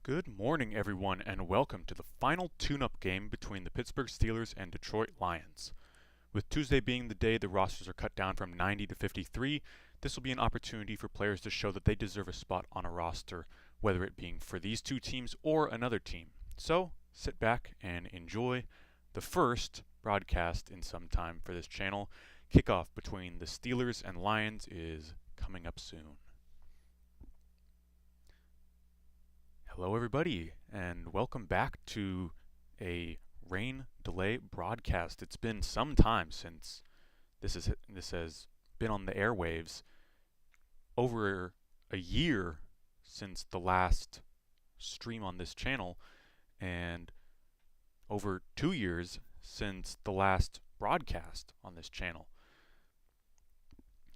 Good morning, everyone, and welcome to the final tune-up game between the Pittsburgh Steelers and Detroit Lions. With Tuesday being the day the rosters are cut down from 90 to 53, this will be an opportunity for players to show that they deserve a spot on a roster, whether it being for these two teams or another team. So, sit back and enjoy the first broadcast in some time for this channel. Kickoff between the Steelers and Lions is coming up soon. Hello everybody, and welcome back to a rain delay broadcast. It's been some time since this has been on the airwaves. Over a year since the last stream on this channel, and over 2 years since the last broadcast on this channel.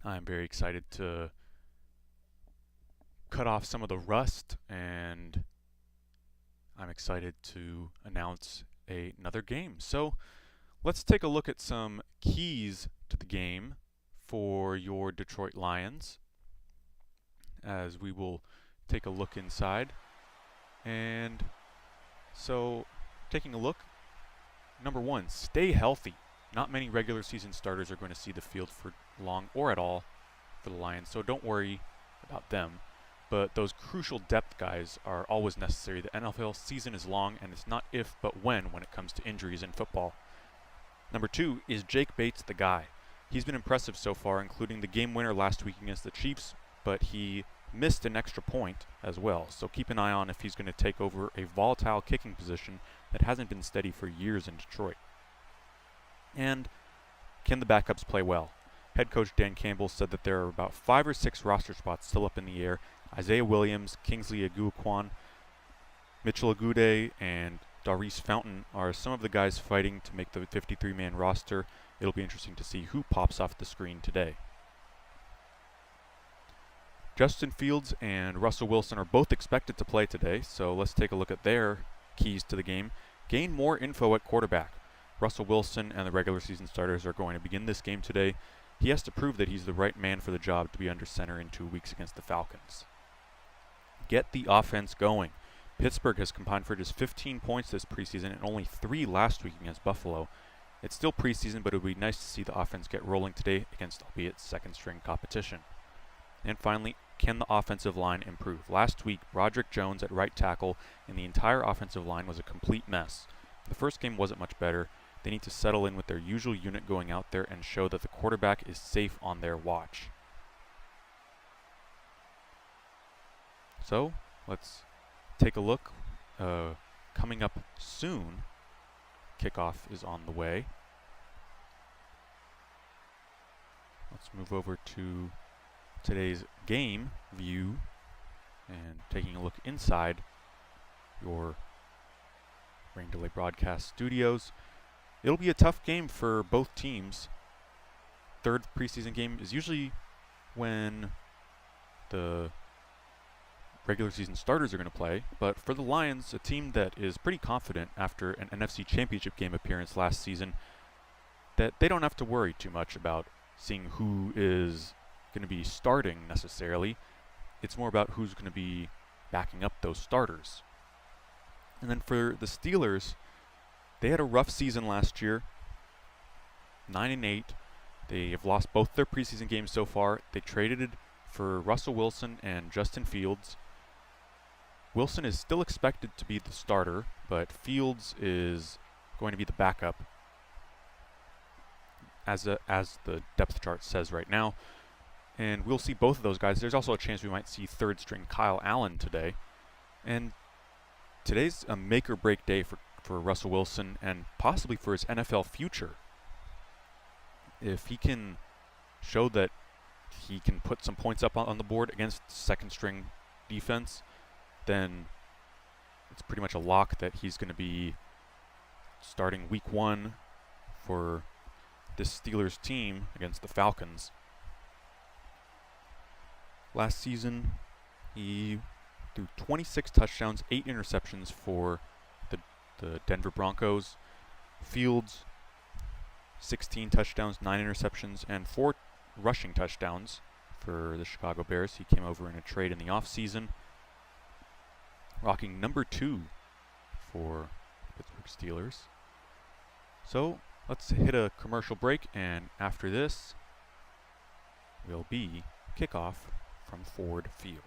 I'm very excited to cut off some of the rust, and I'm excited to announce another game. So let's take a look at some keys to the game for your Detroit Lions, as we will take a look inside. And so, taking a look, number one, stay healthy. Not many regular season starters are going to see the field for long or at all for the Lions, so don't worry about them. But those crucial depth guys are always necessary. The NFL season is long, and it's not if but when it comes to injuries in football. Number two, is Jake Bates the guy? He's been impressive so far, including the game winner last week against the Chiefs, but he missed an extra point as well. So keep an eye on if he's going to take over a volatile kicking position that hasn't been steady for years in Detroit. And can the backups play well? Head coach Dan Campbell said that there are about 5 or 6 roster spots still up in the air. Isaiah Williams, Kingsley Aguaquan, Mitchell Agude, and Darius Fountain are some of the guys fighting to make the 53-man roster. It'll be interesting to see who pops off the screen today. Justin Fields and Russell Wilson are both expected to play today, so let's take a look at their keys to the game. Gain more info at quarterback. Russell Wilson and the regular season starters are going to begin this game today. He has to prove that he's the right man for the job to be under center in 2 weeks against the Falcons. Get the offense going. Pittsburgh has combined for just 15 points this preseason and only 3 last week against Buffalo. It's still preseason, but it would be nice to see the offense get rolling today against albeit second-string competition. And finally, can the offensive line improve? Last week, Broderick Jones at right tackle and the entire offensive line was a complete mess. The first game wasn't much better. They need to settle in with their usual unit going out there and show that the quarterback is safe on their watch. So, let's take a look. Coming up soon, kickoff is on the way. Let's move over to today's game view and taking a look inside your Rain Delay Broadcast studios. It'll be a tough game for both teams. Third preseason game is usually when the regular season starters are going to play, but for the Lions, a team that is pretty confident after an NFC Championship game appearance last season, that they don't have to worry too much about seeing who is going to be starting necessarily. It's more about who's going to be backing up those starters. And then for the Steelers, they had a rough season last year, 9-8. They have lost both their preseason games so far. They traded for Russell Wilson and Justin Fields. Wilson is still expected to be the starter, but Fields is going to be the backup, as the depth chart says right now. And we'll see both of those guys. There's also a chance we might see third-string Kyle Allen today. And today's a make-or-break day for Russell Wilson and possibly for his NFL future. If he can show that he can put some points up on the board against second-string defense, then it's pretty much a lock that he's going to be starting week 1 for this Steelers team against the Falcons. Last season, he threw 26 touchdowns, 8 interceptions for the Denver Broncos. Fields, 16 touchdowns, 9 interceptions, and 4 rushing touchdowns for the Chicago Bears. He came over in a trade in the offseason. rocking number 2 for Pittsburgh Steelers. So let's hit a commercial break, and after this will be kickoff from Ford Field.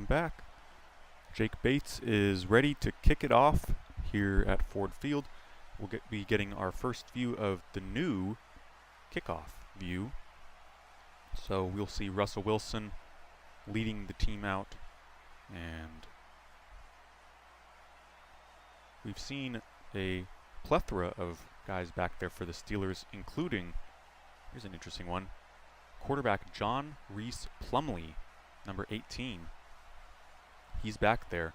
Back. Jake Bates is ready to kick it off here at Ford Field. We'll be getting our first view of the new kickoff view. So we'll see Russell Wilson leading the team out, and we've seen a plethora of guys back there for the Steelers, including, here's an interesting one, quarterback John Reese Plumlee, number 18. He's back there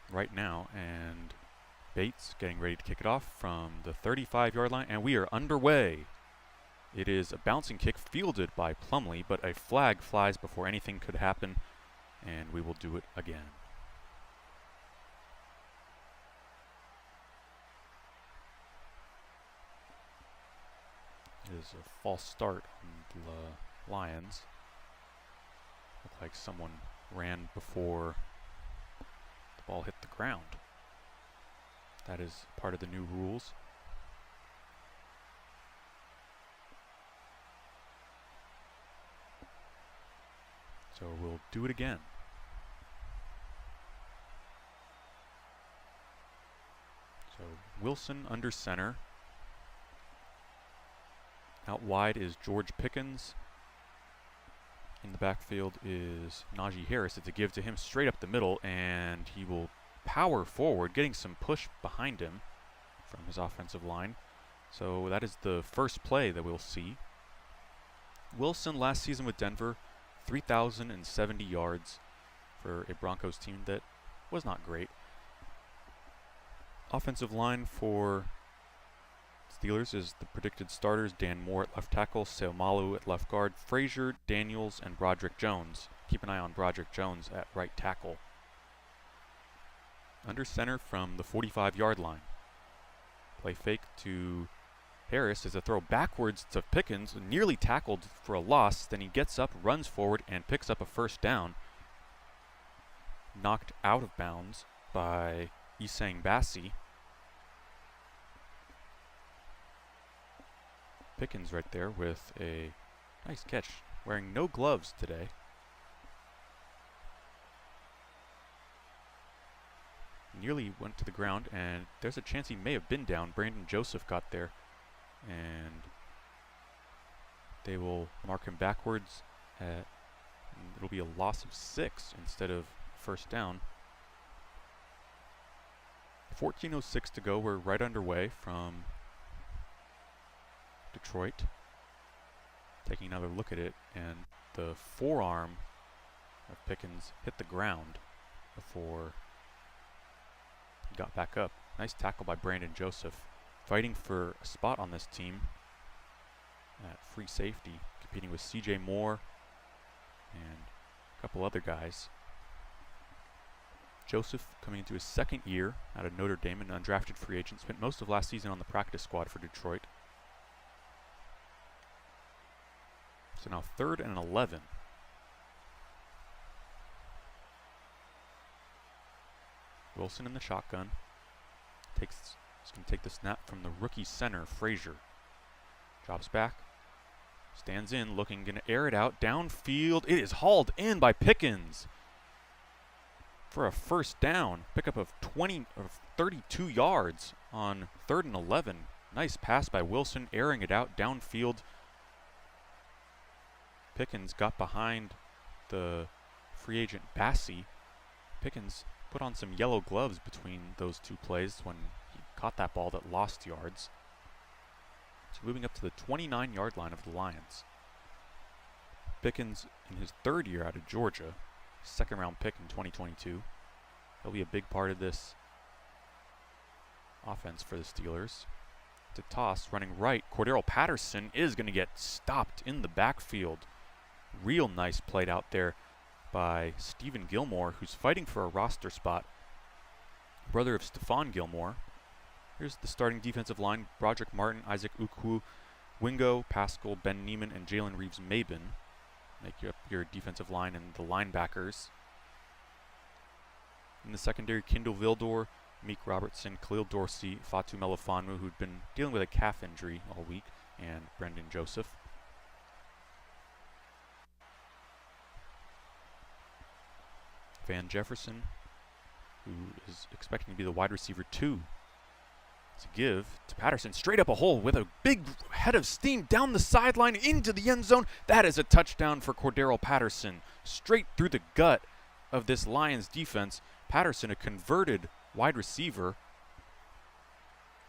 right now, and Bates getting ready to kick it off from the 35-yard line, and we are underway. It is a bouncing kick fielded by Plumlee, but a flag flies before anything could happen, and we will do it again. It is a false start on the Lions. Looked like someone ran before the ball hit the ground. That is part of the new rules. So we'll do it again. So Wilson under center. Out wide is George Pickens. In the backfield is Najee Harris. It's a give to him straight up the middle, and he will power forward, getting some push behind him from his offensive line. So that is the first play that we'll see. Wilson last season with Denver, 3,070 yards for a Broncos team that was not great. Offensive line for Steelers is the predicted starters: Dan Moore at left tackle, Seumalo at left guard, Frazier, Daniels, and Broderick Jones. Keep an eye on Broderick Jones at right tackle. Under center from the 45-yard line. Play fake to Harris as a throw backwards to Pickens, nearly tackled for a loss. Then he gets up, runs forward, and picks up a first down. Knocked out of bounds by Isang Bassi. Pickens right there with a nice catch, wearing no gloves today. Nearly went to the ground, and there's a chance he may have been down. Brandon Joseph got there, and they will mark him backwards. It'll be a loss of 6 instead of first down. 14:06 to go. We're right underway from Detroit. Taking another look at it, and the forearm of Pickens hit the ground before he got back up. Nice tackle by Brandon Joseph, fighting for a spot on this team at free safety, competing with CJ Moore and a couple other guys. Joseph coming into his second year out of Notre Dame, an undrafted free agent, spent most of last season on the practice squad for Detroit. So now 3rd and 11. Wilson in the shotgun. He's going to take the snap from the rookie center, Frazier. Drops back. Stands in, looking, going to air it out. Downfield. It is hauled in by Pickens for a first down. Pickup of 32 yards on 3rd and 11. Nice pass by Wilson, airing it out downfield. Pickens got behind the free agent Bassi. Pickens put on some yellow gloves between those two plays when he caught that ball that lost yards. So moving up to the 29-yard line of the Lions. Pickens in his 3rd year out of Georgia, 2nd-round pick in 2022. He'll be a big part of this offense for the Steelers. To toss, running right, Cordero Patterson is going to get stopped in the backfield. Real nice played out there by Stephen Gilmore, who's fighting for a roster spot. Brother of Stephon Gilmore. Here's the starting defensive line: Broderick Martin, Isaac Ukwu, Wingo, Pascal, Ben Neiman, and Jalen Reeves-Maben. Make up your defensive line and the linebackers. In the secondary, Kendall Vildor, Meek Robertson, Khalil Dorsey, Fatu Melifonwu, who'd been dealing with a calf injury all week, and Brendan Joseph. Van Jefferson, who is expecting to be the wide receiver 2. To give to Patterson, straight up a hole with a big head of steam down the sideline into the end zone. That is a touchdown for Cordero Patterson. Straight through the gut of this Lions defense. Patterson, a converted wide receiver,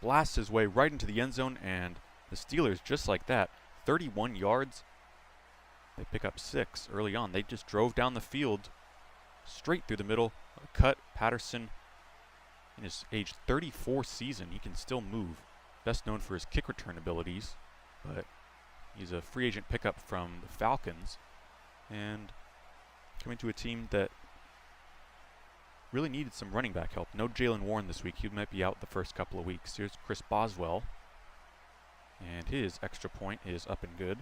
blasts his way right into the end zone, and the Steelers, just like that, 31 yards. They pick up 6 early on. They just drove down the field, straight through the middle. Cut Patterson in his age 34 season. He can still move. Best known for his kick return abilities, but he's a free agent pickup from the Falcons and coming to a team that really needed some running back help. No Jalen Warren this week. He might be out the first couple of weeks. Here's Chris Boswell, and his extra point is up and good.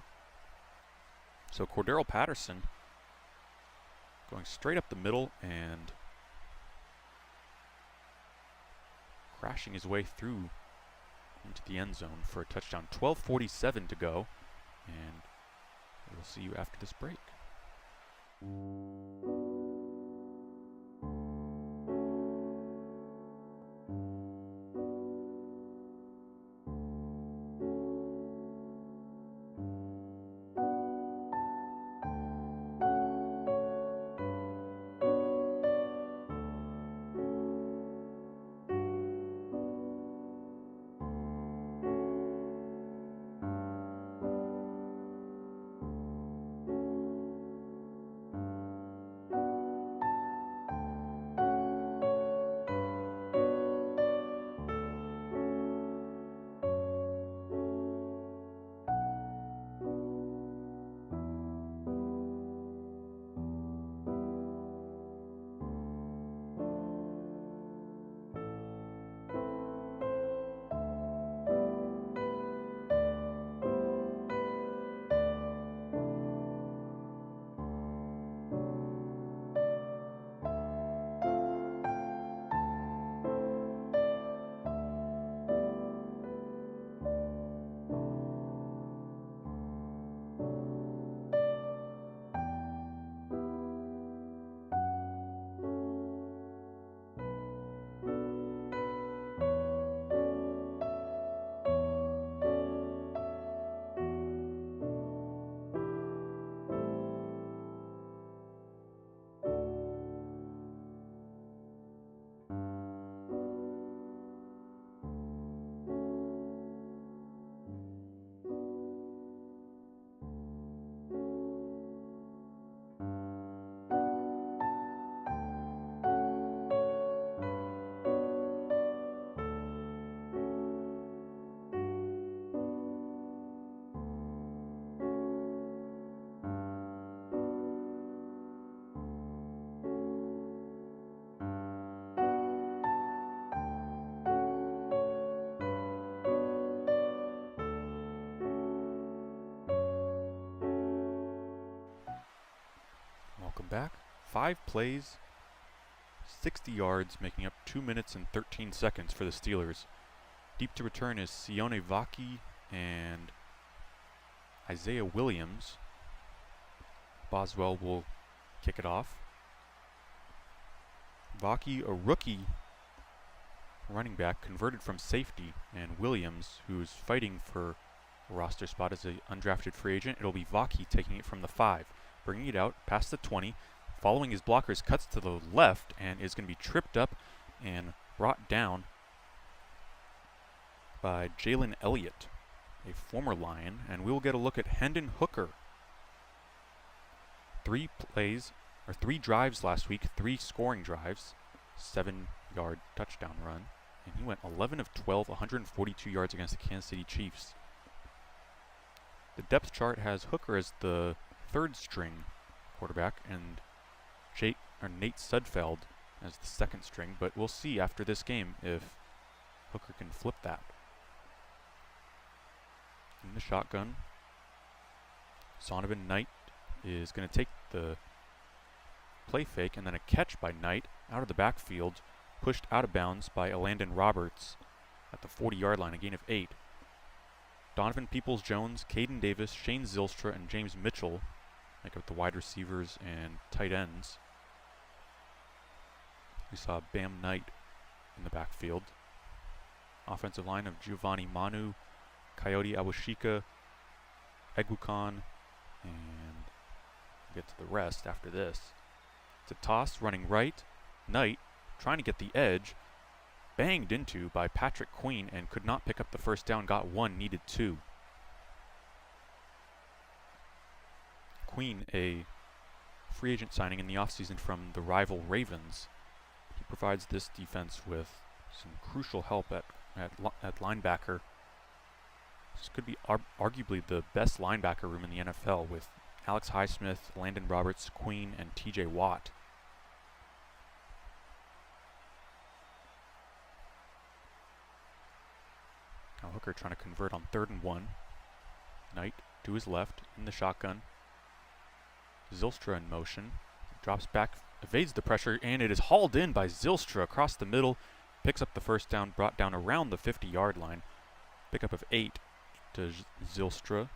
So Cordero Patterson going straight up the middle and crashing his way through into the end zone for a touchdown. 12:47 to go, and we'll see you after this break. Welcome back. 5 plays, 60 yards, making up 2 minutes and 13 seconds for the Steelers. Deep to return is Sione Vaki and Isaiah Williams. Boswell will kick it off. Vaki, a rookie running back, converted from safety, and Williams, who's fighting for a roster spot as an undrafted free agent. It'll be Vaki taking it from the 5. Bringing it out past the 20, following his blockers, cuts to the left and is going to be tripped up and brought down by Jalen Elliott, a former Lion, and we'll get a look at Hendon Hooker. 3 drives last week, 3 scoring drives, 7-yard touchdown run, and he went 11 of 12, 142 yards against the Kansas City Chiefs. The depth chart has Hooker as the 3rd string quarterback and Nate Sudfeld as the 2nd string, but we'll see after this game if Hooker can flip that. In the shotgun, Zonovan Knight is going to take the play fake and then a catch by Knight out of the backfield, pushed out of bounds by Elandon Roberts at the 40-yard line, a gain of 8. Donovan Peoples-Jones, Caden Davis, Shane Zylstra, and James Mitchell make up the wide receivers and tight ends. We saw Bam Knight in the backfield. Offensive line of Giovanni Manu, Coyote Awashika, Egukan, and we'll get to the rest after this. It's a toss running right. Knight trying to get the edge, banged into by Patrick Queen and could not pick up the first down, got 1, needed 2. Queen, a free agent signing in the offseason from the rival Ravens. He provides this defense with some crucial help at linebacker. This could be arguably the best linebacker room in the NFL with Alex Highsmith, Landon Roberts, Queen, and TJ Watt. Now Hooker trying to convert on 3rd and 1. Knight to his left in the shotgun. Zylstra in motion. Drops back, evades the pressure, and it is hauled in by Zylstra across the middle. Picks up the first down, brought down around the 50-yard line. Pickup of 8 to Zylstra,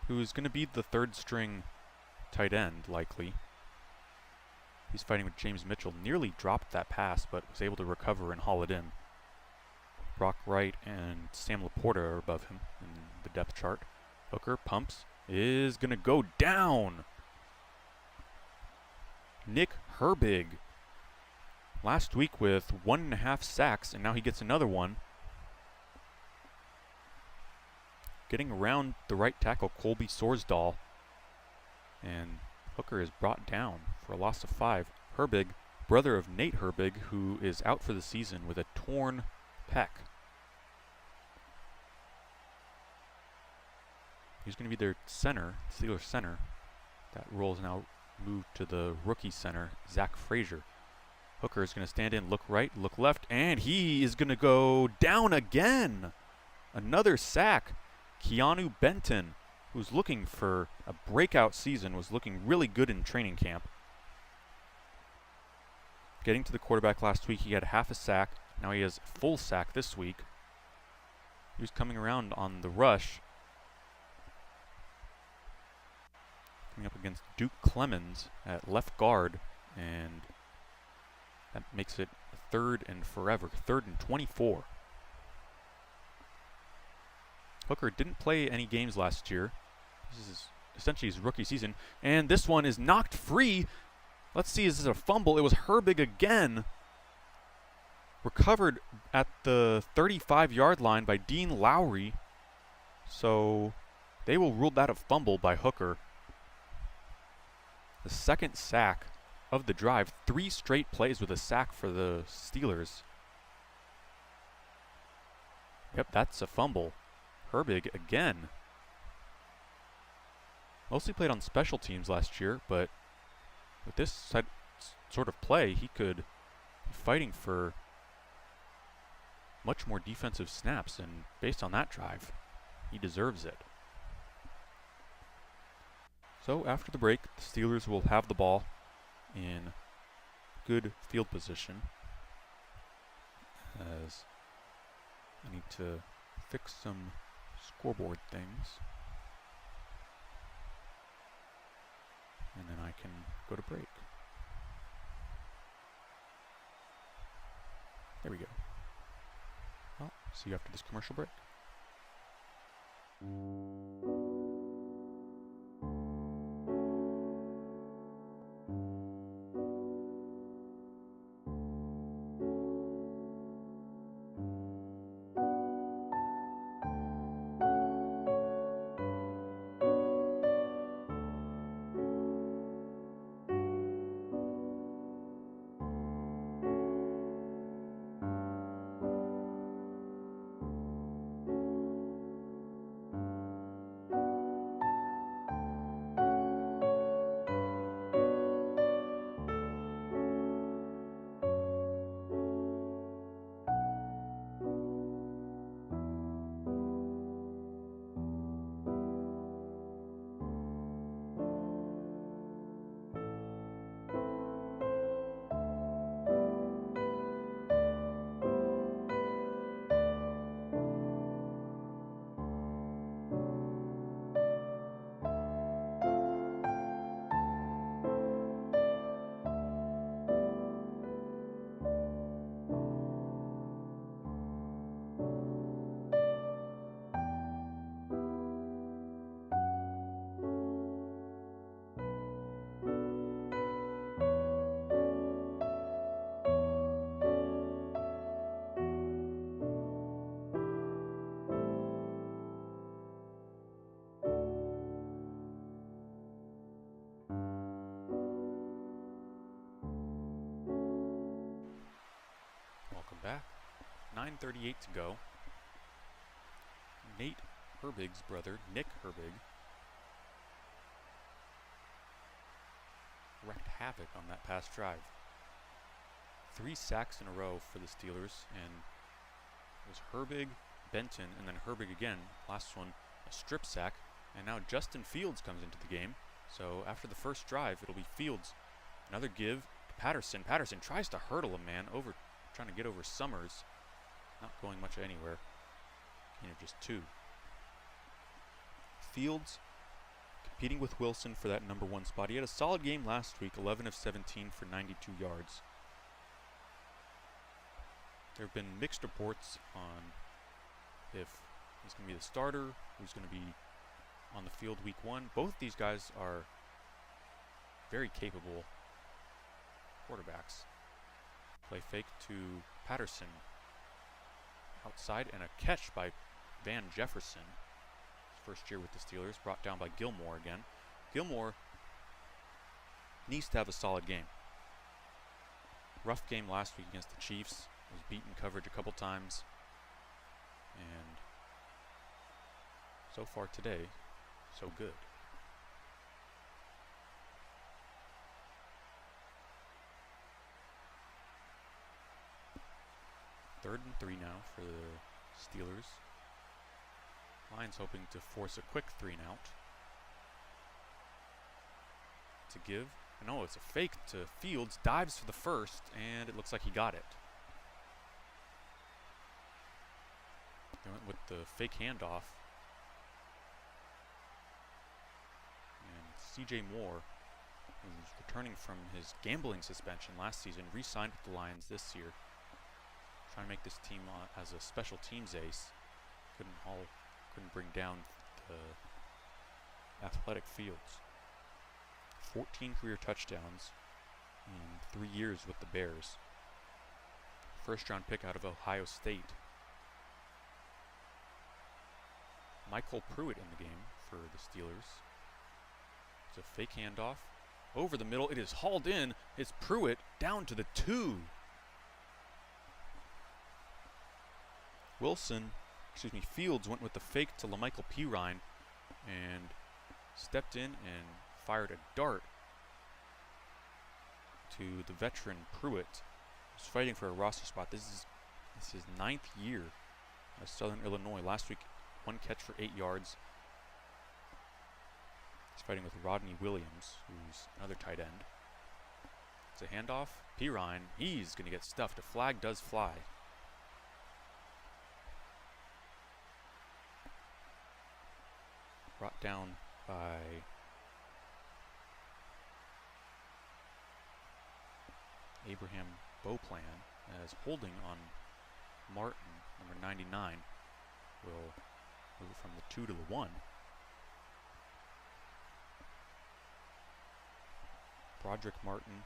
who is going to be the 3rd string tight end, likely. He's fighting with James Mitchell. Nearly dropped that pass, but was able to recover and haul it in. Brock Wright and Sam Laporta are above him in the depth chart. Hooker pumps, is going to go down. Nick Herbig, last week with 1.5 sacks, and now he gets another one. Getting around the right tackle, Colby Sorsdahl, and Hooker is brought down for a loss of 5. Herbig, brother of Nate Herbig, who is out for the season with a torn pec. He's going to be their center, Steelers center. That role is now moved to the rookie center, Zach Frazier. Hooker is going to stand in, look right, look left, and he is going to go down again. Another sack. Keanu Benton, who's looking for a breakout season, was looking really good in training camp. Getting to the quarterback last week, he had half a sack. Now he has a full sack this week. He was coming around on the rush. Coming up against Duke Clemens at left guard, and that makes it 3rd and forever, 3rd and 24. Hooker didn't play any games last year. This is essentially his rookie season, and this one is knocked free. Let's see, is this a fumble? It was Herbig again. Recovered at the 35-yard line by Dean Lowry. So they will rule that a fumble by Hooker. The 2nd sack of the drive. 3 straight plays with a sack for the Steelers. Yep, that's a fumble. Herbig again. Mostly played on special teams last year, but with this sort of play, he could be fighting for much more defensive snaps, and based on that drive, he deserves it. So after the break, the Steelers will have the ball in good field position, as I need to fix some scoreboard things, and then I can go to break. There we go. Well, see you after this commercial break. 9:38 to go. Nate Herbig's brother, Nick Herbig, wreaked havoc on that past drive. 3 sacks in a row for the Steelers, and it was Herbig, Benton, and then Herbig again. Last one, a strip sack, and now Justin Fields comes into the game. So after the first drive, it'll be Fields. Another give to Patterson. Patterson tries to hurdle a man over, trying to get over Summers. Not going much anywhere. Gain of just 2. Fields competing with Wilson for that number 1 spot. He had a solid game last week, 11 of 17 for 92 yards. There have been mixed reports on if he's going to be the starter, who's going to be on the field week 1. Both of these guys are very capable quarterbacks. Play fake to Patterson. Outside, and a catch by Van Jefferson. His first year with the Steelers, brought down by Gilmore again. Gilmore needs to have a solid game. Rough game last week against the Chiefs. Was beaten coverage a couple times. And so far today, so good. Third and 3 now for the Steelers. Lions hoping to force a quick 3-and-out. To give. No, it's a fake to Fields. Dives for the first, and it looks like he got it. They went with the fake handoff. And C.J. Moore, who's returning from his gambling suspension last season, re-signed with the Lions this year. Trying to make this team as a special teams ace. Couldn't bring down the athletic Fields. 14 career touchdowns in 3 years with the Bears. First round pick out of Ohio State. Michael Pruitt in the game for the Steelers. It's a fake handoff. Over the middle, it is hauled in. It's Pruitt down to the 2. Fields went with the fake to LaMichael Pirine and stepped in and fired a dart to the veteran Pruitt, who's fighting for a roster spot. This is his 9th year at Southern Illinois. Last week, 1 catch for 8 yards. He's fighting with Rodney Williams, who's another tight end. It's a handoff. Pirine, he's going to get stuffed. A flag does fly. Brought down by Abraham Beauplan as holding on Martin, number 99, will move it from the 2 to the 1. Broderick Martin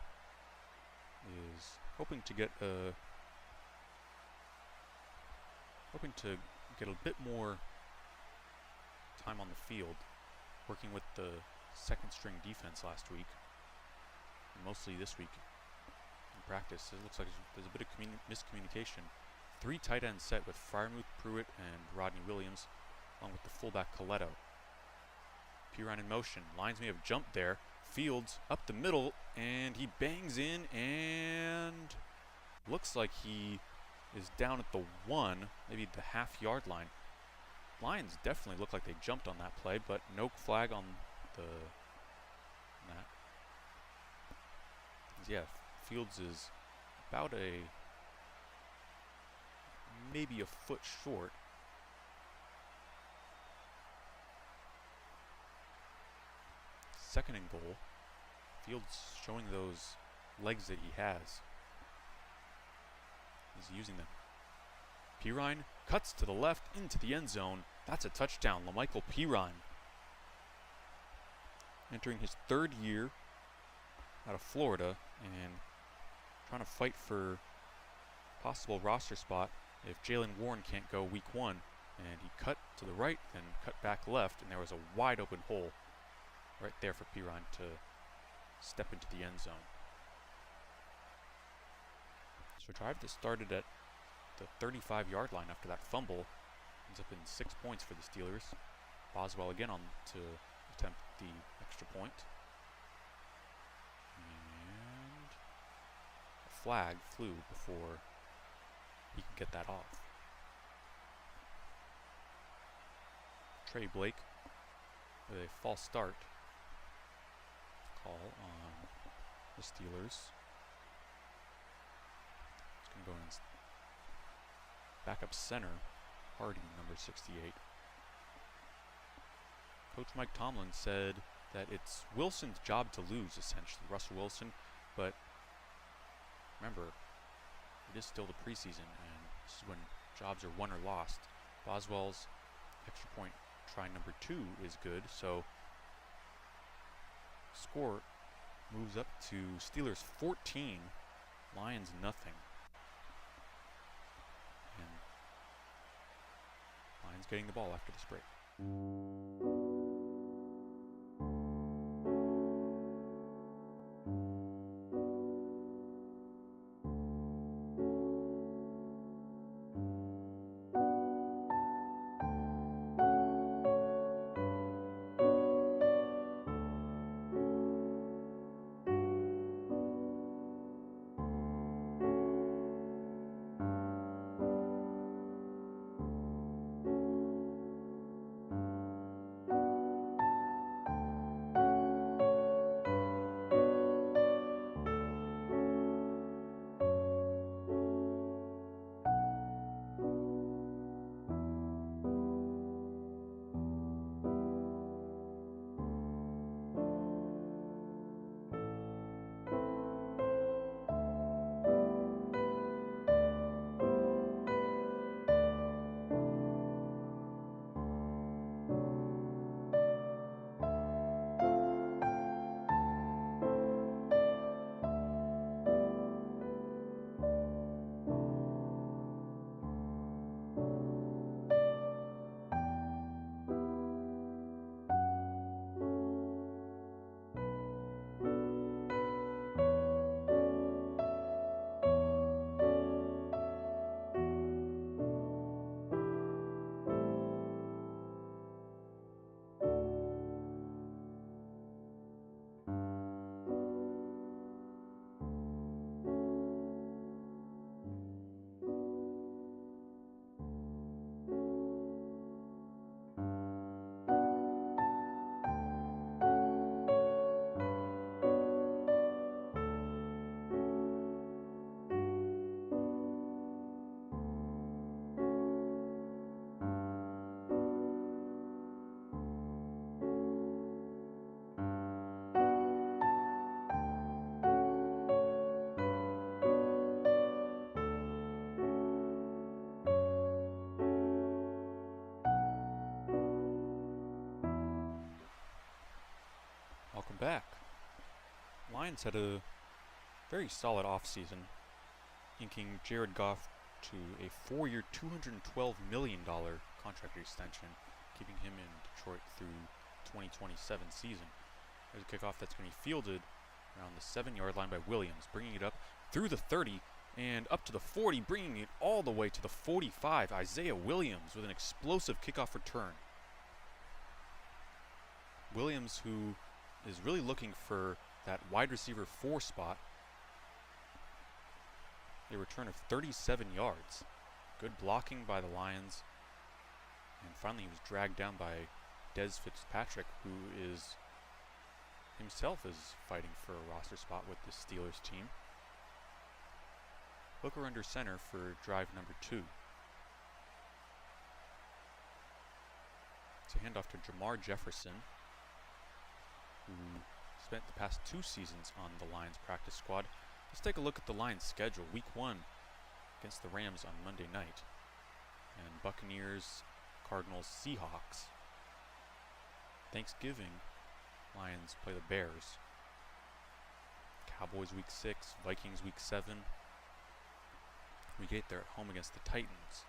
is hoping to get a bit more time on the field, working with the second string defense last week, and mostly this week in practice. It looks like there's a bit of miscommunication. 3 tight ends set with Freiermuth, Pruitt, and Rodney Williams, along with the fullback Coletto. Pirine in motion. Lions may have jumped there. Fields up the middle, and he bangs in, and looks like he is down at the 1, maybe the half-yard line. Lions definitely look like they jumped on that play, but no flag on that. Yeah, Fields is about maybe a foot short. Second and goal. Fields showing those legs that he has. He's using them. Pirine cuts to the left into the end zone. That's a touchdown. LaMichael Pirine, entering his 3rd year out of Florida and trying to fight for possible roster spot if Jalen Warren can't go week 1. And he cut to the right, then cut back left, and there was a wide open hole right there for Pirine to step into the end zone. So drive that started at the 35-yard line after that fumble. Ends up in 6 points for the Steelers. Boswell again on to attempt the extra point. And a flag flew before he could get that off. Trey Blake with a false start call on the Steelers. It's going to go in backup center, Hardy, number 68. Coach Mike Tomlin said that it's Wilson's job to lose, essentially, Russell Wilson, but remember, it is still the preseason, and this is when jobs are won or lost. Boswell's extra point try number 2 is good, so score moves up to Steelers 14, Lions nothing. And Lions getting the ball after this break. Welcome back. Lions had a very solid offseason, inking Jared Goff to a 4-year, $212 million contract extension, keeping him in Detroit through 2027 season. There's a kickoff that's going to be fielded around the 7-yard line by Williams, bringing it up through the 30 and up to the 40, bringing it all the way to the 45. Isaiah Williams with an explosive kickoff return. Williams, who is really looking for that wide receiver 4 spot. A return of 37 yards. Good blocking by the Lions. And finally he was dragged down by Dez Fitzpatrick, who is himself is fighting for a roster spot with the Steelers team. Hooker under center for drive number 2. It's a handoff to Jamar Jefferson, who spent the past 2 seasons on the Lions practice squad. Let's take a look at the Lions schedule. Week 1 against the Rams on Monday night. And Buccaneers, Cardinals, Seahawks. Thanksgiving, Lions play the Bears. Cowboys week 6, Vikings week 7. Week 8 they're at home against the Titans.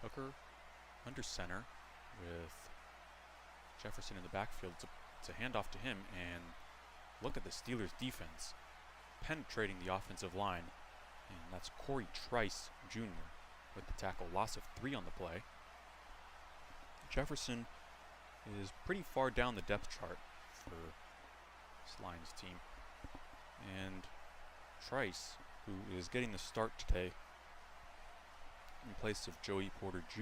Hooker under center with Jefferson in the backfield. It's a handoff to him, and look at the Steelers defense penetrating the offensive line And that's Corey Trice Jr. with the tackle. Loss of 3 on the play. Jefferson is pretty far down the depth chart for this Lions team. And Trice, who is getting the start today in place of Joey Porter Jr.,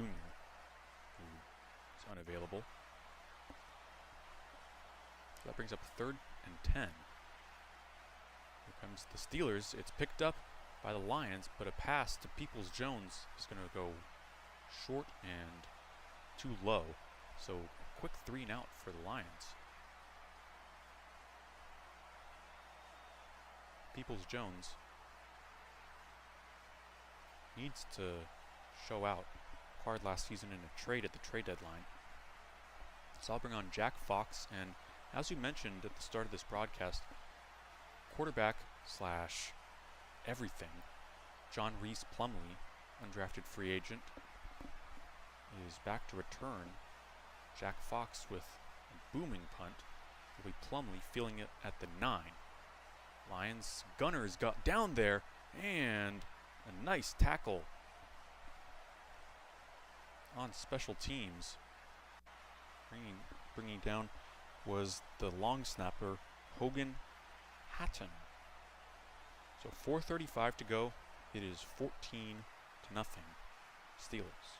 who is unavailable. So that brings up 3rd and 10. Here comes the Steelers. It's picked up by the Lions, but a pass to Peoples-Jones is going to go short and too low. So a quick 3 and out for the Lions. Peoples-Jones needs to show out. Acquired last season in a trade at the trade deadline. So I'll bring on Jack Fox, and as we mentioned at the start of this broadcast, quarterback slash everything, John Reese Plumlee, undrafted free agent, is back to return. Jack Fox with a booming punt. Will be Plumlee feeling it at the 9. Lions Gunners got down there, and a nice tackle on special teams. Bringing down was the long snapper Hogan Hatton. So 4:35 to go. It is 14-0 Steelers.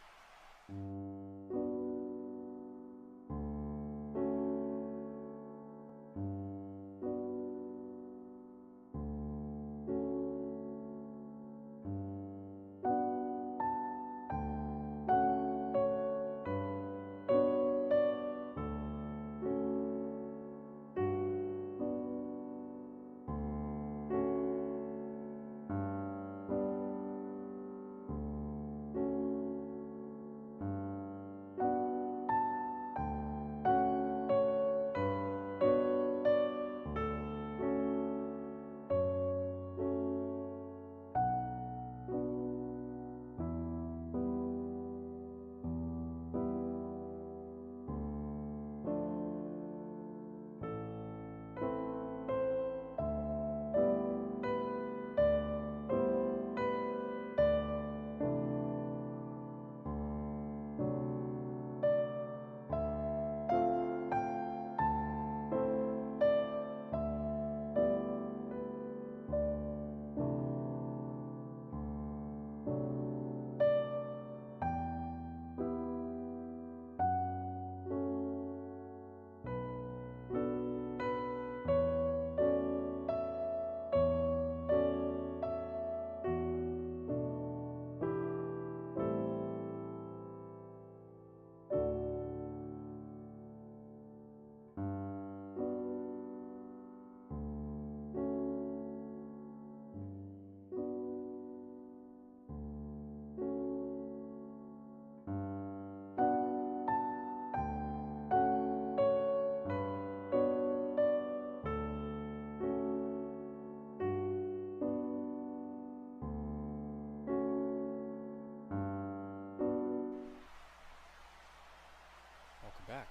Back.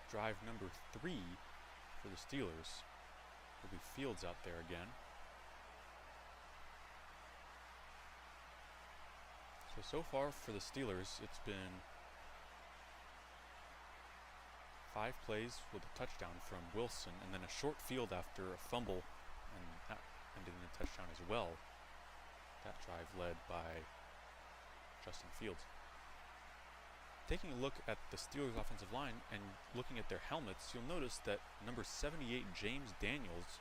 Drive number 3 for the Steelers. Will be Fields out there again. So far for the Steelers, it's been 5 plays with a touchdown from Wilson, and then a short field after a fumble, and that ended in a touchdown as well. That drive led by Justin Fields. Taking a look at the Steelers' offensive line and looking at their helmets, you'll notice that number 78, James Daniels,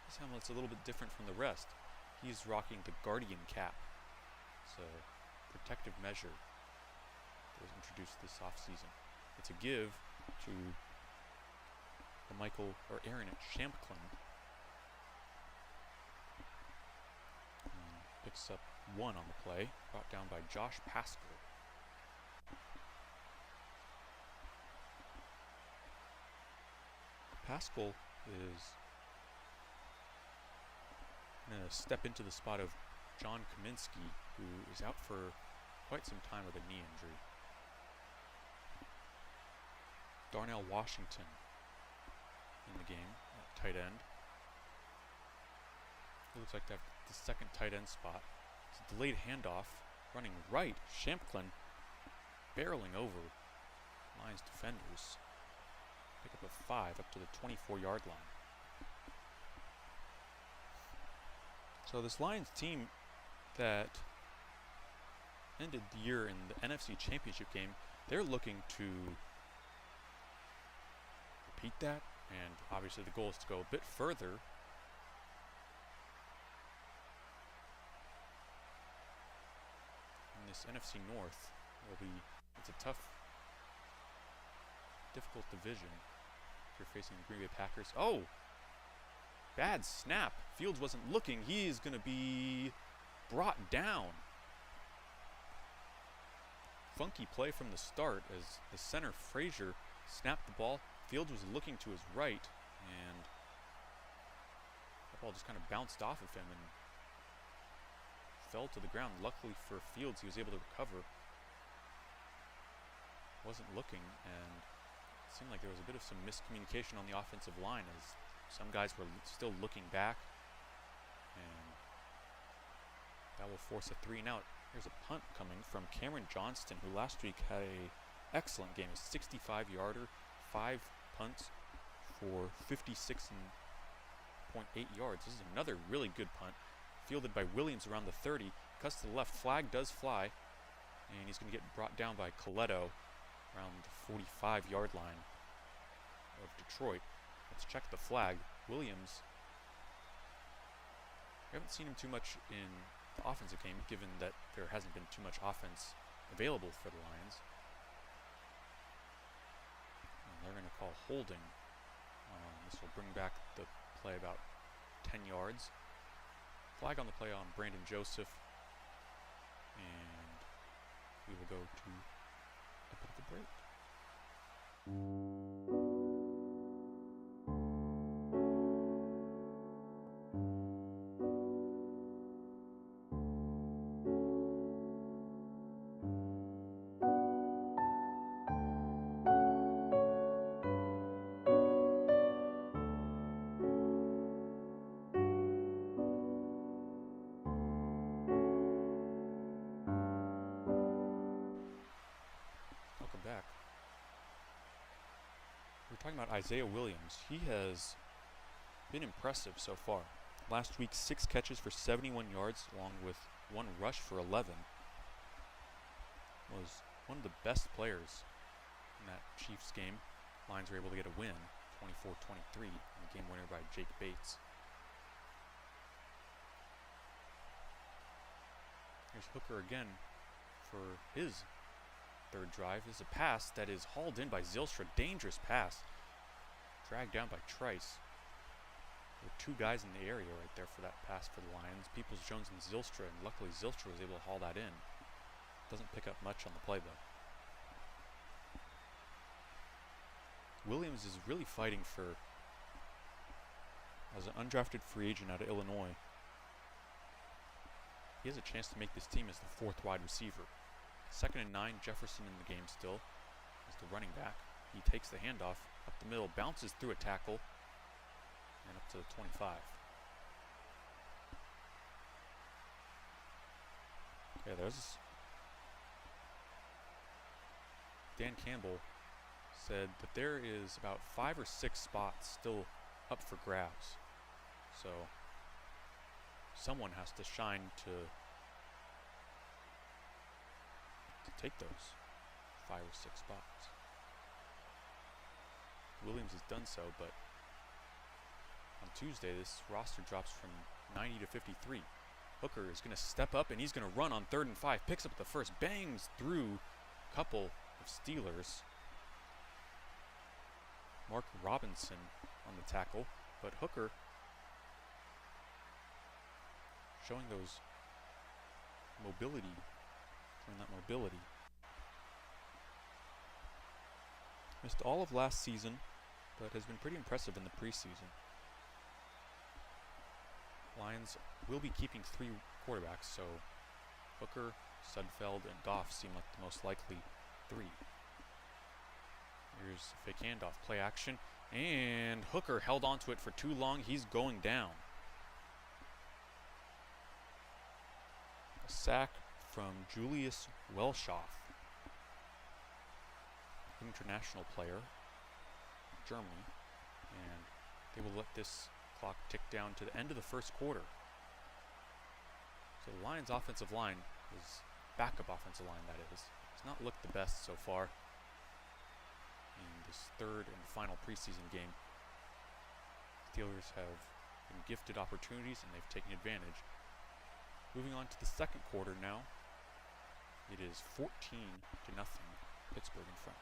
his helmet's a little bit different from the rest. He's rocking the Guardian cap. It's a protective measure that was introduced this offseason. It's a give to Aaron Champlin. Picks up 1 on the play, brought down by Josh Paschal. Paschal is going to step into the spot of John Kaminsky, who is out for quite some time with a knee injury. Darnell Washington in the game at tight end. It looks like they have the second tight end spot It's a delayed handoff. Running right. Shamplin barreling over Lions defenders. Pick up a 5 up to the 24-yard line. So this Lions team that ended the year in the NFC Championship game, they're looking to repeat that, and obviously the goal is to go a bit further. In this NFC North, it's a tough, difficult division if you're facing the Green Bay Packers. Oh! Bad snap. Fields wasn't looking. He is going to be brought down. Funky play from the start as the center, Frazier, snapped the ball. Fields was looking to his right, and the ball just kind of bounced off of him and fell to the ground. Luckily for Fields, he was able to recover. Wasn't looking, and it seemed like there was a bit of some miscommunication on the offensive line as some guys were still looking back, and that will force a 3-and-out. Here's a punt coming from Cameron Johnston, who last week had an excellent game, a 65-yarder, 5 punts for 56.8 yards. This is another really good punt, fielded by Williams around the 30, cuts to the left, flag does fly, and he's going to get brought down by Coletto around the 45-yard line of Detroit. Let's check the flag. Williams, we haven't seen him too much in the offensive game, given that there hasn't been too much offense available for the Lions. And they're going to call holding. This will bring back the play about 10 yards. Flag on the play on Brandon Joseph. And we will go to a bit of a break. Back. We're talking about Isaiah Williams. He has been impressive so far. Last week, 6 catches for 71 yards, along with 1 rush for 11. Was one of the best players in that Chiefs game. Lions were able to get a win, 24-23, and the game winner by Jake Bates. Here's Hooker again for his third drive. Is a pass that is hauled in by Zylstra. Dangerous pass. Dragged down by Trice. There were 2 guys in the area right there for that pass for the Lions. Peoples-Jones and Zylstra, and luckily Zylstra was able to haul that in. Doesn't pick up much on the play though. Williams is really fighting for, as an undrafted free agent out of Illinois, he has a chance to make this team as the 4th wide receiver. 2nd and 9, Jefferson in the game still as the running back. He takes the handoff up the middle, bounces through a tackle, and up to the 25. Okay, there's Dan Campbell said that there is about 5 or 6 spots still up for grabs. So someone has to shine to take those 5 or 6 spots. Williams has done so, but on Tuesday this roster drops from 90 to 53. Hooker is going to step up and he's going to run on 3rd and 5. Picks up the first, bangs through a couple of Steelers. Mark Robinson on the tackle, but Hooker showing those mobility, showing that mobility. Missed all of last season, but has been pretty impressive in the preseason. Lions will be keeping 3 quarterbacks, so Hooker, Sudfeld, and Goff seem like the most likely 3. Here's fake handoff, play action, and Hooker held onto it for too long. He's going down. A sack from Julius Welschoff, international player, Germany, and they will let this clock tick down to the end of the first quarter. So the Lions' offensive line is backup offensive line, that is. It's not looked the best so far in this third and final preseason game. Steelers have been gifted opportunities and they've taken advantage. Moving on to the second quarter now. It is 14-0, Pittsburgh in front.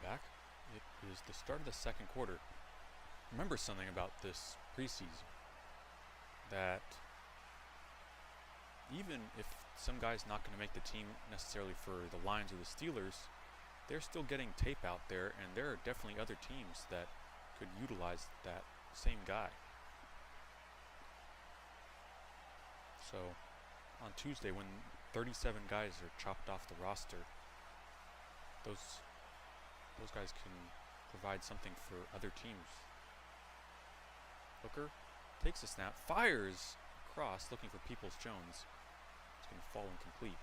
Back. It is the start of the second quarter. Remember something about this preseason, that even if some guy's not going to make the team necessarily for the Lions or the Steelers, they're still getting tape out there, and there are definitely other teams that could utilize that same guy. So on Tuesday, when 37 guys are chopped off the roster, those guys can provide something for other teams. Hooker takes a snap, fires across, looking for Peoples-Jones. It's going to fall incomplete.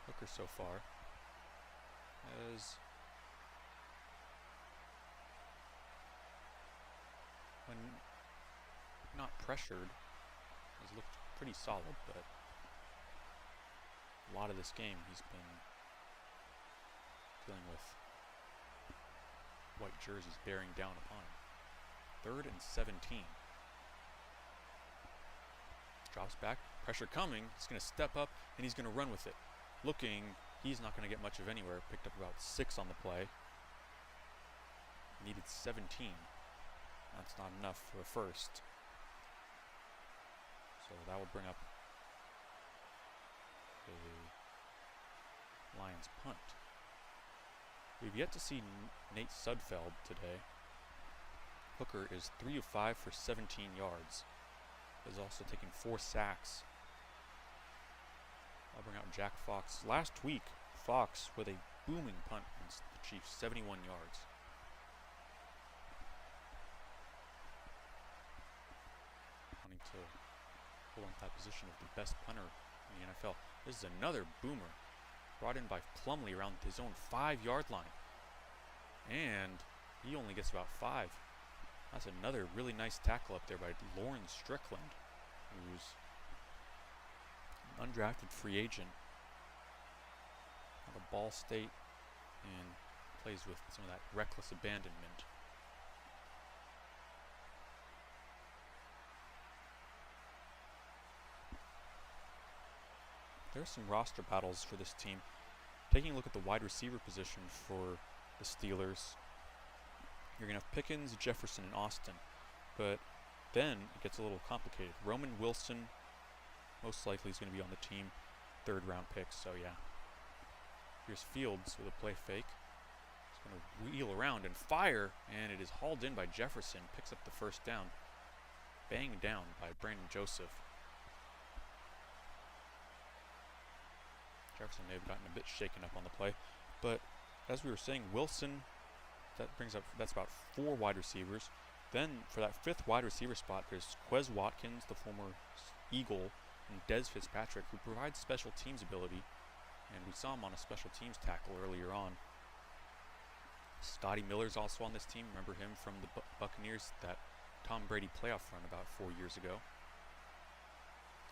Hooker so far has, when not pressured, has looked pretty solid, but a lot of this game he's been dealing with white jerseys bearing down upon him. 3rd and 17. Drops back, pressure coming, he's going to step up and he's going to run with it. Looking, he's not going to get much of anywhere. Picked up about 6 on the play. Needed 17. That's not enough for a first. So that will bring up a Lions punt. We've yet to see Nate Sudfeld today. Hooker is 3 of 5 for 17 yards. Has also taken 4 sacks. I'll bring out Jack Fox. Last week, Fox with a booming punt against the Chiefs, 71 yards. Wanting to hold on to that position of the best punter in the NFL. This is another boomer brought in by Plumlee around his own 5-yard line. And he only gets about 5. That's another really nice tackle up there by Lauren Strickland, who's an undrafted free agent out of Ball State and plays with some of that reckless abandonment. There's some roster battles for this team. Taking a look at the wide receiver position for the Steelers, you're going to have Pickens, Jefferson, and Austin. But then it gets a little complicated. Roman Wilson most likely is going to be on the team. 3rd round pick, so yeah. Here's Fields with a play fake. He's going to wheel around and fire, and it is hauled in by Jefferson. Picks up the first down. Banged down by Brandon Joseph. Jefferson may have gotten a bit shaken up on the play, but as we were saying, Wilson, that's about 4 wide receivers. Then for that 5th wide receiver spot, there's Quez Watkins, the former Eagle, and Dez Fitzpatrick, who provides special teams ability, and we saw him on a special teams tackle earlier on. Scotty Miller's also on this team. Remember him from the Buccaneers, that Tom Brady playoff run about 4 years ago.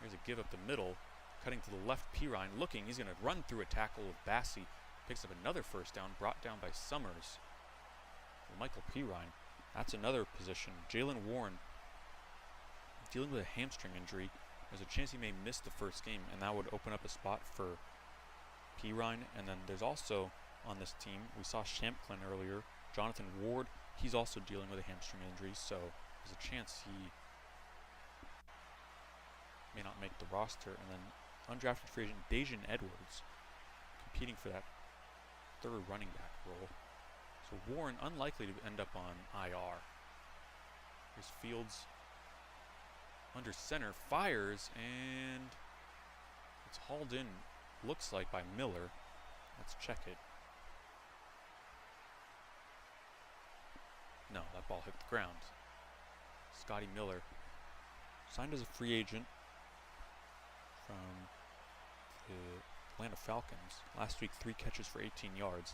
There's a give up the middle. Cutting to the left, Pirine looking. He's going to run through a tackle with Bassey. Picks up another first down, brought down by Summers. Michael Pirine. That's another position. Jalen Warren dealing with a hamstring injury. There's a chance he may miss the first game, and that would open up a spot for Pirine. And then there's also on this team, we saw Shampklin earlier, Jonathan Ward. He's also dealing with a hamstring injury, so there's a chance he may not make the roster. And then undrafted free agent Dajan Edwards competing for that 3rd running back role. So Warren unlikely to end up on IR. Here's Fields under center, fires, and it's hauled in, looks like, by Miller. Let's check it. No, that ball hit the ground. Scotty Miller, signed as a free agent from the Atlanta Falcons. Last week, 3 catches for 18 yards.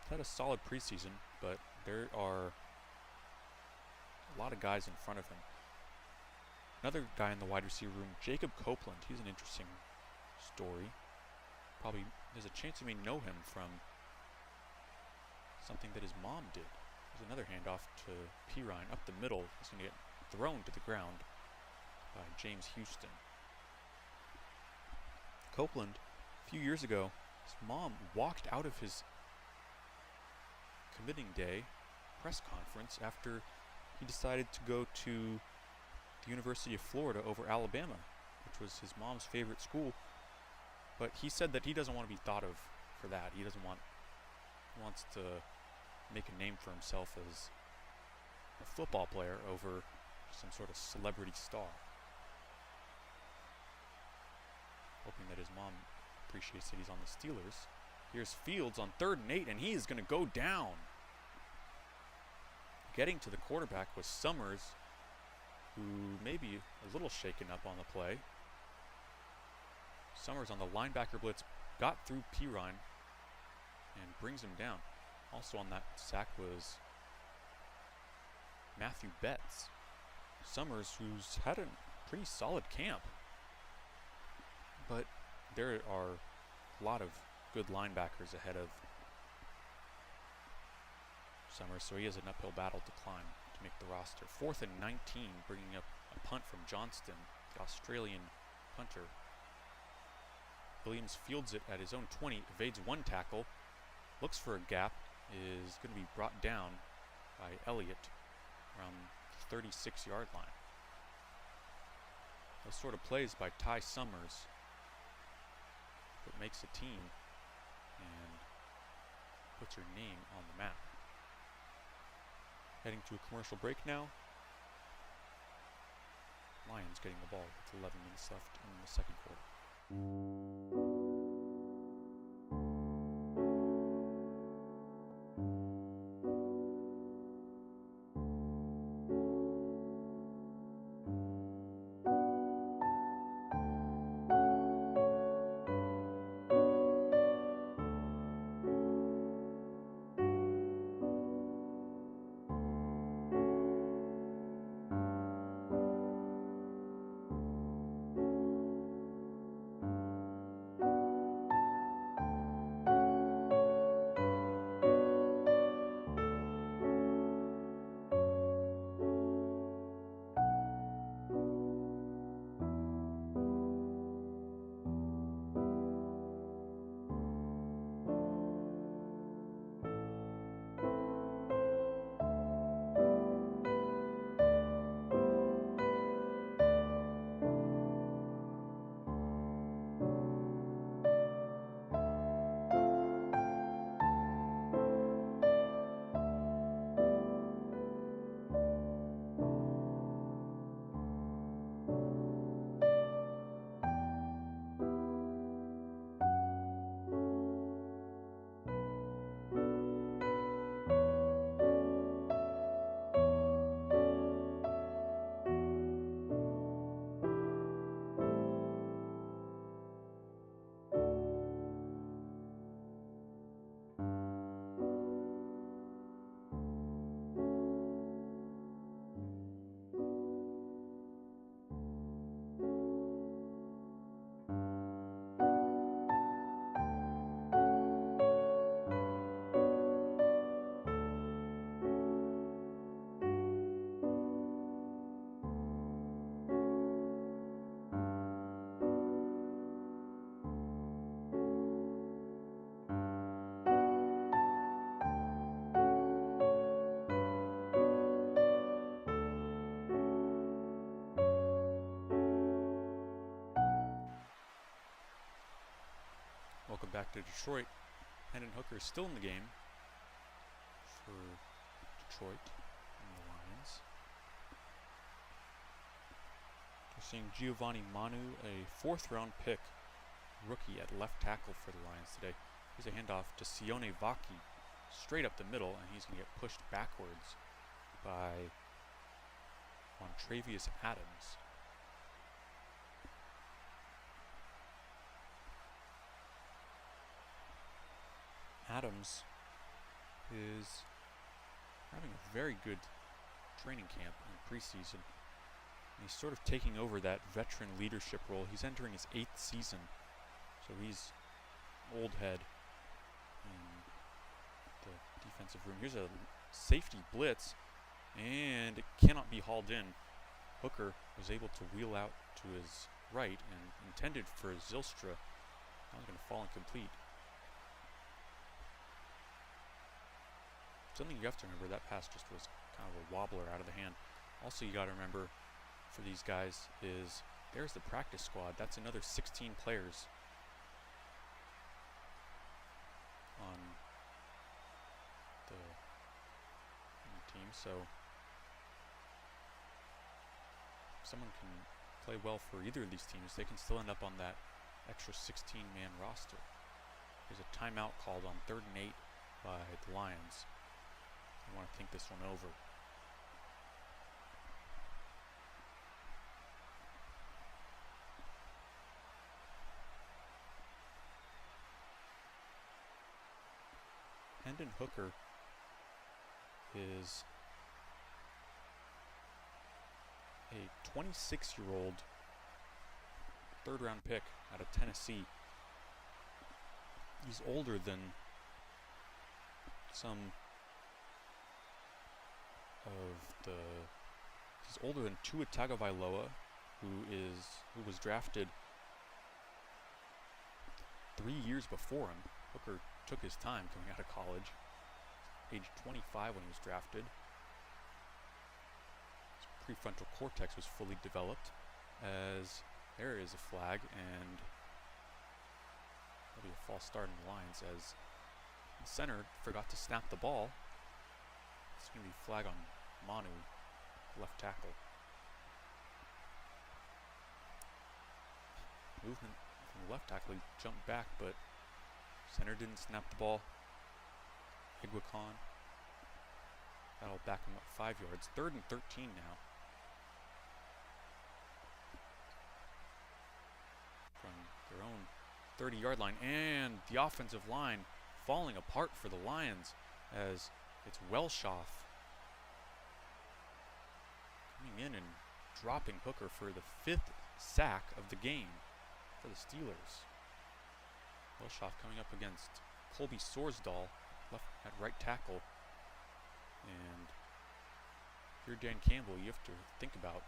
Had a solid preseason, but there are a lot of guys in front of him. Another guy in the wide receiver room, Jacob Copeland. He's an interesting story. Probably there's a chance you may know him from something that his mom did. There's another handoff to Pirine up the middle. He's going to get thrown to the ground by James Houston. Copeland, a few years ago, his mom walked out of his committing day press conference after he decided to go to the University of Florida over Alabama, which was his mom's favorite school. But he said that he doesn't want to be thought of for that. He wants to make a name for himself as a football player over some sort of celebrity star. Hoping that his mom appreciates that he's on the Steelers. Here's Fields on 3rd and 8, and he is going to go down. Getting to the quarterback was Summers, who may be a little shaken up on the play. Summers on the linebacker blitz got through Pirine and brings him down. Also on that sack was Matthew Betts. Summers, who's had a pretty solid camp. But there are a lot of good linebackers ahead of Summers, so he has an uphill battle to climb to make the roster. 4th and 19, bringing up a punt from Johnston, the Australian punter. Williams fields it at his own 20, evades 1 tackle, looks for a gap, is going to be brought down by Elliott around the 36-yard line. Those sort of plays by Ty Summers, what makes a team and puts your name on the map. Heading to a commercial break now. Lions getting the ball with 11 minutes left in the second quarter. Welcome back to Detroit. Hendon Hooker is still in the game for Detroit and the Lions. We're seeing Giovanni Manu, a 4th-round pick, rookie at left tackle for the Lions today. Here's a handoff to Sione Vaki, straight up the middle, and he's going to get pushed backwards by Montravius Adams. Adams is having a very good training camp in preseason. And he's sort of taking over that veteran leadership role. He's entering his 8th season, so he's old head in the defensive room. Here's a safety blitz, and it cannot be hauled in. Hooker was able to wheel out to his right and intended for Zylstra. Now he's going to fall incomplete. Something you have to remember, that pass just was kind of a wobbler out of the hand. Also, you got to remember for these guys is there's the practice squad. That's another 16 players on the team. So if someone can play well for either of these teams, they can still end up on that extra 16-man roster. There's a timeout called on 3rd and 8 by the Lions. I want to think this one over. Hendon Hooker is a 26-year-old 3rd-round pick out of Tennessee. He's older than some of the. He's older than Tua Tagovailoa, who was drafted 3 years before him. Hooker took his time coming out of college, age 25 when he was drafted. His prefrontal cortex was fully developed. As there is a flag, and there'll be a false start in the Lions as the center forgot to snap the ball. It's going to be flag on Manu, left tackle. Movement from the left tackle, he jumped back, but center didn't snap the ball. Higuacan, that'll back him up 5 yards. 3rd and 13 now. From their own 30-yard line, and the offensive line falling apart for the Lions as it's Welshoff coming in and dropping Hooker for the 5th sack of the game for the Steelers. Welshoff coming up against Colby Sorsdahl left at right tackle. And if you're Dan Campbell, you have to think about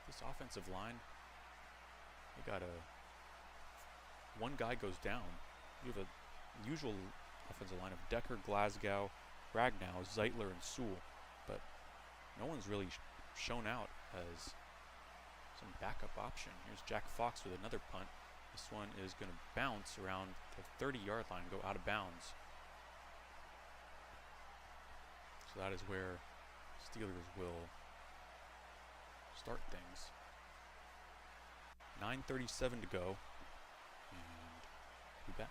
this offensive line. They got one guy goes down. You have a usual offensive line of Decker, Glasgow, Ragnow, Zeitler, and Sewell, but no one's really shown out as some backup option. Here's Jack Fox with another punt. This one is going to bounce around the 30-yard line, go out of bounds. So that is where Steelers will start things. 9:37 to go, and be back.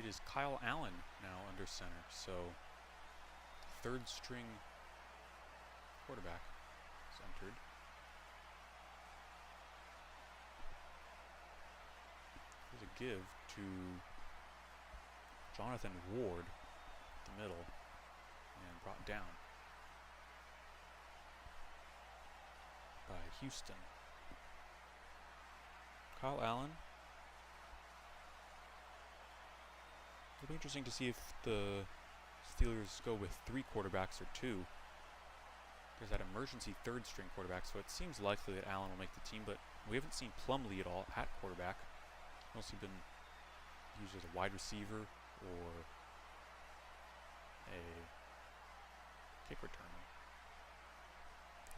is Kyle Allen now under center. So third string quarterback is entered. There's a give to Jonathan Ward at the middle and brought down by Houston. Kyle Allen. It'll be interesting to see if the Steelers go with 3 quarterbacks or 2. There's that emergency third string quarterback, so it seems likely that Allen will make the team, but we haven't seen Plumlee at all at quarterback. Mostly been used as a wide receiver or a kick returner.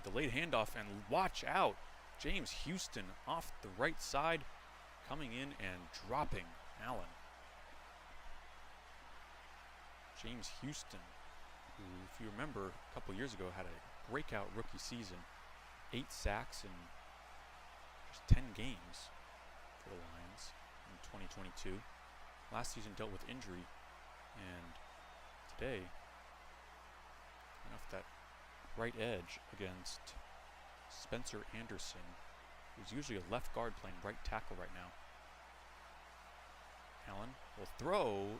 Delayed handoff, and watch out! James Houston off the right side, coming in and dropping Allen. James Houston, who, if you remember, a couple years ago had a breakout rookie season. 8 sacks in just 10 games for the Lions in 2022. Last season dealt with injury, and today went off that right edge against Spencer Anderson, who's usually a left guard playing right tackle right now. Allen will throw.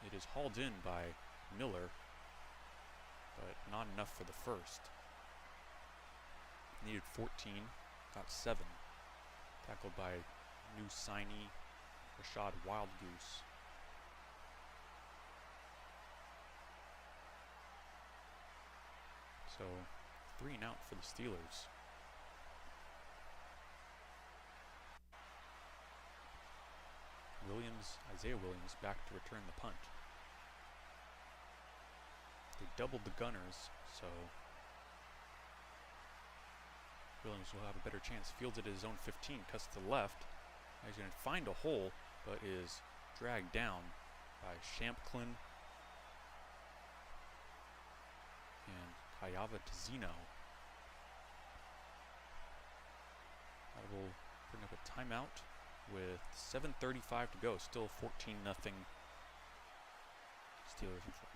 It is hauled in by Miller, but not enough for the first. Needed 14, got 7. Tackled by new signee Rashad Wildgoose. So 3 and out for the Steelers. Isaiah Williams back to return the punt. They doubled the Gunners, so Williams will have a better chance. Fields it at his own 15, cuts to the left. He's going to find a hole, but is dragged down by Shampklin and Kayava Tizino. That will bring up a timeout with 7:35 to go. Still 14-0 Steelers in front.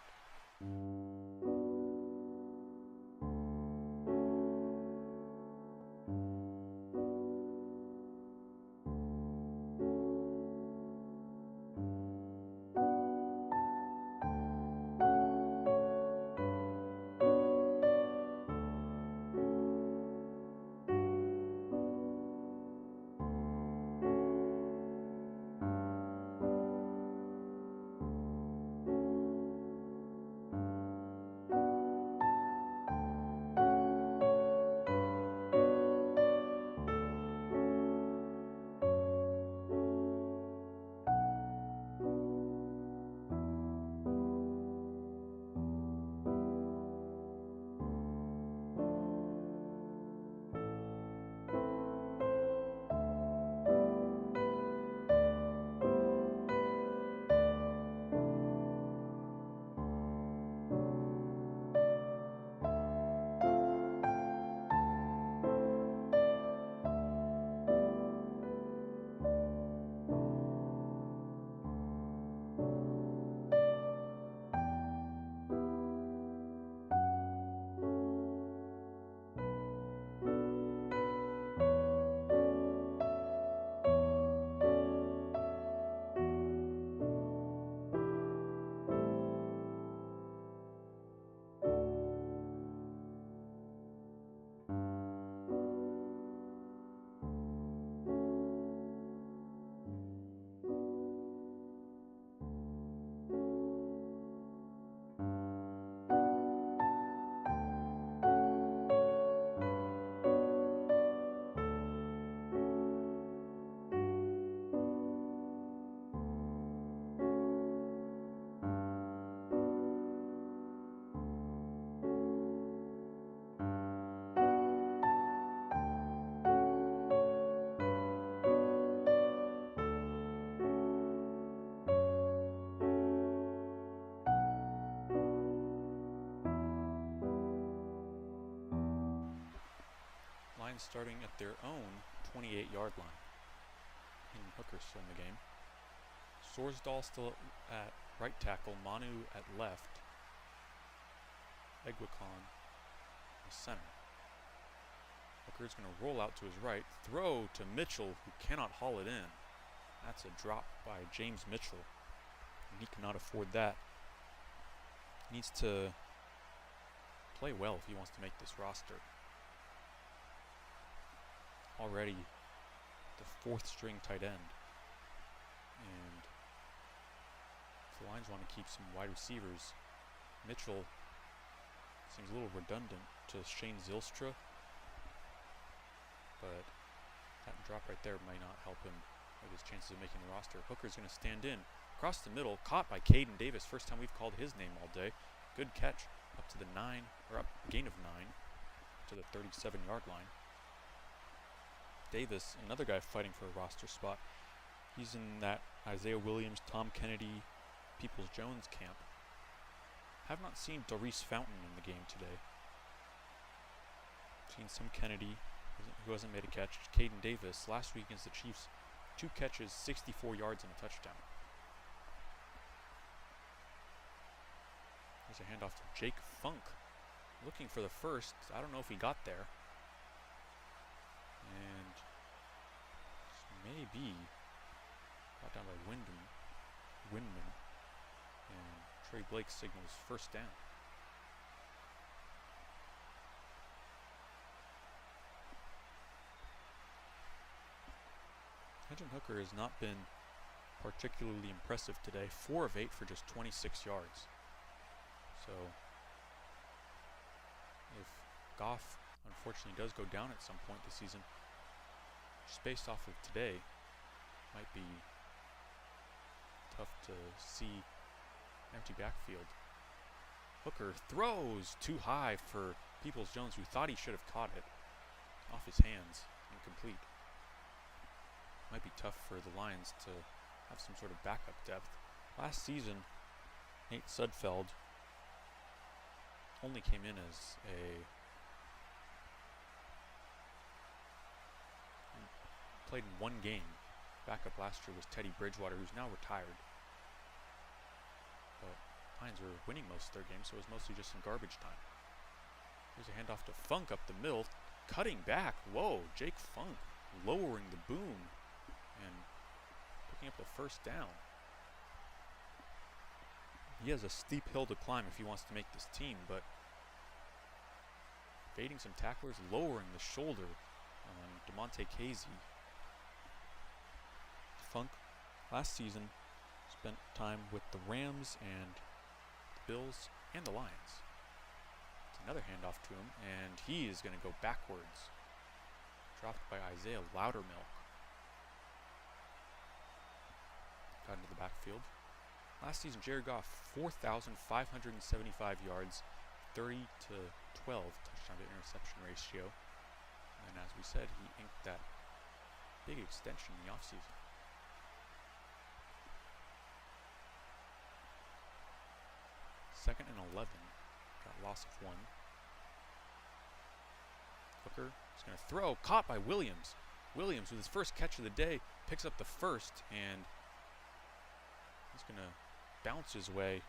Starting at their own 28-yard line. Hayden Hooker still in the game. Sorsdahl still at right tackle, Manu at left, Egwicon in center. Hooker's going to roll out to his right, throw to Mitchell, who cannot haul it in. That's a drop by James Mitchell, and he cannot afford that. He needs to play well if he wants to make this roster. Already the fourth string tight end. And if the Lions want to keep some wide receivers, Mitchell seems a little redundant to Shane Zylstra, but that drop right there may not help him with his chances of making the roster. Hooker's going to stand in. Across the middle, caught by Caden Davis. First time we've called his name all day. Good catch up to the gain of 9 to the 37-yard line. Davis, another guy fighting for a roster spot. He's in that Isaiah Williams, Tom Kennedy, Peoples-Jones camp. Have not seen Doris Fountain in the game today. Seen some Kennedy, who hasn't made a catch. Caden Davis, last week against the Chiefs, 2 catches, 64 yards and a touchdown. There's a handoff to Jake Funk, looking for the first. I don't know if he got there. And maybe brought down by Windman. And Trey Blake signals first down. Hendon Hooker has not been particularly impressive today. 4 of 8 for just 26 yards. So if Goff unfortunately does go down at some point this season, just based off of today, might be tough to see empty backfield. Hooker throws too high for Peoples-Jones, who thought he should have caught it. Off his hands, incomplete. Might be tough for the Lions to have some sort of backup depth. Last season, Nate Sudfeld only came in as played in 1 game. Backup last year was Teddy Bridgewater, who's now retired. But Lions were winning most of their games, so it was mostly just some garbage time. Here's a handoff to Funk up the middle, cutting back. Whoa, Jake Funk lowering the boom and picking up the first down. He has a steep hill to climb if he wants to make this team, but evading some tacklers, lowering the shoulder on DeMonte Casey. Funk, last season, spent time with the Rams and the Bills and the Lions. It's another handoff to him, and he is going to go backwards. Dropped by Isaiah Loudermilk. Got into the backfield. Last season, Jared Goff, 4,575 yards, 30-12 touchdown to interception ratio. And as we said, he inked that big extension in the offseason. Second and 11. Got a loss of 1. Hooker is going to throw. Caught by Williams. Williams, with his first catch of the day, picks up the first, and he's going to bounce his way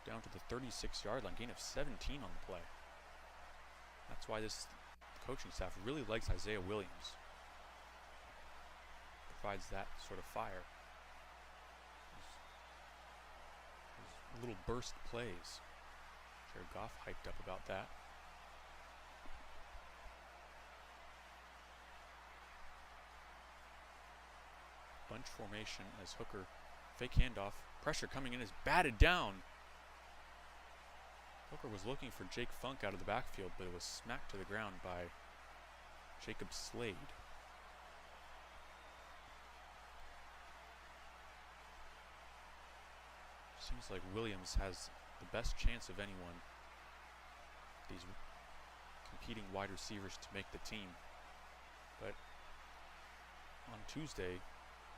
down to the 36-yard line. Gain of 17 on the play. That's why this coaching staff really likes Isaiah Williams. Provides that sort of fire. These little burst plays. Jared Goff hyped up about that. Bunch formation as Hooker, fake handoff, pressure coming in, is batted down. Hooker was looking for Jake Funk out of the backfield, but it was smacked to the ground by Jacob Slade. Seems like Williams has the best chance of anyone, these competing wide receivers, to make the team. But on Tuesday,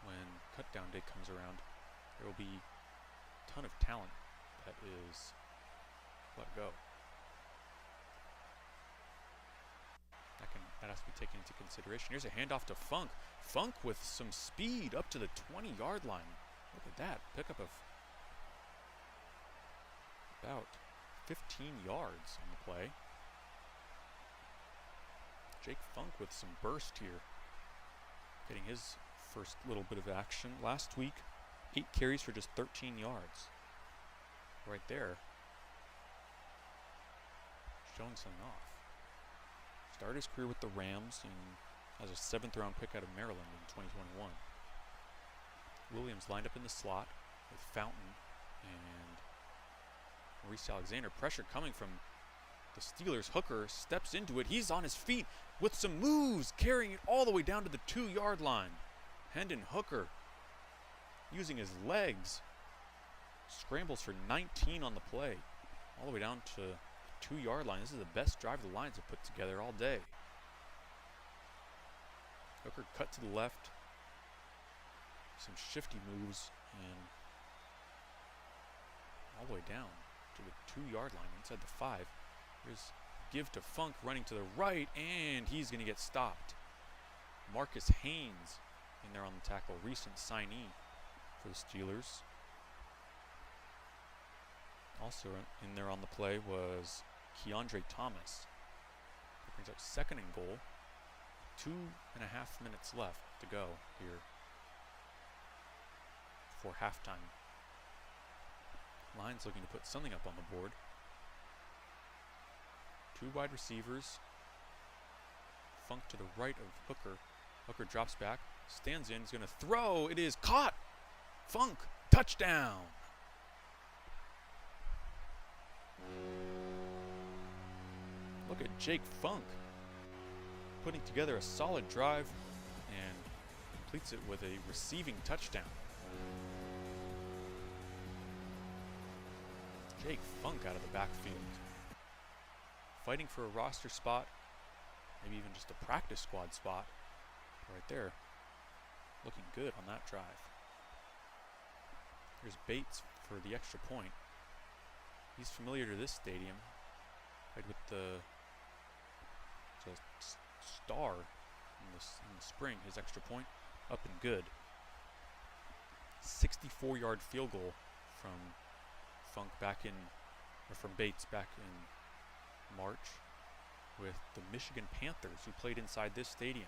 when cutdown day comes around, there will be a ton of talent that is let go. That has to be taken into consideration. Here's a handoff to Funk. Funk with some speed up to the 20-yard line. Look at that. Pickup of about 15 yards on the play. Jake Funk with some burst here. Getting his first little bit of action. Last week, 8 carries for just 13 yards. Right there. Showing something off. Started his career with the Rams and as a 7th round pick out of Maryland in 2021. Williams lined up in the slot with Fountain and Maurice Alexander. Pressure coming from the Steelers. Hooker steps into it. He's on his feet with some moves, carrying it all the way down to the 2-yard line. Hendon Hooker using his legs. Scrambles for 19 on the play. All the way down to the 2-yard line. This is the best drive the Lions have put together all day. Hooker cut to the left. Some shifty moves and all the way down to the 2-yard line inside the 5. Here's give to Funk running to the right, and he's going to get stopped. Marcus Haynes in there on the tackle, recent signee for the Steelers. Also in there on the play was Keandre Thomas. That brings up 2nd and goal. 2.5 minutes left to go here for halftime. Lions looking to put something up on the board. 2 wide receivers. Funk to the right of Hooker. Hooker drops back, stands in, is going to throw. It is caught. Funk, touchdown. Look at Jake Funk putting together a solid drive and completes it with a receiving touchdown. Jake Funk out of the backfield. Fighting for a roster spot, maybe even just a practice squad spot. Right there. Looking good on that drive. Here's Bates for the extra point. He's familiar to this stadium. Played with the Star in the spring. His extra point up and good. 64-yard field goal from Funk from Bates back in March with the Michigan Panthers, who played inside this stadium.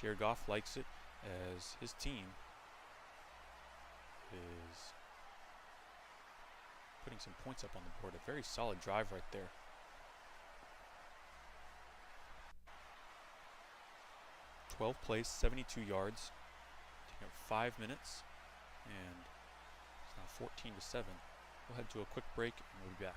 Jared Goff likes it as his team is putting some points up on the board. A very solid drive right there. Twelve plays, 72 yards. Taking up 5 minutes, and it's now 14-7. We'll head to a quick break, and we'll be back.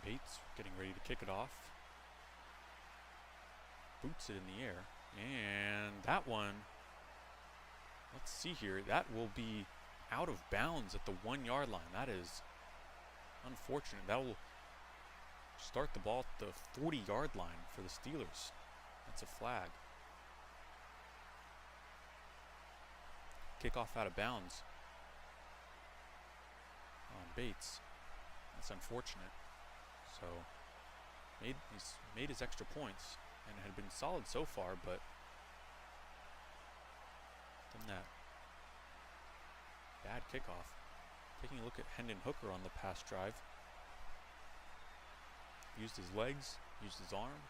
Bates getting ready to kick it off. Boots it in the air. And that one, let's see here, that will be out of bounds at the 1-yard line. That is unfortunate. That will start the ball at the 40-yard line for the Steelers. That's a flag. Kickoff out of bounds on Bates. That's unfortunate. So he's made his extra points and had been solid so far, but then that bad kickoff. Taking a look at Hendon Hooker on the pass drive. Used his legs, used his arm,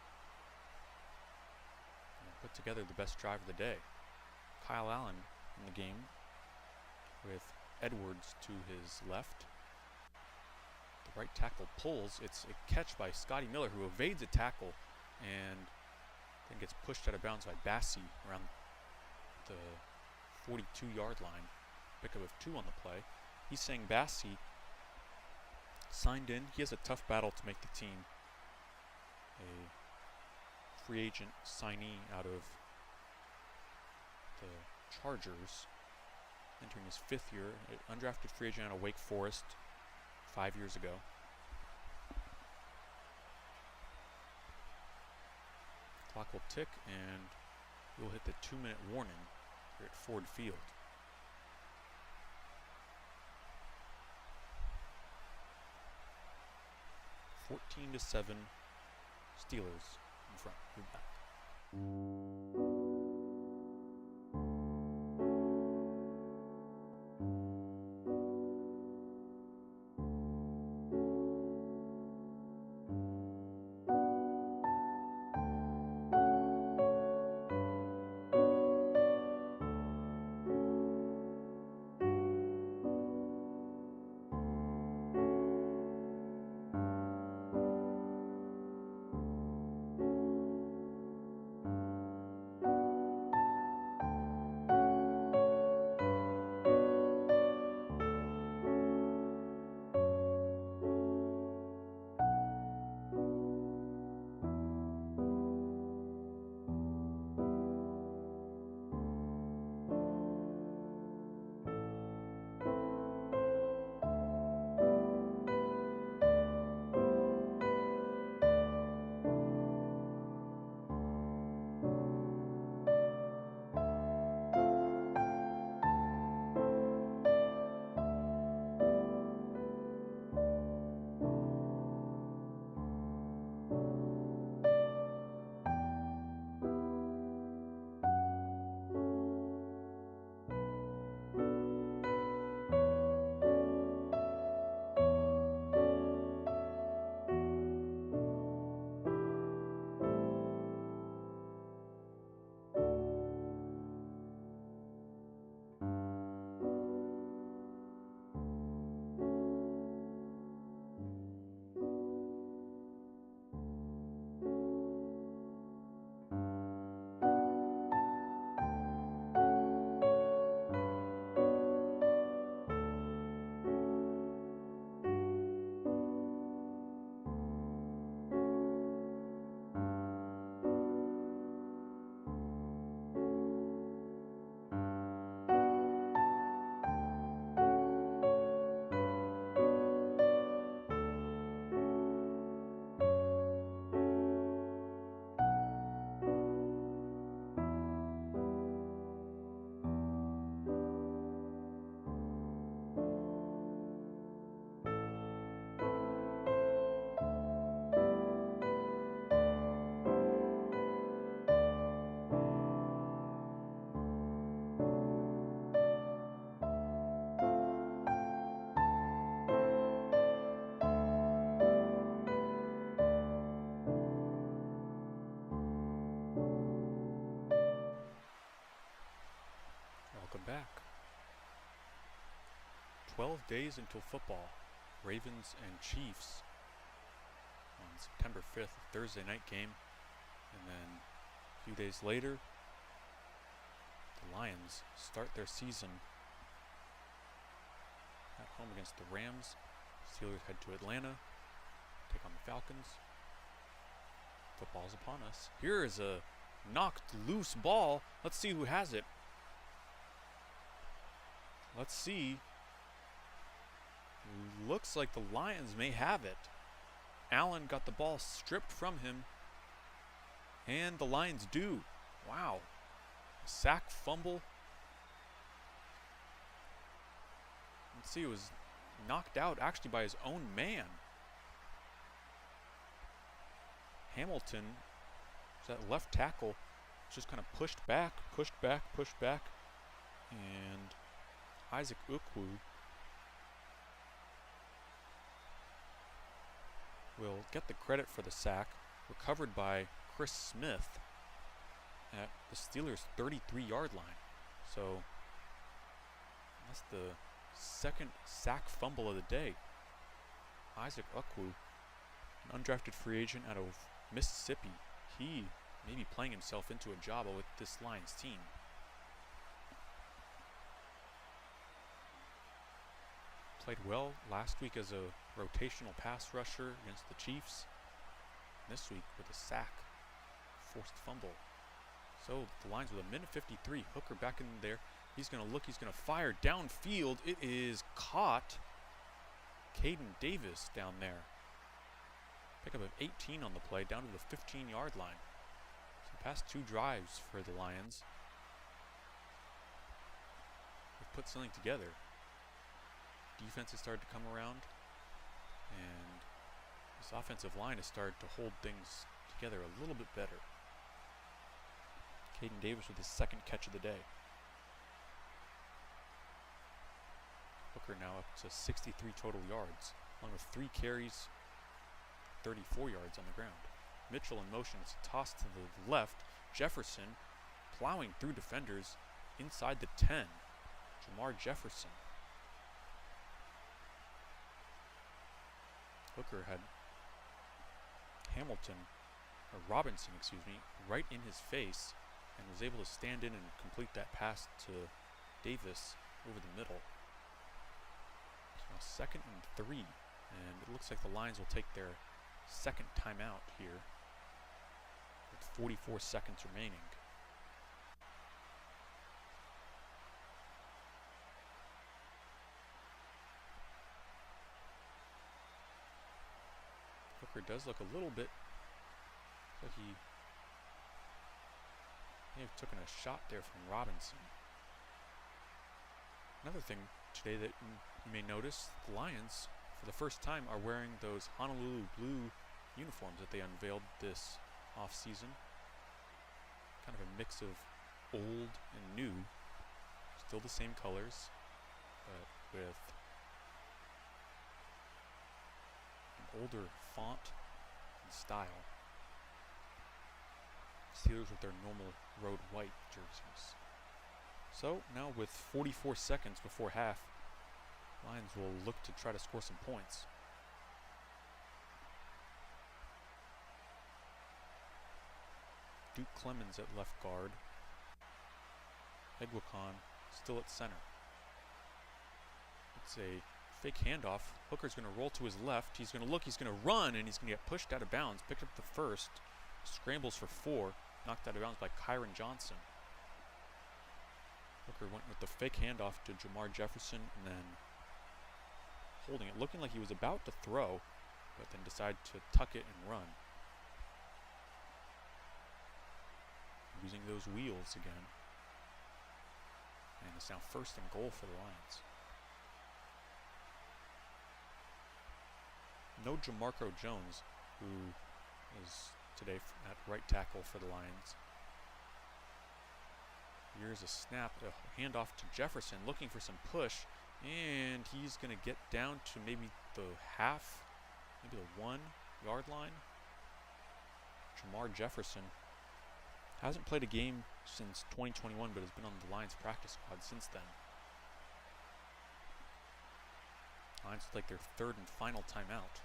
and put together the best drive of the day. Kyle Allen in the game with Edwards to his left. The right tackle pulls. It's a catch by Scotty Miller, who evades a tackle and then gets pushed out of bounds by Bassey around the 42-yard line. Pickup of 2 on the play. He's saying Bassey signed in. He has a tough battle to make the team. A free agent signee out of the Chargers, entering his 5th year, an undrafted free agent out of Wake Forest 5 years ago. Clock will tick and we'll hit the 2-minute warning here at Ford Field. (14-7), Steelers in front. We're back. Back. 12 days until football. Ravens and Chiefs on September 5th, Thursday night game. And then a few days later, the Lions start their season at home against the Rams. Steelers head to Atlanta, take on the Falcons. Football's upon us. Here is a knocked loose ball. Let's see who has it. Let's see. Looks like the Lions may have it. Allen got the ball stripped from him. And the Lions do. Wow. Sack, fumble. Let's see, it was knocked out actually by his own man. Hamilton, that left tackle, just kind of pushed back. And Isaac Ukwu will get the credit for the sack, recovered by Chris Smith at the Steelers' 33-yard line. So that's the second sack fumble of the day. Isaac Ukwu, an undrafted free agent out of Mississippi. He may be playing himself into a job with this Lions team. Played well last week as a rotational pass rusher against the Chiefs. This week with a sack forced fumble. So the Lions with a minute 53. Hooker back in there. He's going to look. He's going to fire downfield. It is caught. Caden Davis down there. Pickup of 18 on the play, down to the 15-yard line. So past 2 drives for the Lions. They've put something together. Defense has started to come around, and this offensive line has started to hold things together a little bit better. Caden Davis with his 2nd catch of the day. Hooker now up to 63 total yards, along with 3 carries, 34 yards on the ground. Mitchell in motion. It's a toss to the left. Jefferson plowing through defenders inside the 10. Jamar Jefferson. Hooker had Robinson, right in his face, and was able to stand in and complete that pass to Davis over the middle. So 2nd and 3, and it looks like the Lions will take their 2nd timeout here with 44 seconds remaining. Hooker does look a little bit like he may have taken a shot there from Robinson. Another thing today that you may notice, the Lions, for the first time, are wearing those Honolulu blue uniforms that they unveiled this off-season. Kind of a mix of old and new. Still the same colors, but with an older font and style. Steelers with their normal road white jerseys. So now with 44 seconds before half, Lions will look to try to score some points. Duke Clemens at left guard. Egwakon still at center. It's a fake handoff. Hooker's going to roll to his left. He's going to look, he's going to run, and he's going to get pushed out of bounds. Picked up the first. Scrambles for 4. Knocked out of bounds by Kyron Johnson. Hooker went with the fake handoff to Jamar Jefferson and then holding it, looking like he was about to throw, but then decided to tuck it and run. Using those wheels again. And it's now 1st and goal for the Lions. No Jamarco Jones, who is today at right tackle for the Lions. Here's a snap, a handoff to Jefferson, looking for some push, and he's going to get down to maybe the half, maybe the 1-yard line. Jamar Jefferson hasn't played a game since 2021, but has been on the Lions practice squad since then. Lions will take their 3rd and final timeout.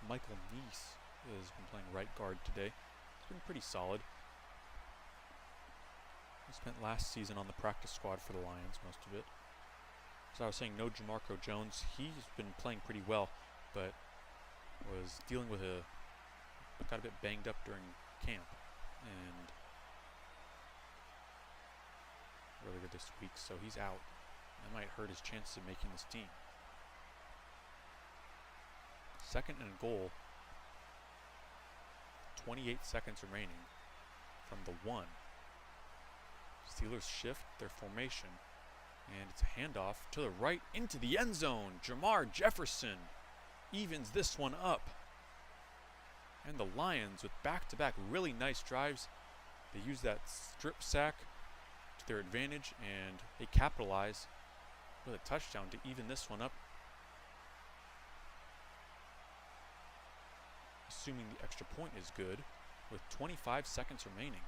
Michael Neese has been playing right guard today. He's been pretty solid. He spent last season on the practice squad for the Lions, most of it. As I was saying, no Jamarco Jones. He's been playing pretty well, but was dealing with got a bit banged up during camp, and earlier this week, so he's out. That might hurt his chances of making this team. 2nd and goal. 28 seconds remaining from the 1. Steelers shift their formation, and it's a handoff to the right into the end zone. Jamar Jefferson evens this one up. And the Lions, with back-to-back really nice drives, they use that strip sack to their advantage, and they capitalize with a touchdown to even this one up. Assuming the extra point is good, with 25 seconds remaining.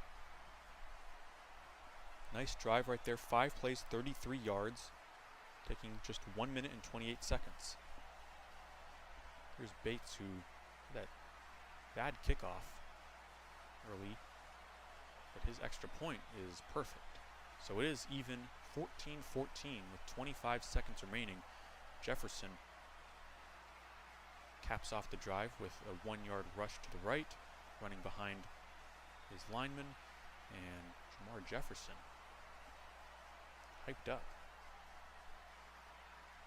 Nice drive right there, 5 plays, 33 yards, taking just 1 minute and 28 seconds. Here's Bates, who had that bad kickoff early, but his extra point is perfect. So it is even 14-14 with 25 seconds remaining. Jefferson caps off the drive with a 1-yard rush to the right, running behind his lineman, and Jamar Jefferson hyped up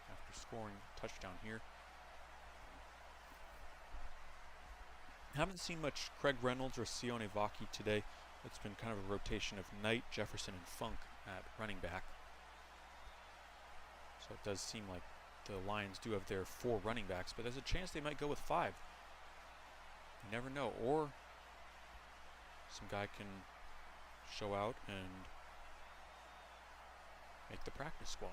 after scoring a touchdown here. Haven't seen much Craig Reynolds or Sione Vaki today. It's been kind of a rotation of Knight, Jefferson, and Funk at running back. So it does seem like the Lions do have their 4 running backs, but there's a chance they might go with 5. You never know. Or some guy can show out and make the practice squad.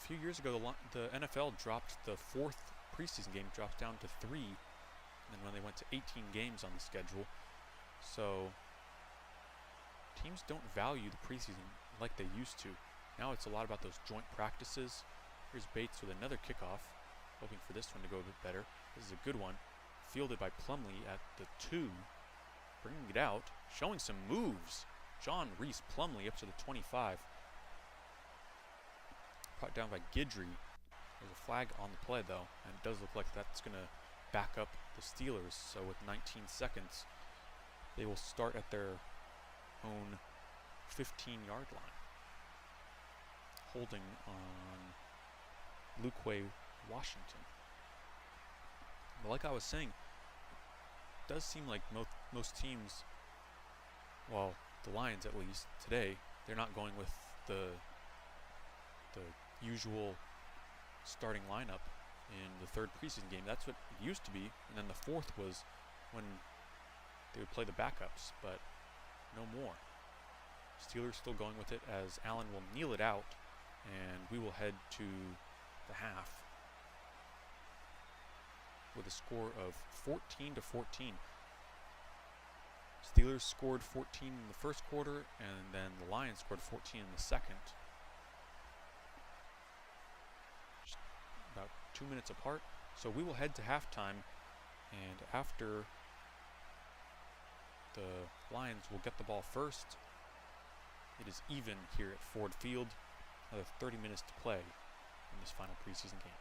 A few years ago, the NFL dropped the 4th preseason game, dropped down to 3, and then when they went to 18 games on the schedule. So teams don't value the preseason like they used to. Now it's a lot about those joint practices. Here's Bates with another kickoff, hoping for this one to go a bit better. This is a good one, fielded by Plumlee at the 2, bringing it out, showing some moves. John Reese Plumlee up to the 25. Brought down by Guidry. There's a flag on the play though, and it does look like that's going to back up the Steelers. So with 19 seconds, they will start at their own 15-yard line, holding on Luquay, Washington. But like I was saying, it does seem like most teams, well, the Lions at least today, they're not going with the usual starting lineup in the 3rd preseason game. That's what it used to be, and then the 4th was when they would play the backups, but no more. Steelers still going with it as Allen will kneel it out, and we will head to the half with a score of 14-14. Steelers scored 14 in the first quarter, and then the Lions scored 14 in the second. Just about 2 minutes apart. So we will head to halftime, and after the Lions will get the ball first, it is even here at Ford Field. Another 30 minutes to play in this final preseason game.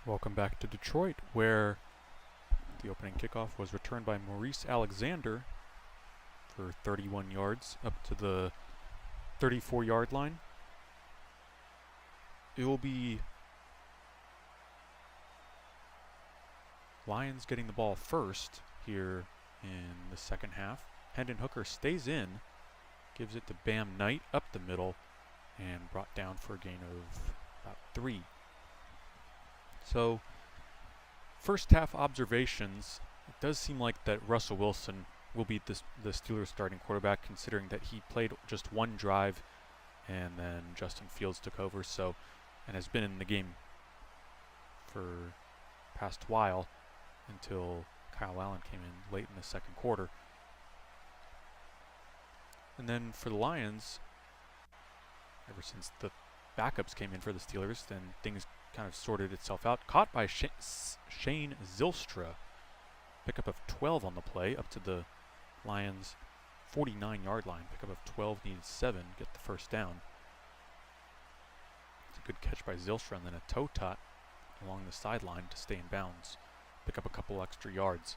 Welcome back to Detroit, where the opening kickoff was returned by Maurice Alexander for 31 yards up to the 34-yard line. It will be Lions getting the ball first here in the second half. Hendon Hooker stays in, gives it to Bam Knight up the middle, and brought down for a gain of about 3. So, first half observations, it does seem like that Russell Wilson will be the Steelers starting quarterback, considering that he played just one drive and then Justin Fields took over, so, and has been in the game for past while until Kyle Allen came in late in the second quarter. And then for the Lions, ever since the backups came in for the Steelers, then things kind of sorted itself out. Caught by Shane Zylstra. Pickup of 12 on the play, up to the Lions' 49-yard line. Pickup of 12, needed 7, get the first down. It's a good catch by Zylstra, and then a toe tot along the sideline to stay in bounds. Pick up a couple extra yards.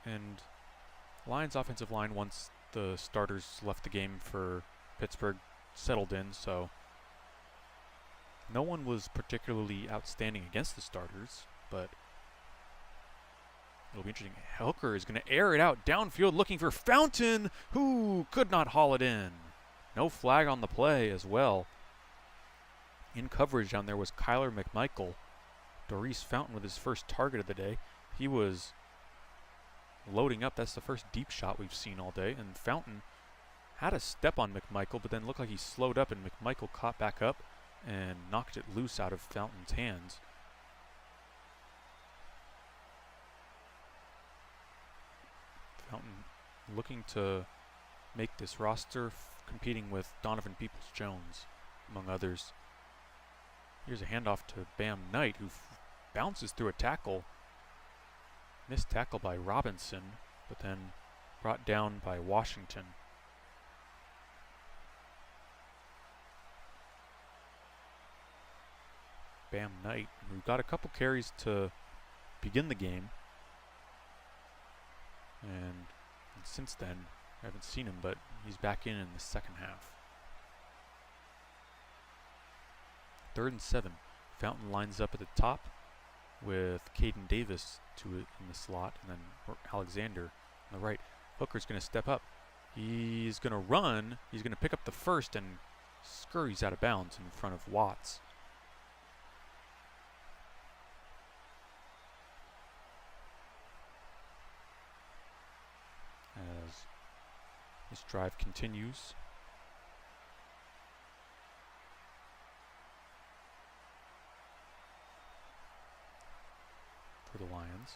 And Lions' offensive line, once the starters left the game for Pittsburgh, settled in, so no one was particularly outstanding against the starters, but it'll be interesting. Hooker is going to air it out downfield looking for Fountain, who could not haul it in. No flag on the play as well. In coverage down there was Kyler McMichael. Doris Fountain with his first target of the day. He was loading up. That's the first deep shot we've seen all day, and Fountain had a step on McMichael, but then looked like he slowed up, and McMichael caught back up and knocked it loose out of Fountain's hands. Fountain looking to make this roster, competing with Donovan Peoples-Jones, among others. Here's a handoff to Bam Knight, who bounces through a tackle. Missed tackle by Robinson, but then brought down by Washington. Bam Knight, who got a couple carries to begin the game, and since then I haven't seen him, but he's back in the second half. 3rd and 7. Fountain lines up at the top with Caden Davis in the slot, and then Alexander on the right. Hooker's going to step up. He's going to run. He's going to pick up the first and scurries out of bounds in front of Watts. As this drive continues. For the Lions.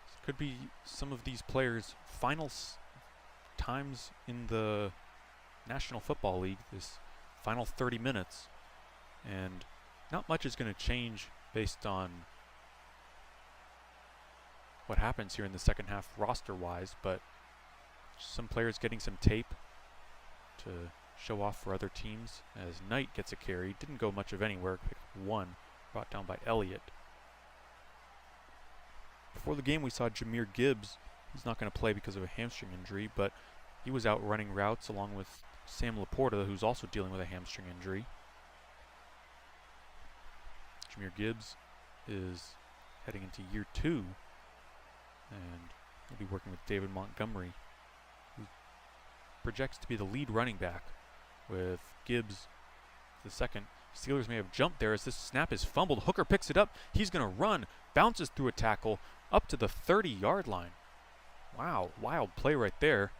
This could be some of these players' final times in the National Football League, this final 30 minutes. And not much is going to change based on what happens here in the second half roster-wise, but some players getting some tape to show off for other teams, as Knight gets a carry. Didn't go much of anywhere, pick 1, brought down by Elliott. Before the game we saw Jahmyr Gibbs. He's not going to play because of a hamstring injury, but he was out running routes along with Sam Laporta, who's also dealing with a hamstring injury. Jahmyr Gibbs is heading into year 2, and he'll be working with David Montgomery, who projects to be the lead running back, with Gibbs the second. Steelers may have jumped there as this snap is fumbled. Hooker picks it up. He's going to run, bounces through a tackle up to the 30-yard line. Wow, wild play right there.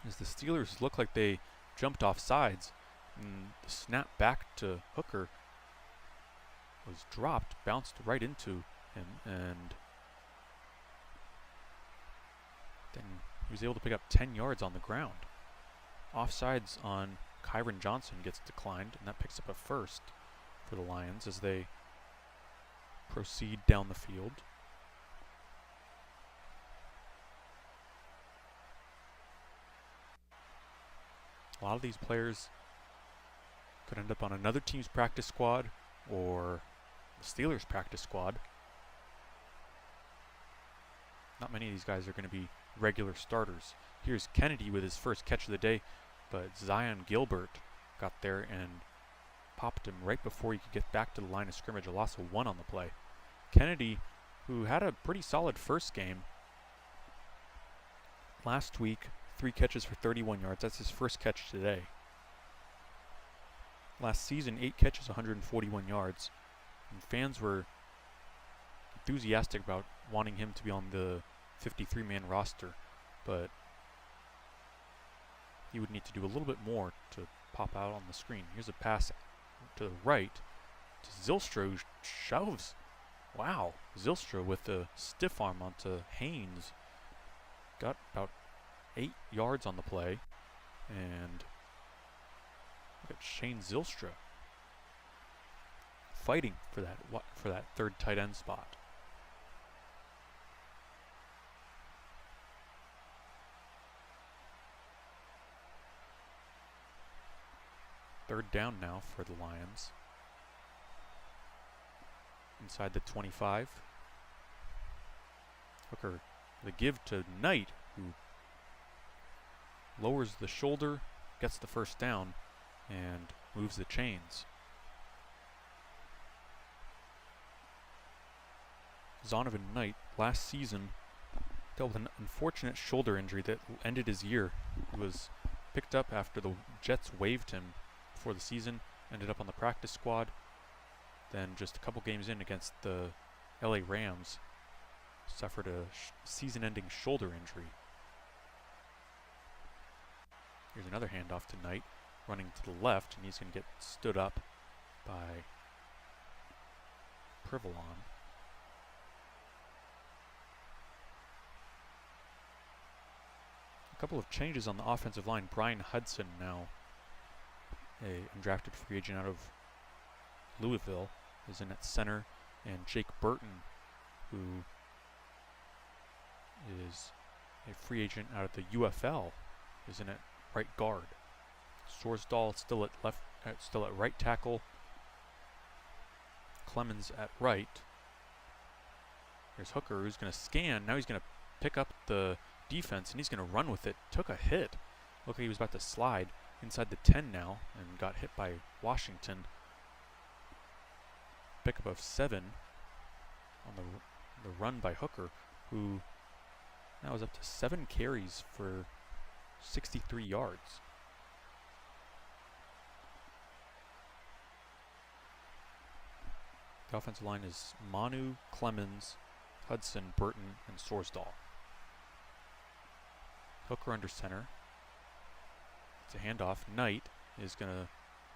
As the Steelers look like they jumped off sides, and the snap back to Hooker was dropped, bounced right into him, and then he was able to pick up 10 yards on the ground. Offsides on Kyron Johnson gets declined, and that picks up a first for the Lions as they proceed down the field. A lot of these players Could end up on another team's practice squad or the Steelers' practice squad. Not many of these guys are going to be regular starters. Here's Kennedy with his first catch of the day, but Zion Gilbert got there and popped him right before he could get back to the line of scrimmage. A loss of 1 on the play. Kennedy, who had a pretty solid first game. Last week, 3 catches for 31 yards. That's his first catch today. Last season, 8 catches, 141 yards. And fans were enthusiastic about wanting him to be on the 53-man roster, but he would need to do a little bit more to pop out on the screen. Here's a pass to the right to Zylstra, who shoves. Wow, Zylstra with a stiff arm onto Haynes. Got about 8 yards on the play, and look at Shane Zylstra fighting for that third tight end spot. Third down now for the Lions. Inside the 25. Hooker, the give to Knight, who lowers the shoulder, gets the first down, and moves the chains. Zonovan Knight, last season, dealt with an unfortunate shoulder injury that ended his year. He was picked up after the Jets waived him before the season, ended up on the practice squad. Then just a couple games in against the LA Rams, suffered a season-ending shoulder injury. Here's another handoff to Knight, running to the left, and he's going to get stood up by Privilon. A couple of changes on the offensive line. Brian Hudson, now a undrafted free agent out of Louisville, is in at center, and Jake Burton, who is a free agent out of the UFL, is in at right guard. Sorsdahl still at right tackle. Clemens at right. Here's Hooker, who's going to scan. Now he's going to pick up the defense, and he's going to run with it. Took a hit. Looked like he was about to slide inside the 10 now, and got hit by Washington. Pickup of 7 on the run by Hooker, who now is up to 7 carries for 63 yards. The offensive line is Manu, Clemens, Hudson, Burton, and Sorsdahl. Hooker under center. It's a handoff. Knight is going to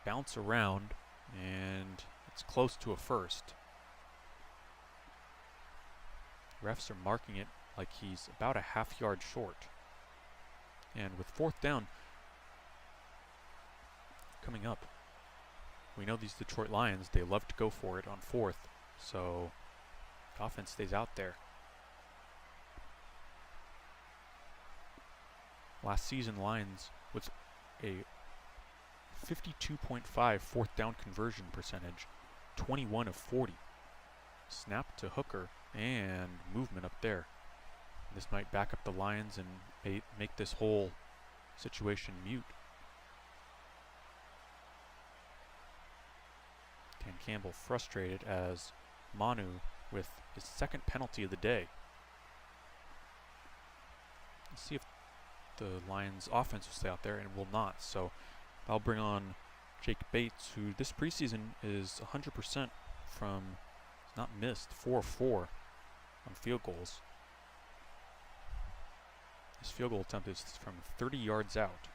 bounce around, and it's close to a first. Refs are marking it like he's about a half yard short. And with 4th down coming up, we know these Detroit Lions, they love to go for it on 4th, so the offense stays out there. Last season, Lions with a 52.5 4th down conversion percentage, 21 of 40. Snap to Hooker and movement up there. This might back up the Lions and make this whole situation mute. Dan Campbell frustrated as Manu with his 2nd penalty of the day. Let's see if the Lions offense will stay out there, and will not. So I'll bring on Jake Bates, who this preseason is 100% from, not missed, 4-4 on field goals. His field goal attempt is from 30 yards out.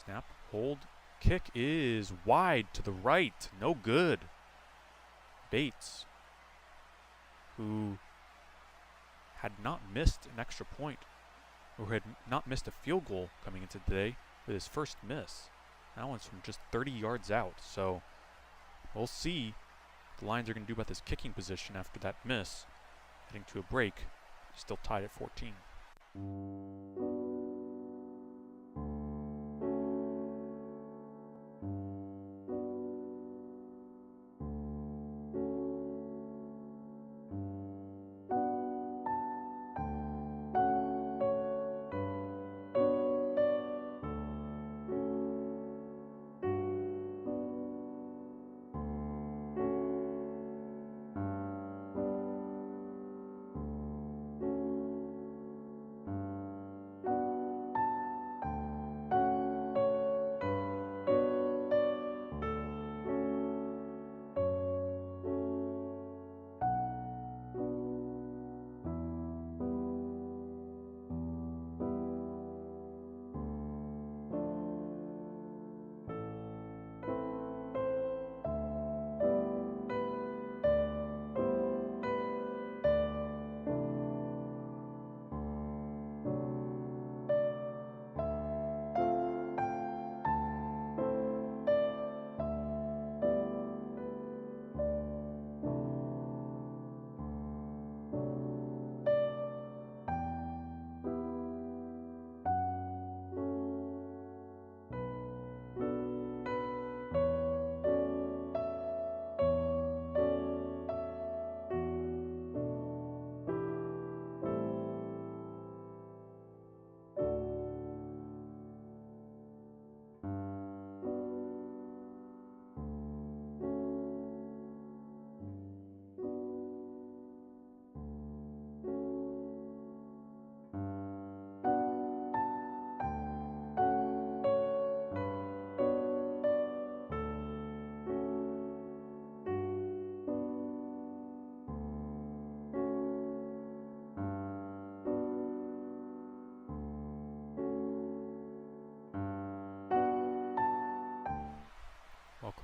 Snap, hold, kick is wide to the right. No good. Bates, who had not missed an extra point, or had not missed a field goal coming into today, with his first miss. That one's from just 30 yards out. So we'll see what the Lions are going to do about this kicking position after that miss. Heading to a break, still tied at 14.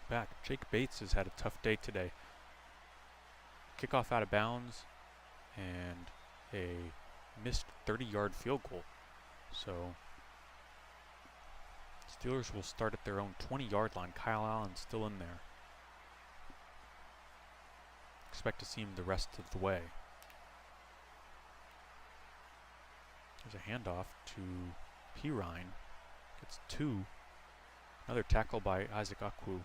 back. Jake Bates has had a tough day today. Kickoff out of bounds and a missed 30-yard field goal. So Steelers will start at their own 20-yard line. Kyle Allen's still in there. Expect to see him the rest of the way. There's a handoff to Pirine. Gets two. Another tackle by Isaac Akwu.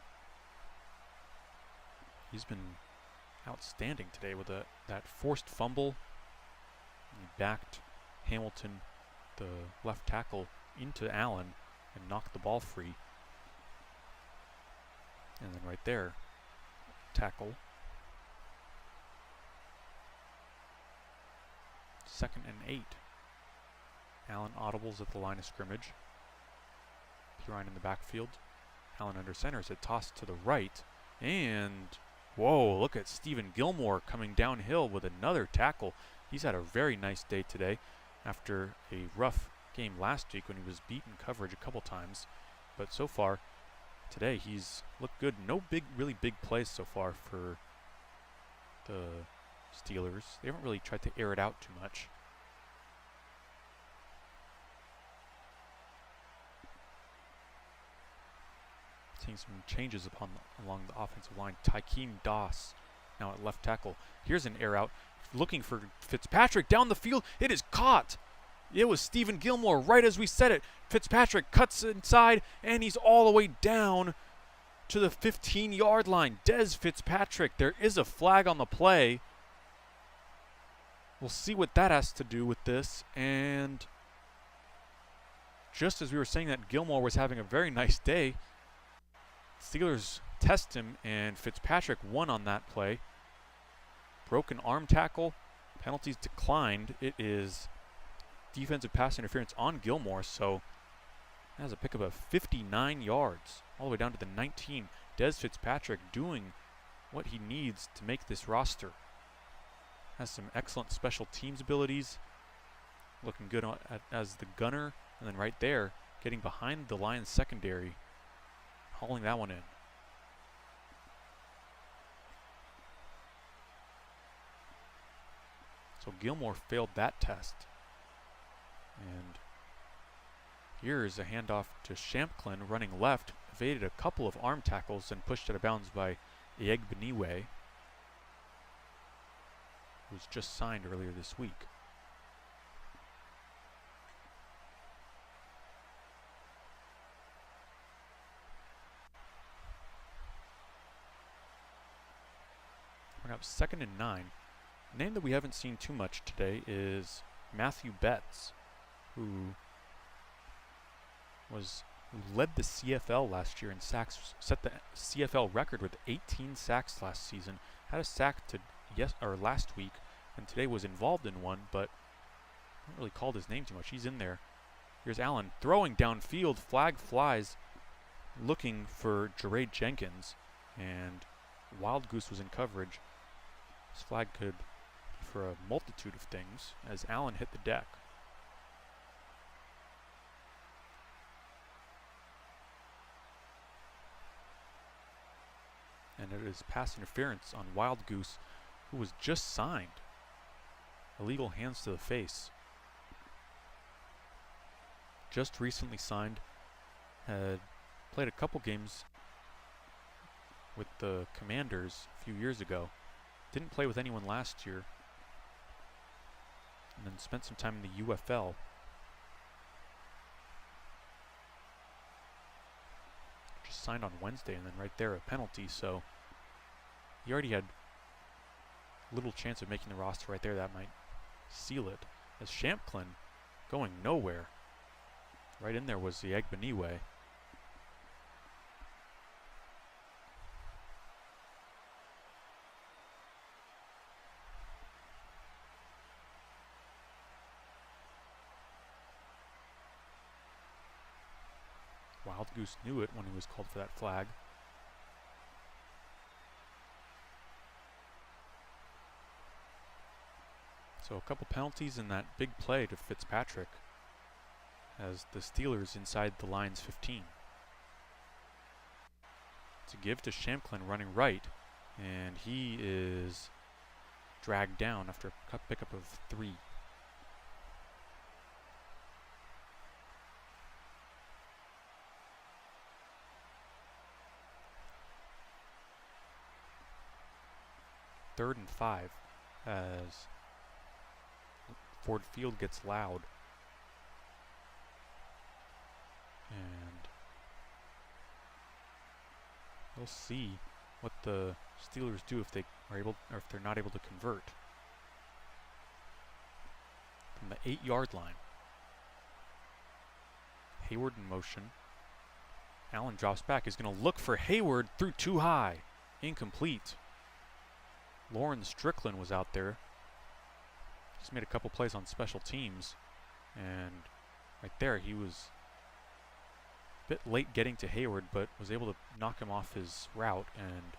He's been outstanding today with that forced fumble. He backed Hamilton, the left tackle, into Allen and knocked the ball free. And then right there, tackle. 2nd and 8. Allen audibles at the line of scrimmage. Pirine in the backfield. Allen under center is a toss to the right. And, whoa, look at Stephen Gilmore coming downhill with another tackle. He's had a very nice day today after a rough game last week when he was beaten coverage a couple times. But so far, today he's looked good. No really big plays so far for the Steelers. They haven't really tried to air it out too much. Seeing some changes along the offensive line. Tykeem Doss now at left tackle. Here's an air out. Looking for Fitzpatrick down the field. It is caught. It was Stephen Gilmore right as we said it. Fitzpatrick cuts inside and he's all the way down to the 15-yard line. Dez Fitzpatrick. There is a flag on the play. We'll see what that has to do with this. And just as we were saying that Gilmore was having a very nice day, Steelers test him and Fitzpatrick won on that play. Broken arm tackle. Penalties declined. It is defensive pass interference on Gilmore, so that has a pickup of 59 yards all the way down to the 19. Dez Fitzpatrick doing what he needs to make this roster. Has some excellent special teams abilities. Looking good as the gunner. And then right there, getting behind the Lions secondary, hauling that one in. So Gilmore failed that test. And here's a handoff to Shamklin running left, evaded a couple of arm tackles and pushed out of bounds by Eyegbuniwe, who was just signed earlier this week. We're up 2nd and 9. A name that we haven't seen too much today is Matthew Betts, who led the CFL last year in sacks, set the CFL record with 18 sacks last season. Had a sack last week, and today was involved in one, but not really called his name too much. He's in there. Here's Allen throwing downfield. Flag flies, looking for Jared Jenkins, and Wild Goose was in coverage. This flag could be for a multitude of things as Allen hit the deck. And it is pass interference on Wild Goose, who was just signed. Illegal hands to the face. Just recently signed. Had played a couple games with the Commanders a few years ago. Didn't play with anyone last year. And then spent some time in the UFL. Just signed on Wednesday, and then right there a penalty, so he already had little chance of making the roster right there. That might seal it. As Shamklin going nowhere. Right in there was the Eyegbuniwe. Wild Goose knew it when he was called for that flag. So a couple penalties in that big play to Fitzpatrick as the Steelers inside the Lions 15. to give to Shamklin running right, and he is dragged down after a pickup of 3. Third and 5 as Ford Field gets loud. And we'll see what the Steelers do if they are able, or if they're not able to convert. From the 8-yard line. Hayward in motion. Allen drops back. He's going to look for Hayward, threw too high. Incomplete. Lauren Strickland was out there. Just made a couple plays on special teams. And right there, he was a bit late getting to Hayward, but was able to knock him off his route, and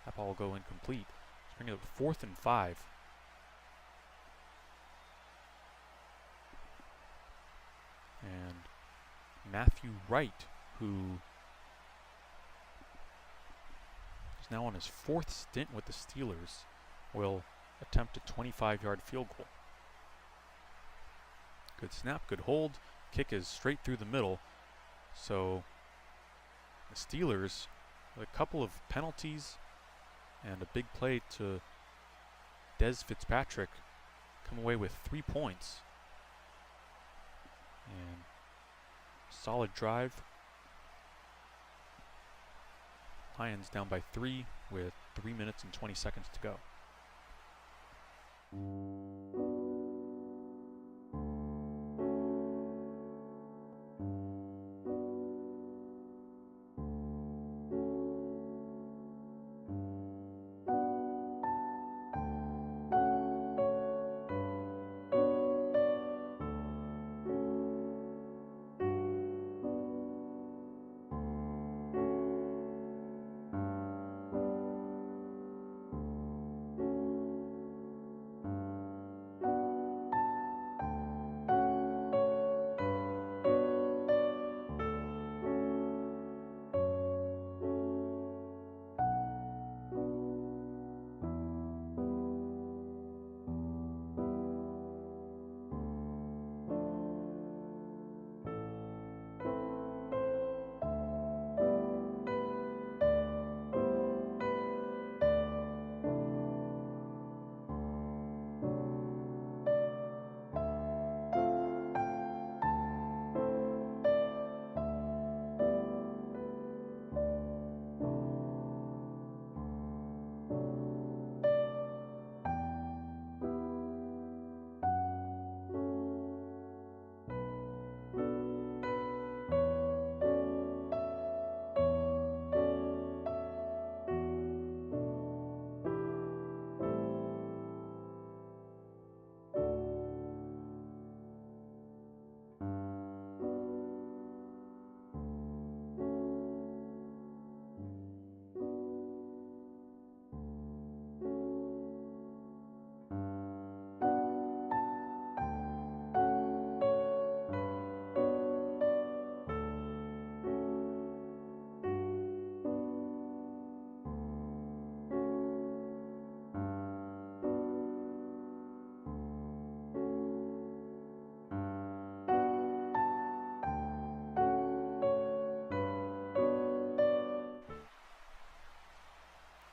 that ball will go incomplete. Let's bring it up 4th and 5. And Matthew Wright, who is now on his 4th stint with the Steelers, will attempt a 25-yard field goal. Good snap, good hold. Kick is straight through the middle. So the Steelers, with a couple of penalties and a big play to Des Fitzpatrick, come away with 3 points. And solid drive. Lions down by 3 with 3 minutes and 20 seconds to go.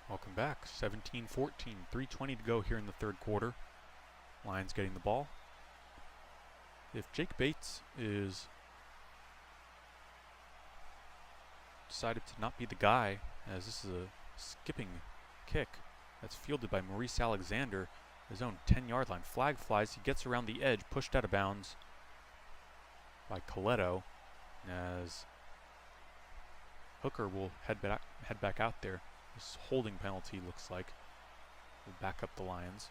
Welcome back. 17-14, 3:20 to go here in the third quarter. Lions getting the ball. If Jake Bates is decided to not be the guy, as this is a skipping kick that's fielded by Maurice Alexander, his own 10-yard line. Flag flies. He gets around the edge, pushed out of bounds by Coletto, as Hooker will head back out there. This holding penalty looks like will back up the Lions.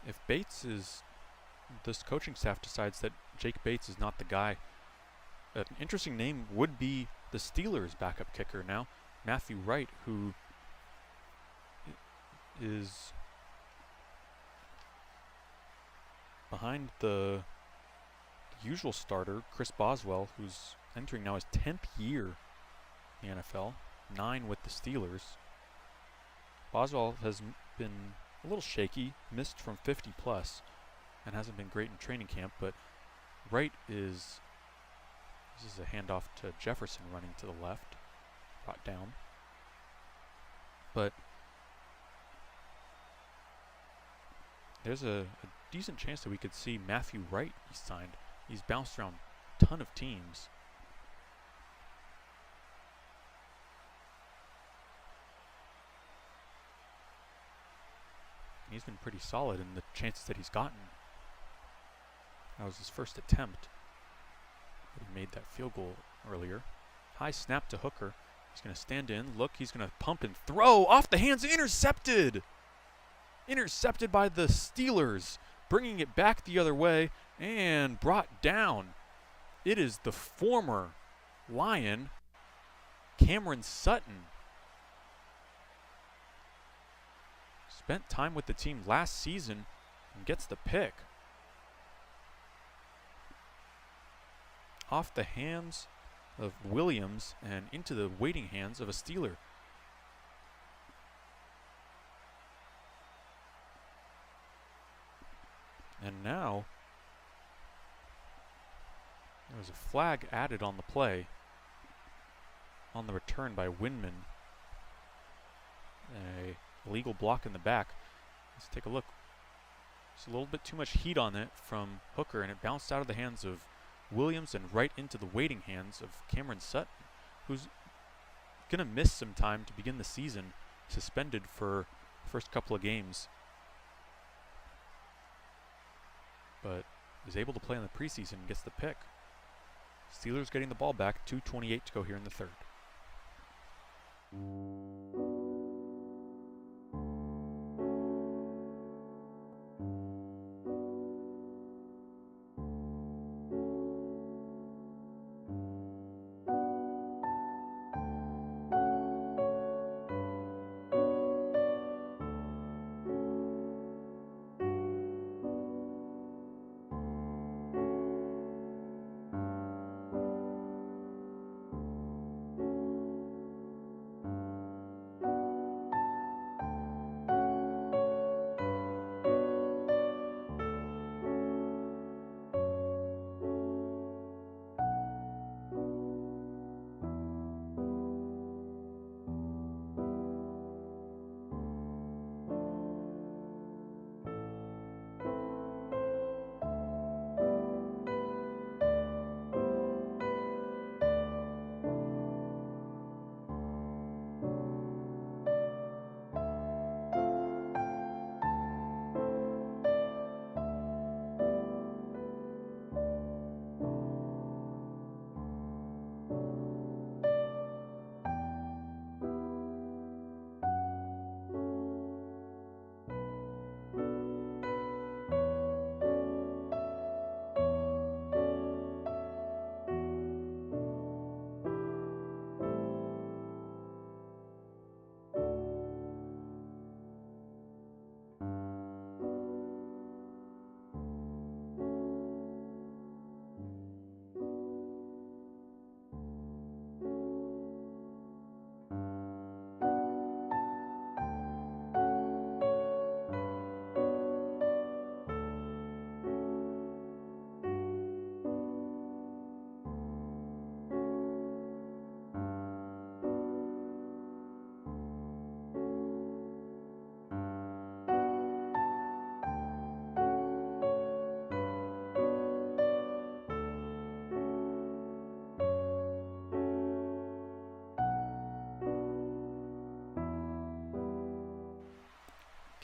If this coaching staff decides that Jake Bates is not the guy, an interesting name would be the Steelers' backup kicker now, Matthew Wright, who is behind the usual starter, Chris Boswell, who's entering now his 10th year in the NFL, 9 with the Steelers. Boswell has been a little shaky, missed from 50 plus, and hasn't been great in training camp, but Wright this is a handoff to Jefferson running to the left, brought down. But there's a decent chance that we could see Matthew Wright be signed. He's bounced around a ton of teams. He's been pretty solid in the chances that he's gotten. That was his first attempt. He made that field goal earlier. High snap to Hooker. He's going to stand in, look, he's going to pump and throw off the hands, intercepted! Intercepted by the Steelers, bringing it back the other way and brought down. It is the former Lion, Cameron Sutton. Spent time with the team last season and gets the pick. Off the hands of Williams and into the waiting hands of a Steeler. And now there was a flag added on the play on the return by Windman. A illegal block in the back. Let's take a look. There's a little bit too much heat on it from Hooker, and it bounced out of the hands of Williams and right into the waiting hands of Cameron Sutton, who's going to miss some time to begin the season, suspended for the first couple of games, but is able to play in the preseason and gets the pick. Steelers getting the ball back, 2:28 to go here in the third.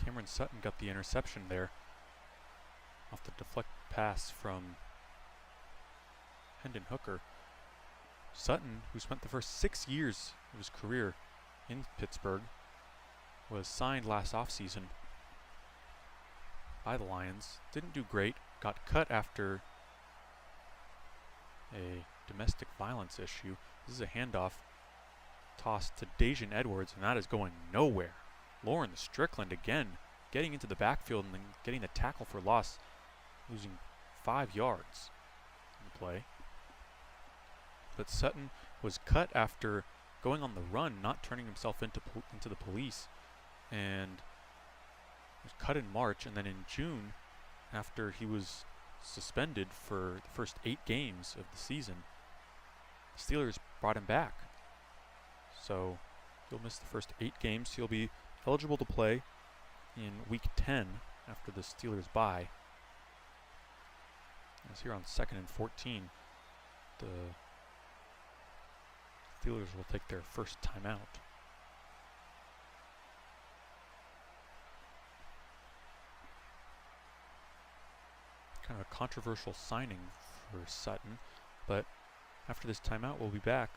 Cameron Sutton got the interception there off the deflect pass from Hendon Hooker. Sutton, who spent the first 6 years of his career in Pittsburgh, was signed last offseason by the Lions. Didn't do great, got cut after a domestic violence issue. This is a handoff toss to Dajon Edwards, and that is going nowhere. Lauren Strickland again getting into the backfield and then getting the tackle for loss, losing 5 yards in the play. But Sutton was cut after going on the run, not turning himself into the police, and was cut in March, and then in June, after he was suspended for the first 8 games of the season, the Steelers brought him back. So he'll miss the first 8 games. He'll be eligible to play in Week 10 after the Steelers bye. As here on 2nd and 14, the Steelers will take their first timeout. Kind of a controversial signing for Sutton, but after this timeout, we'll be back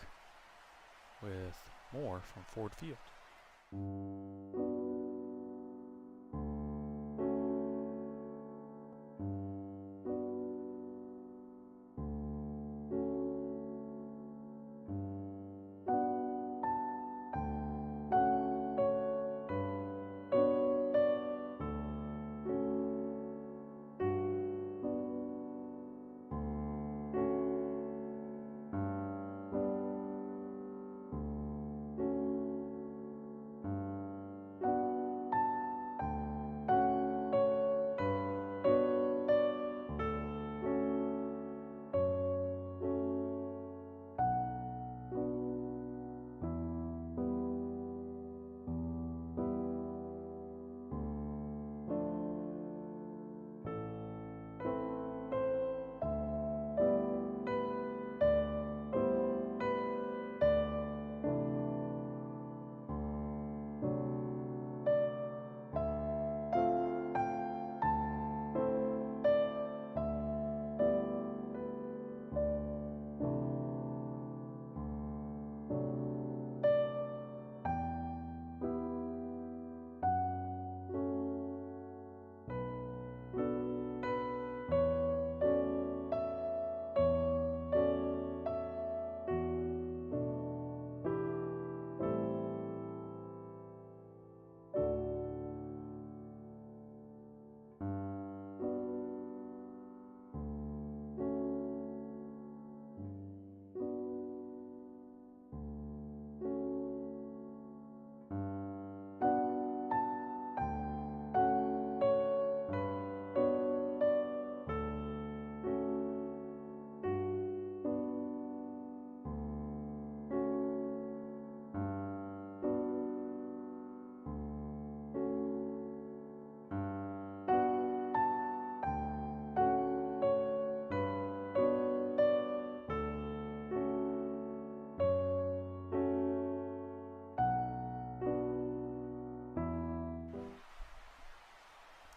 with more from Ford Field.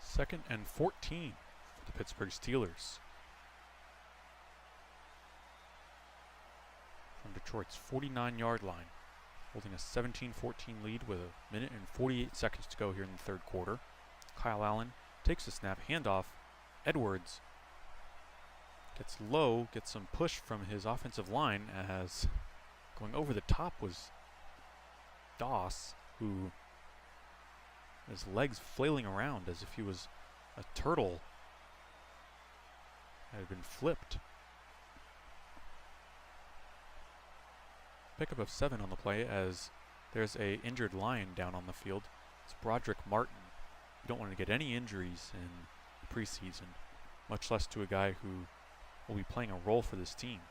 Second and 14 for the Pittsburgh Steelers. From Detroit's 49-yard line, holding a 17-14 lead with 1 minute and 48 seconds to go here in the third quarter. Kyle Allen takes the snap, handoff. Edwards gets low, gets some push from his offensive line, as going over the top was Doss, who his legs flailing around as if he was a turtle that had been flipped. Pickup of 7 on the play, as there's a injured lion down on the field. It's Broderick Martin. You don't want to get any injuries in preseason, much less to a guy who will be playing a role for this team.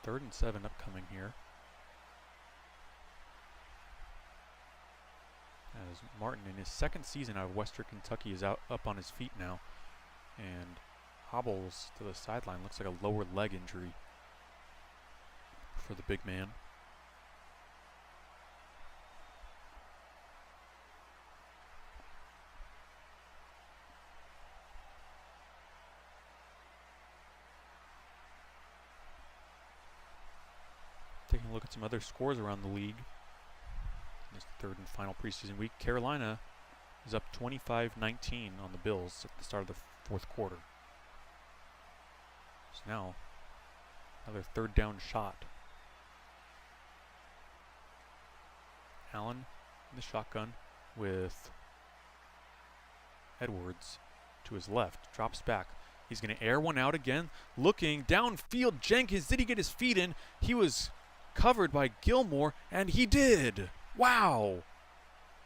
Third and 7 upcoming here, as Martin, in his second season out of Western Kentucky, is up on his feet now and hobbles to the sideline. Looks like a lower leg injury for the big man. Taking a look at some other scores around the league in this third and final preseason week, Carolina is up 25-19 on the Bills at the start of the fourth quarter. So now, another third down shot. Allen in the shotgun with Edwards to his left, drops back. He's going to air one out again, looking downfield. Jenkins, did he get his feet in? He was covered by Gilmore, and he did. Wow.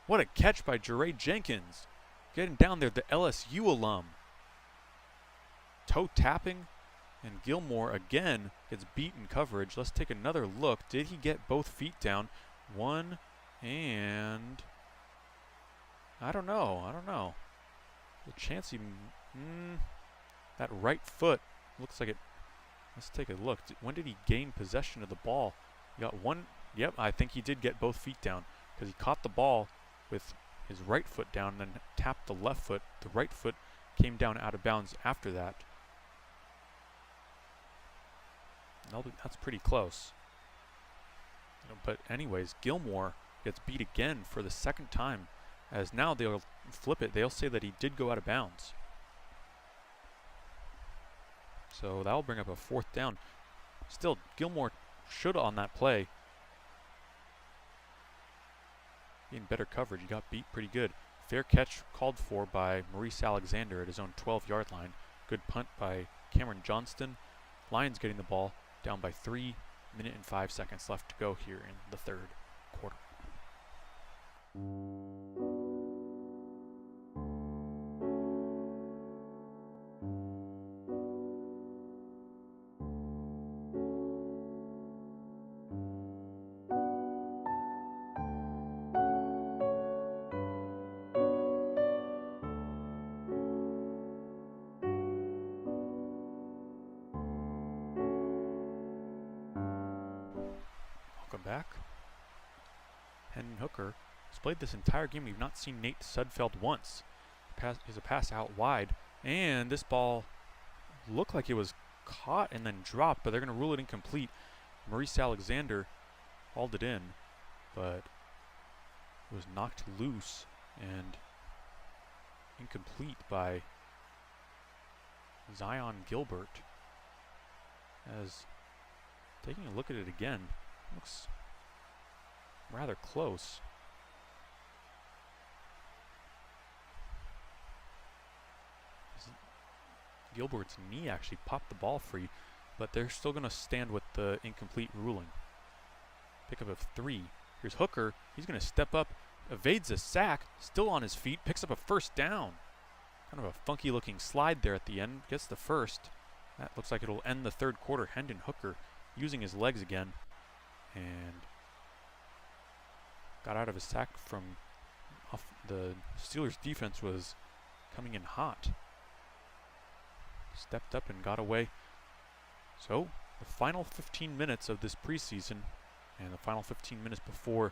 What a catch by Jere Jenkins. Getting down there, the LSU alum. Toe tapping, and Gilmore again gets beat in coverage. Let's take another look. Did he get both feet down? One, and I don't know. The chance he, that right foot looks like it. Let's take a look. When did he gain possession of the ball? He got one. Yep, I think he did get both feet down because he caught the ball with his right foot down and then tapped the left foot. The right foot came down out of bounds after that. That's pretty close. But anyways, Gilmore gets beat again for the second time, as now they'll flip it. They'll say that he did go out of bounds. So that'll bring up a fourth down. Still, Gilmore should on that play. In better coverage, he got beat pretty good. Fair catch called for by Maurice Alexander at his own 12-yard line. Good punt by Cameron Johnston. Lions getting the ball down by 3 minutes and 5 seconds left to go here in the third quarter. Welcome back. Hendon Hooker has played this entire game. We've not seen Nate Sudfeld once. Is a pass out wide, and this ball looked like it was caught and then dropped, but they're going to rule it incomplete. Maurice Alexander hauled it in, but it was knocked loose and incomplete by Zion Gilbert. As taking a look at it again, looks rather close. Gilbert's knee actually popped the ball free, but they're still going to stand with the incomplete ruling. Pickup of 3. Here's Hooker. He's going to step up, evades a sack, still on his feet, picks up a first down. Kind of a funky looking slide there at the end. Gets the first. That looks like it'll end the third quarter. Hendon Hooker using his legs again, and got out of his sack from off. The Steelers defense was coming in hot. Stepped up and got away. So the final 15 minutes of this preseason and the final 15 minutes before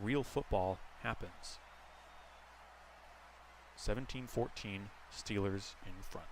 real football happens. 17-14, Steelers in front.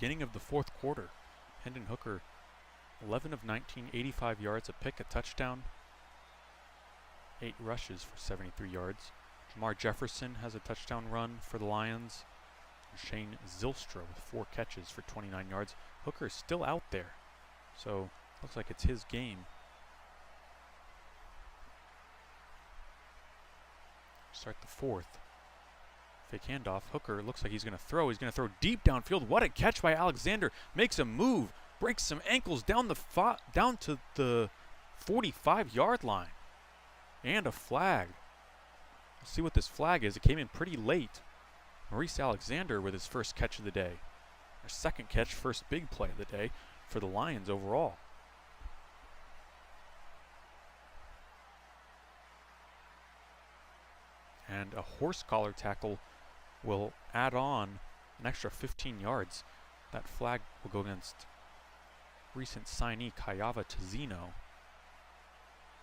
beginning of the fourth quarter. Hendon Hooker, 11 of 19, 85 yards, a pick, a touchdown, 8 rushes for 73 yards. Jamar Jefferson has a touchdown run for the Lions. Shane Zylstra with 4 catches for 29 yards. Hooker is still out there, so looks like it's his game. Start the fourth. Fake handoff. Hooker looks like he's going to throw. He's going to throw deep downfield. What a catch by Alexander. Makes a move. Breaks some ankles down to the 45-yard line. And a flag. Let's see what this flag is. It came in pretty late. Maurice Alexander with his first catch of the day. Our second catch, first big play of the day for the Lions overall. And a horse collar tackle will add on an extra 15 yards. That flag will go against recent signee Kayava Tazino.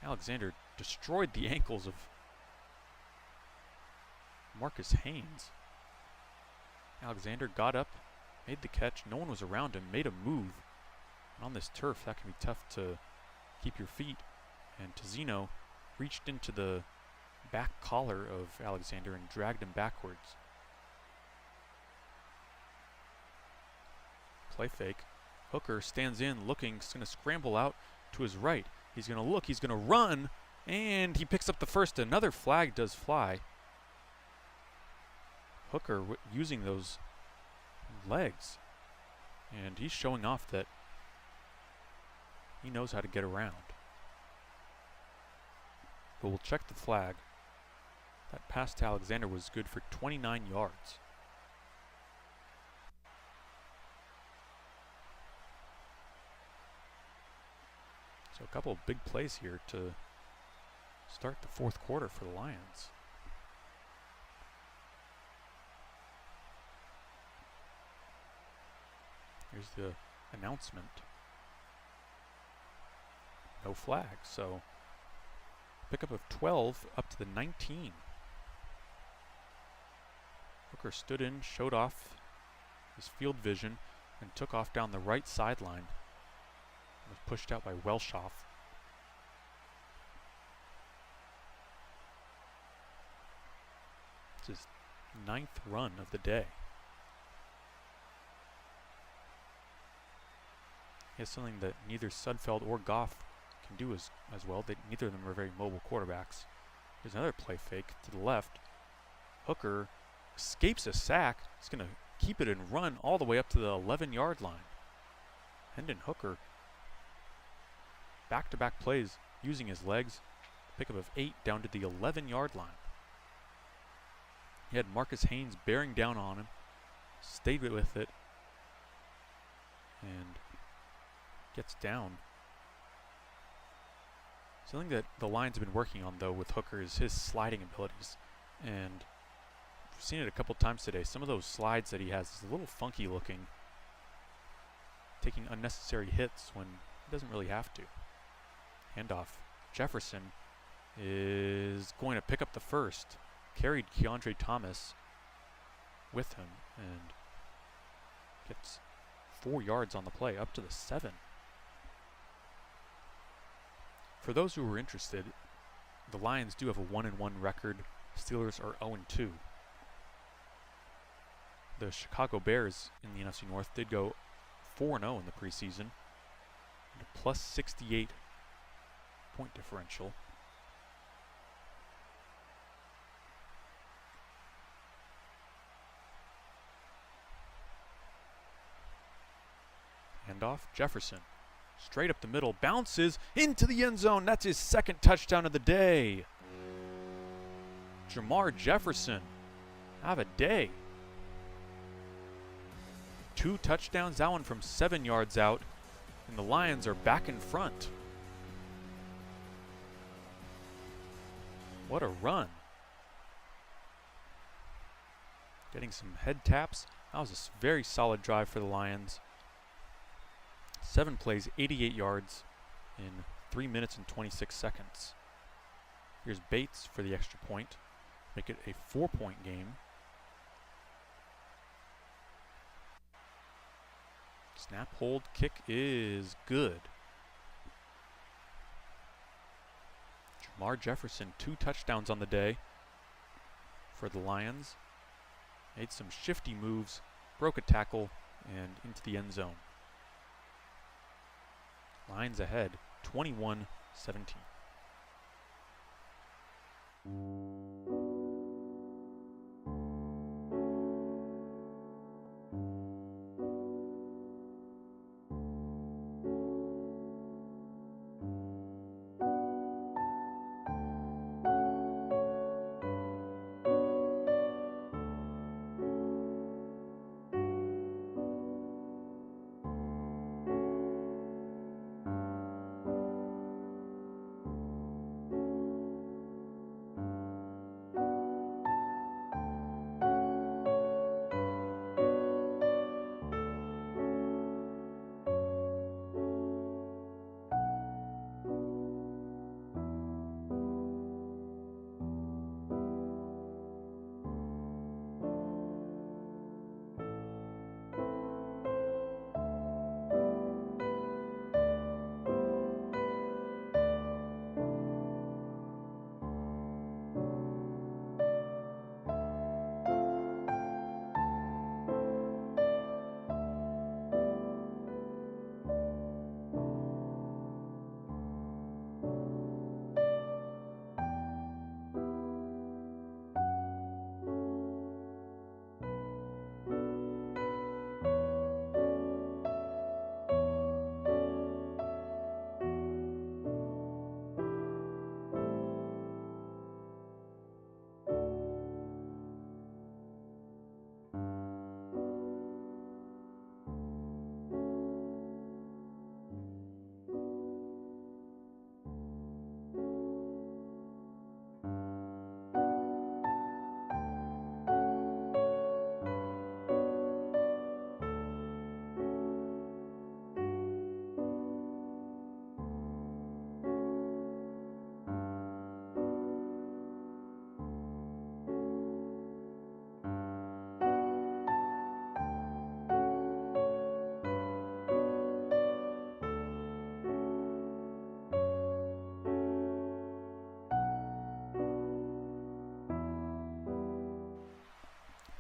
Alexander destroyed the ankles of Marcus Haynes. Alexander got up, made the catch. No one was around him, made a move. And on this turf, that can be tough to keep your feet. And Tazino reached into the back collar of Alexander and dragged him backwards. Play fake. Hooker stands in, looking, he's going to scramble out to his right. He's going to look, he's going to run, and he picks up the first. Another flag does fly. Hooker using those legs, and he's showing off that he knows how to get around. But we'll check the flag. That pass to Alexander was good for 29 yards. So a couple of big plays here to start the fourth quarter for the Lions. Here's the announcement. No flag, so pickup of 12 up to the 19. Hooker stood in, showed off his field vision, and took off down the right sideline. Was pushed out by Welshoff. It's his 9th run of the day. He has something that neither Sudfeld or Goff can do as well. Neither of them are very mobile quarterbacks. Here's another play fake to the left. Hooker escapes a sack. He's going to keep it and run all the way up to the 11-yard line. Hendon Hooker, back-to-back plays using his legs. Pickup of 8 down to the 11-yard line. He had Marcus Haynes bearing down on him, stayed with it, and gets down. Something that the Lions have been working on, though, with Hooker is his sliding abilities. And we've seen it a couple times today. Some of those slides that he has is a little funky looking, taking unnecessary hits when he doesn't really have to. Handoff. Jefferson is going to pick up the first. Carried Keandre Thomas with him and gets 4 yards on the play, up to the 7. For those who are interested, the Lions do have a 1-1 record. Steelers are 0-2. The Chicago Bears in the NFC North did go 4-0 in the preseason, and a plus 68 point differential. Handoff, Jefferson. Straight up the middle, bounces into the end zone. That's his second touchdown of the day. Jamar Jefferson, have a day. 2 touchdowns, that one from 7 yards out, and the Lions are back in front. What a run. Getting some head taps. That was a very solid drive for the Lions. 7 plays, 88 yards in 3 minutes and 26 seconds. Here's Bates for the extra point. Make it a 4-point game. Snap, hold, kick is good. Jamar Jefferson, 2 touchdowns on the day for the Lions. Made some shifty moves, broke a tackle, and into the end zone. Lions ahead, 21-17.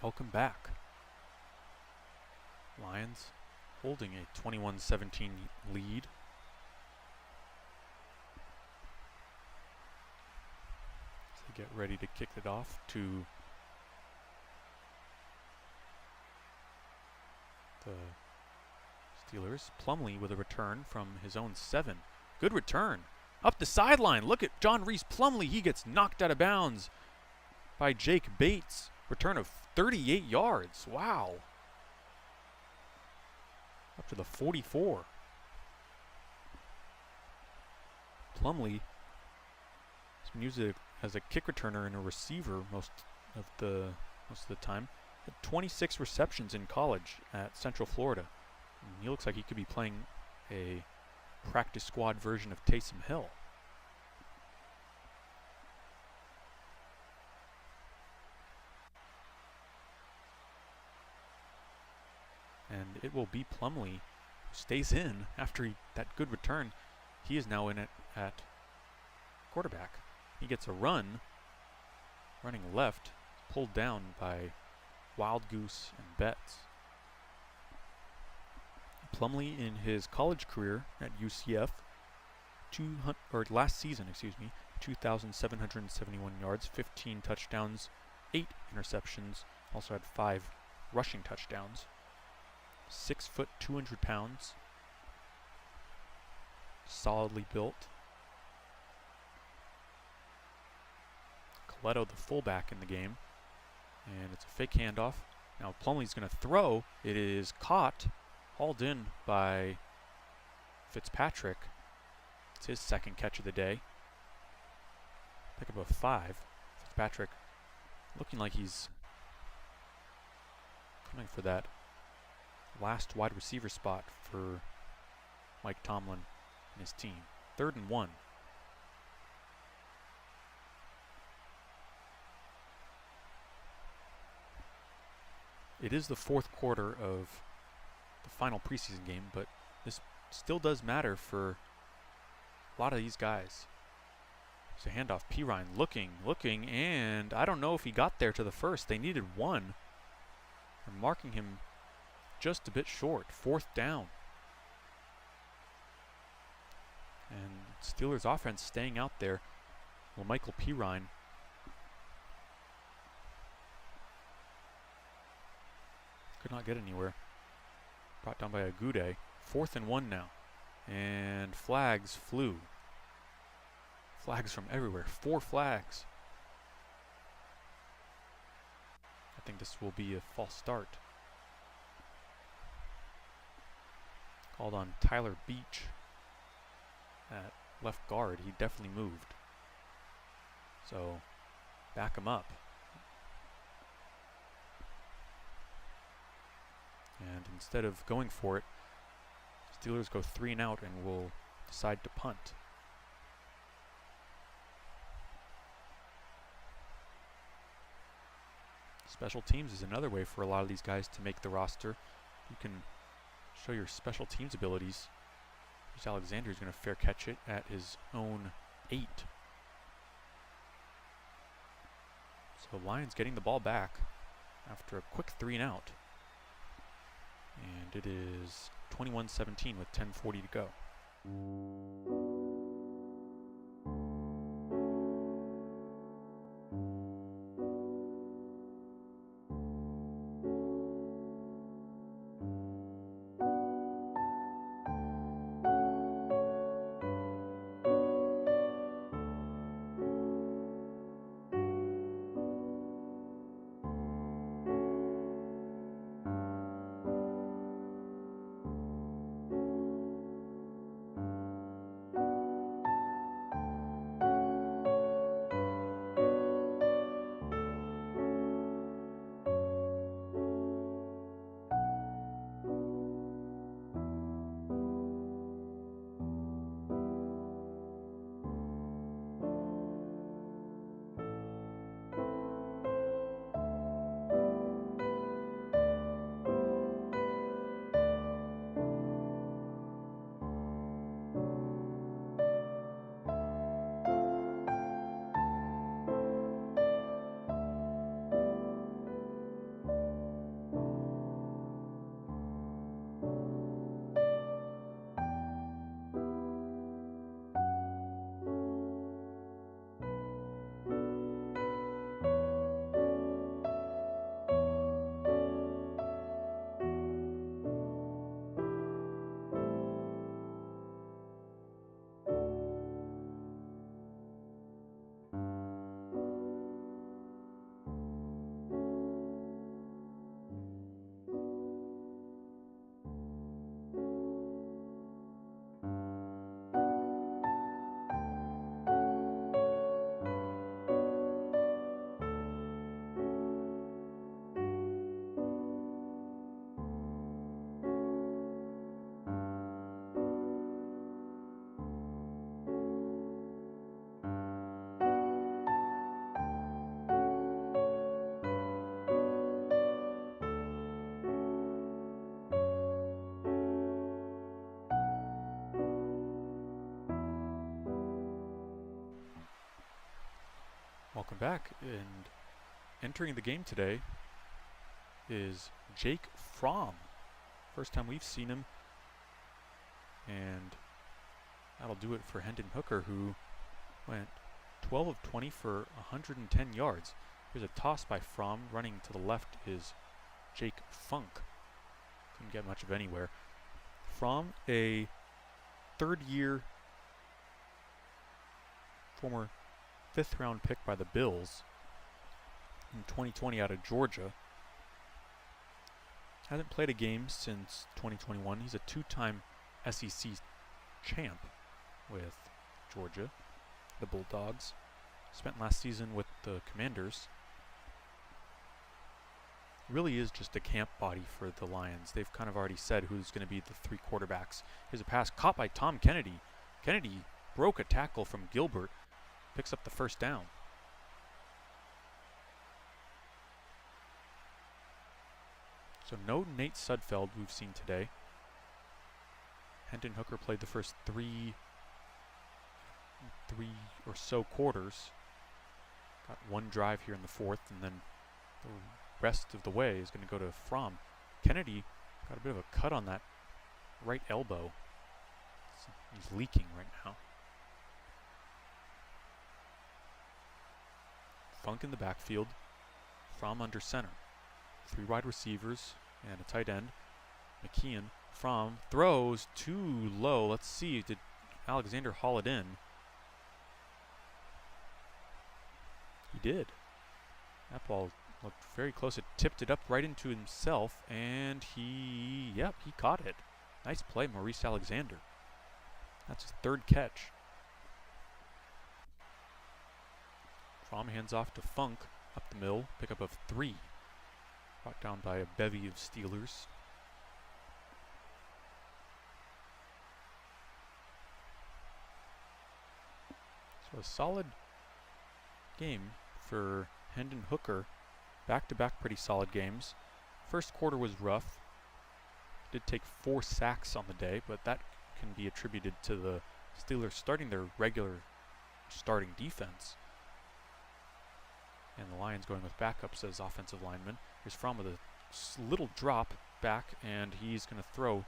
Welcome back. Lions holding a 21-17 lead. As they get ready to kick it off to the Steelers. Plumlee with a return from his own 7. Good return. Up the sideline. Look at John Reese Plumlee. He gets knocked out of bounds by Jake Bates. Return of 38 yards. Wow. Up to the 44. Plumlee has been used as a kick returner and a receiver most of the time. Had 26 receptions in college at Central Florida. And he looks like he could be playing a practice squad version of Taysom Hill. And it will be Plumlee who stays in after that good return. He is now in it at quarterback. He gets a run, running left, pulled down by Wild Goose and Betts. Plumlee in his college career at UCF, last season, 2,771 yards, 15 touchdowns, 8 interceptions, also had 5 rushing touchdowns. 6 foot, 200 pounds. Solidly built. Coletto, the fullback in the game. And it's a fake handoff. Now Plumlee's going to throw. It is caught, hauled in by Fitzpatrick. It's his second catch of the day. Pick up a 5. Fitzpatrick looking like he's coming for that last wide receiver spot for Mike Tomlin and his team. 3rd and 1. It is the 4th quarter of the final preseason game, but this still does matter for a lot of these guys. There's a handoff. Pirine looking, and I don't know if he got there to the first. They needed one. They're marking him just a bit short. 4th down. And Steelers offense staying out there. Well, Michael Pirine could not get anywhere. Brought down by Agude. 4th and 1 now. And flags flew. Flags from everywhere. 4 flags. I think this will be a false start. Called on Tyler Beach at left guard. He definitely moved. So back him up. And instead of going for it, Steelers go 3 and out and will decide to punt. Special teams is another way for a lot of these guys to make the roster. You can show your special teams abilities. Here's Alexander, who's going to fair catch it at his own 8. So Lions getting the ball back after a quick 3 and out. And it is 21-17 with 10:40 to go. Welcome back, and entering the game today is Jake Fromm. First time we've seen him, and that'll do it for Hendon Hooker, who went 12 of 20 for 110 yards. Here's a toss by Fromm. Running to the left is Jake Funk. Couldn't get much of anywhere. Fromm, a third-year former 5th round pick by the Bills in 2020 out of Georgia. Hasn't played a game since 2021. He's a 2-time SEC champ with Georgia, the Bulldogs. Spent last season with the Commanders. Really is just a camp body for the Lions. They've kind of already said who's going to be the 3 quarterbacks. Here's a pass caught by Tom Kennedy. Kennedy broke a tackle from Gilbert. Picks up the first down. So no Nate Sudfeld we've seen today. Hendon Hooker played the first three or so quarters. Got one drive here in the fourth, and then the rest of the way is going to go to Fromm. Kennedy got a bit of a cut on that right elbow. He's leaking right now. Funk in the backfield. Fromm under center. 3 wide receivers and a tight end. McKeon. Fromm throws too low. Let's see. Did Alexander haul it in? He did. That ball looked very close. It tipped it up right into himself, and he caught it. Nice play, Maurice Alexander. That's his 3rd catch. Fromm hands off to Funk up the middle. Pickup of 3. Brought down by a bevy of Steelers. So a solid game for Hendon Hooker. Back-to-back pretty solid games. First quarter was rough. Did take 4 sacks on the day, but that can be attributed to the Steelers starting their regular starting defense. And the Lions going with backups as offensive linemen. Here's Fromm with a little drop back, and he's going to throw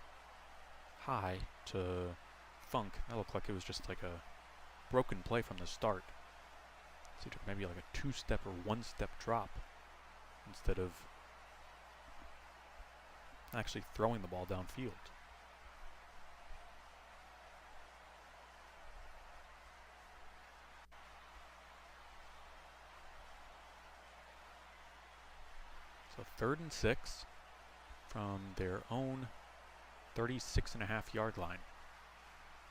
high to Funk. That looked like it was just like a broken play from the start. So he took maybe like a 2-step or 1-step drop instead of actually throwing the ball downfield. So 3rd and 6 from their own 36.5-yard line.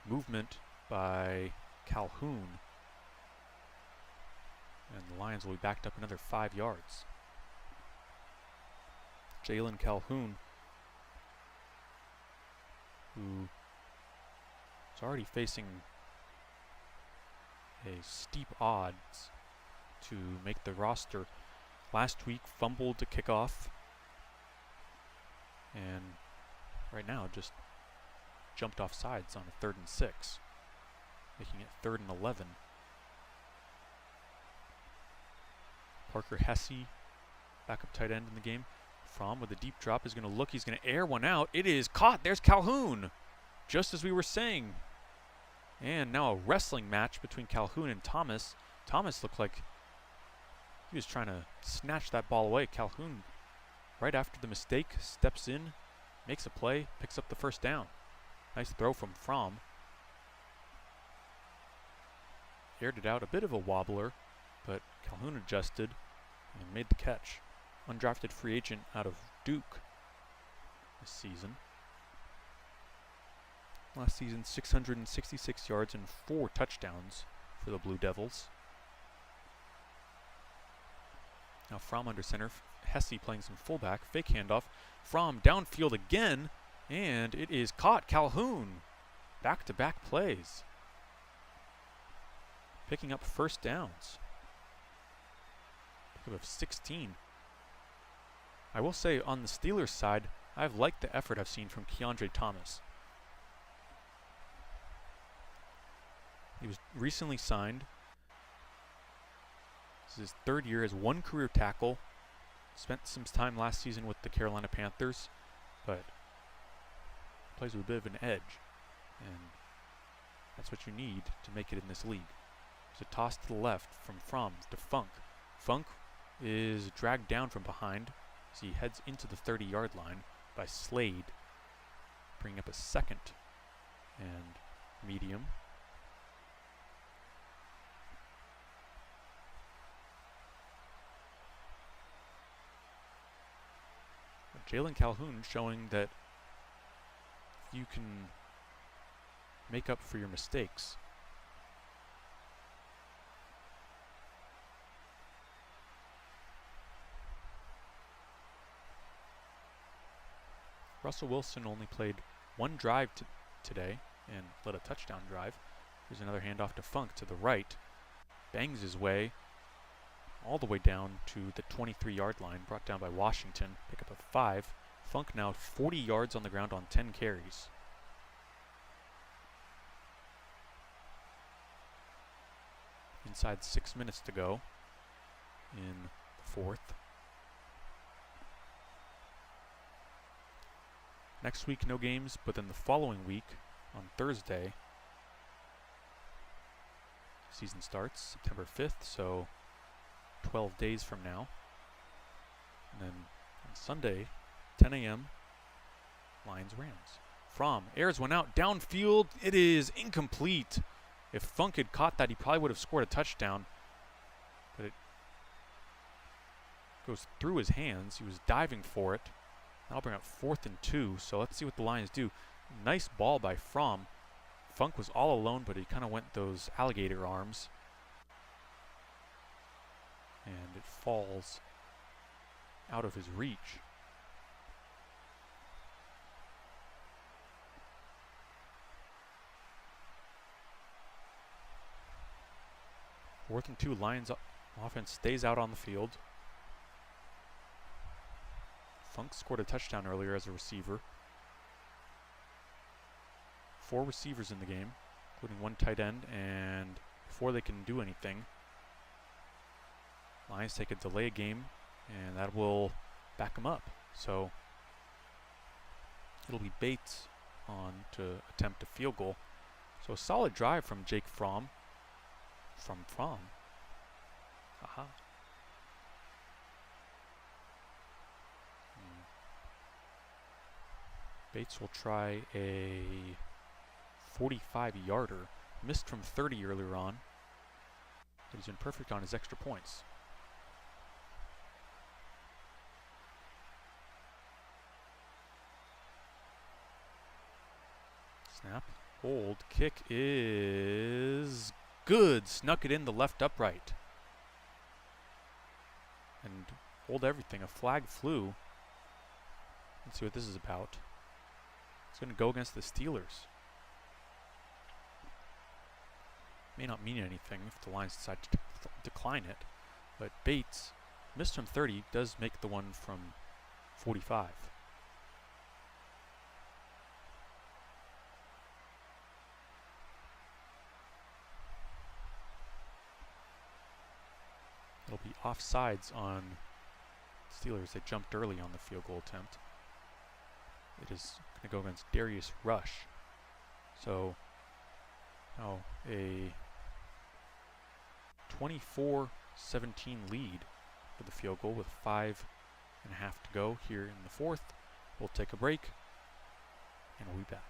Movement by Calhoun. And the Lions will be backed up another 5 yards. Jalen Calhoun, who is already facing a steep odds to make the roster. Last week fumbled to kick off, and right now just jumped off sides on a 3rd and 6, making it 3rd and 11. Parker Hesse, backup tight end in the game. Fromm with a deep drop is going to look. He's going to air one out. It is caught. There's Calhoun, just as we were saying. And now a wrestling match between Calhoun and Thomas. Thomas looked like he was trying to snatch that ball away. Calhoun, right after the mistake, steps in, makes a play, picks up the 1st down. Nice throw from Fromm. Aired it out, a bit of a wobbler, but Calhoun adjusted and made the catch. Undrafted free agent out of Duke this season. Last season, 666 yards and 4 touchdowns for the Blue Devils. Now Fromm under center, Hesse playing some fullback, fake handoff. Fromm downfield again, and it is caught. Calhoun, back-to-back plays. Picking up 1st downs. Pickup of 16. I will say on the Steelers side, I've liked the effort I've seen from Keandre Thomas. He was recently signed. This is his 3rd year as 1 career tackle. Spent some time last season with the Carolina Panthers, but plays with a bit of an edge, and that's what you need to make it in this league. There's a toss to the left from Fromm to Funk. Funk is dragged down from behind as he heads into the 30-yard line by Slade, bringing up a 2nd and medium. Jalen Calhoun showing that you can make up for your mistakes. Russell Wilson only played 1 drive today and led a touchdown drive. Here's another handoff to Funk to the right. Bangs his way all the way down to the 23-yard line, brought down by Washington. Pick up a 5. Funk now 40 yards on the ground on 10 carries. Inside 6 minutes to go in the fourth. Next week, no games, but then the following week, on Thursday, season starts September 5th, so 12 days from now. And then on Sunday, 10 a.m., Lions-Rams. Fromm airs one out downfield. It is incomplete. If Funk had caught that, he probably would have scored a touchdown. But it goes through his hands. He was diving for it. That'll bring up 4th and 2. So let's see what the Lions do. Nice ball by Fromm. Funk was all alone, but he kind of went those alligator arms. And it falls out of his reach. Fourth and 2, Lions offense stays out on the field. Funk scored a touchdown earlier as a receiver. 4 receivers in the game, including 1 tight end, and before they can do anything, Lions take a delay game, and that will back them up. So it'll be Bates on to attempt a field goal. So a solid drive from Jake Fromm. From Fromm. Aha. Bates will try a 45-yarder. Missed from 30 earlier on, but he's been perfect on his extra points. Snap, hold, kick is good. Snuck it in the left upright. And hold everything. A flag flew. Let's see what this is about. It's going to go against the Steelers. May not mean anything if the Lions decide to decline it, but Bates missed from 30, does make the one from 45. It'll be offsides on Steelers. They jumped early on the field goal attempt. It is going to go against Darius Rush. So now a 24-17 lead for the field goal with 5.5 to go here in the fourth. We'll take a break and we'll be back.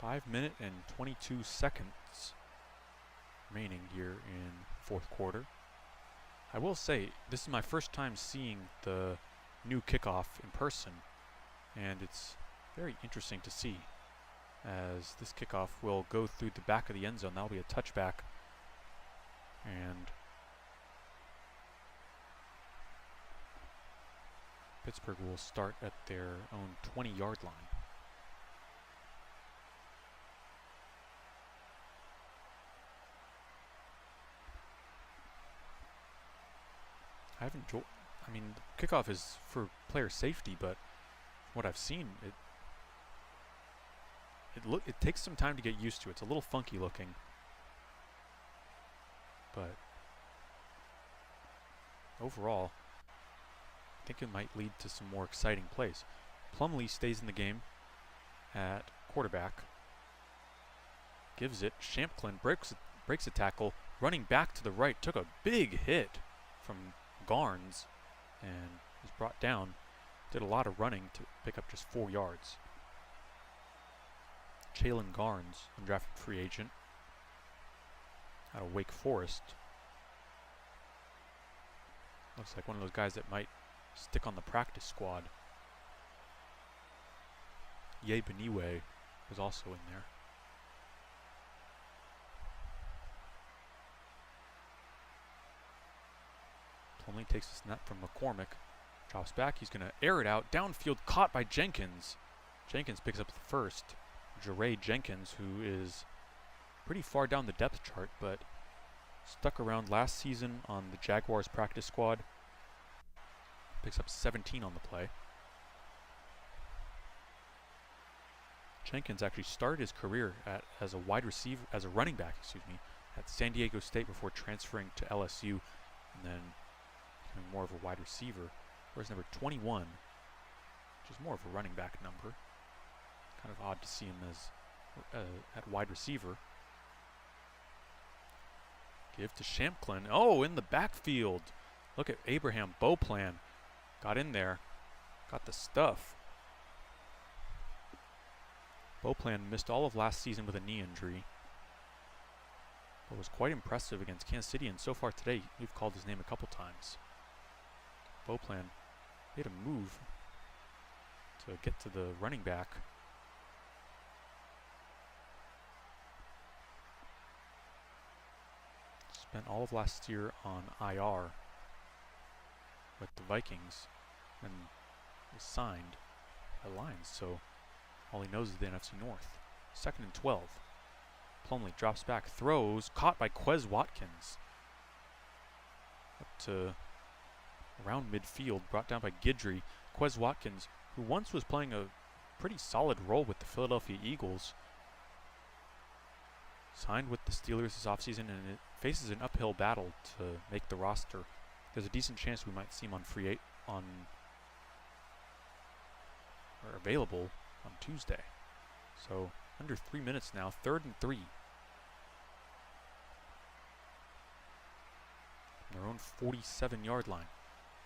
5 minutes and 22 seconds remaining here in fourth quarter. I will say, this is my first time seeing the new kickoff in person, and it's very interesting to see, as this kickoff will go through the back of the end zone. That'll be a touchback, and Pittsburgh will start at their own 20-yard line. I mean, kickoff is for player safety, but what I've seen, it takes some time to get used to. It's a little funky looking, but overall, I think it might lead to some more exciting plays. Plumlee stays in the game at quarterback. Gives it. Champlin breaks a tackle, running back to the right. Took a big hit from Garnes and was brought down. Did a lot of running to pick up just 4 yards. Jalen Garnes, undrafted free agent out of Wake Forest. Looks like one of those guys that might stick on the practice squad. Ye Beniwe was also in there. Plumlee takes a snap from McCormick. Drops back. He's going to air it out. Downfield, caught by Jenkins. Jenkins picks up the first. Jeray Jenkins, who is pretty far down the depth chart, but stuck around last season on the Jaguars practice squad. Picks up 17 on the play. Jenkins actually started his career as a running back, at San Diego State before transferring to LSU, and then becoming more of a wide receiver. Whereas number 21, which is more of a running back number. Kind of odd to see him as at wide receiver. Give to Champlin. Oh, in the backfield. Look at Abraham Beauplan. Got in there. Got the stuff. Beauplan missed all of last season with a knee injury, but was quite impressive against Kansas City, and so far today we've called his name a couple times. Beauplan made a move to get to the running back. Spent all of last year on IR with the Vikings and was signed by Lions, so all he knows is the NFC North. 2nd and 12. Plumlee drops back, throws, caught by Quez Watkins. Up to around midfield, brought down by Guidry. Quez Watkins, who once was playing a pretty solid role with the Philadelphia Eagles, signed with the Steelers this offseason, and it faces an uphill battle to make the roster. There's a decent chance we might see him or available on Tuesday. So under 3 minutes now, 3rd and 3. From their own 47-yard line.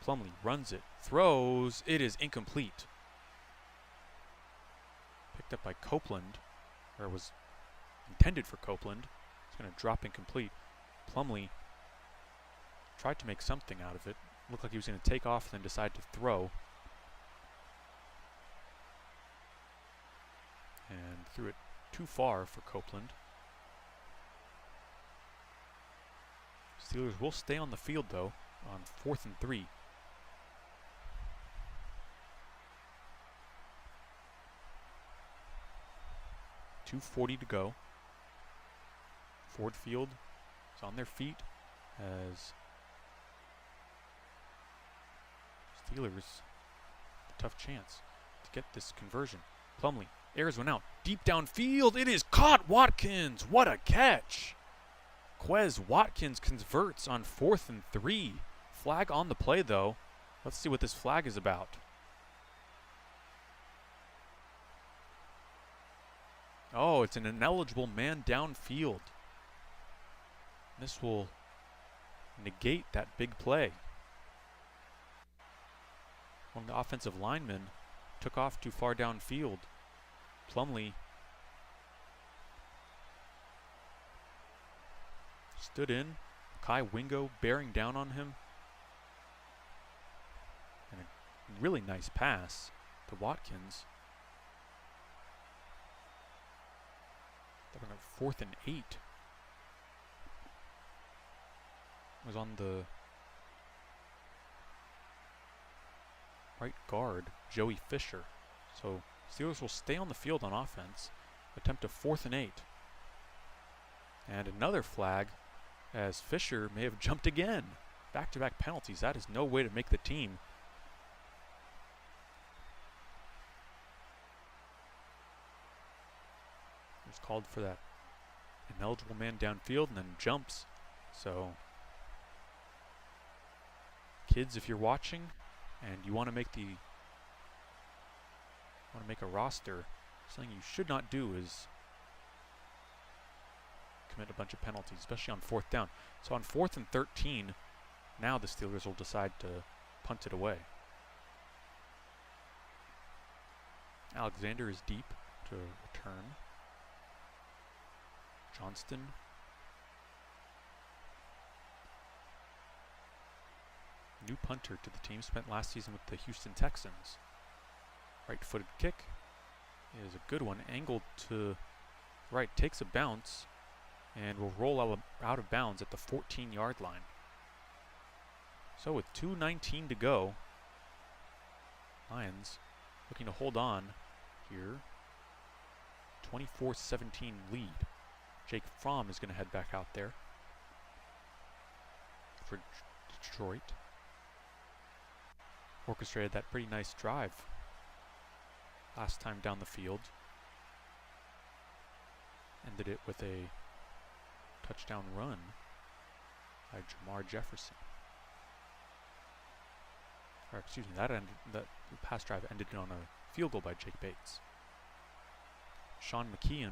Plumlee runs it, throws, it is incomplete. Picked up by Copeland, or was intended for Copeland. It's going to drop incomplete. Plumlee tried to make something out of it. Looked like he was going to take off, then decided to throw. And threw it too far for Copeland. Steelers will stay on the field, though, on 4th and 3. .240 to go. Ford Field is on their feet as Steelers a tough chance to get this conversion. Plumlee airs one out. Deep downfield. It is caught. Watkins. What a catch. Quez Watkins converts on 4th and 3. Flag on the play, though. Let's see what this flag is about. Oh, it's an ineligible man downfield. This will negate that big play. One of the offensive linemen took off too far downfield. Plumlee stood in. Kai Wingo bearing down on him. And a really nice pass to Watkins. They're going to 4th and 8. Was on the right guard, Joey Fisher. So Steelers will stay on the field on offense. Attempt a 4th and 8. And another flag as Fisher may have jumped again. Back-to-back penalties. That is no way to make the team. He was called for that ineligible man downfield and then jumps. So kids, if you're watching and you want to make a roster, something you should not do is commit a bunch of penalties, especially on 4th down. So on 4th and 13, now the Steelers will decide to punt it away. Alexander is deep to return. Johnston. New punter to the team, spent last season with the Houston Texans. Right-footed kick is a good one, angled to right, takes a bounce, and will roll out of bounds at the 14-yard line. So with 2:19 to go, Lions looking to hold on here. 24-17 lead. Jake Fromm is going to head back out there for Detroit. Orchestrated that pretty nice drive last time down the field. Ended it with a touchdown run by Jamar Jefferson. Or excuse me, that pass drive ended on a field goal by Jake Bates. Sean McKeon,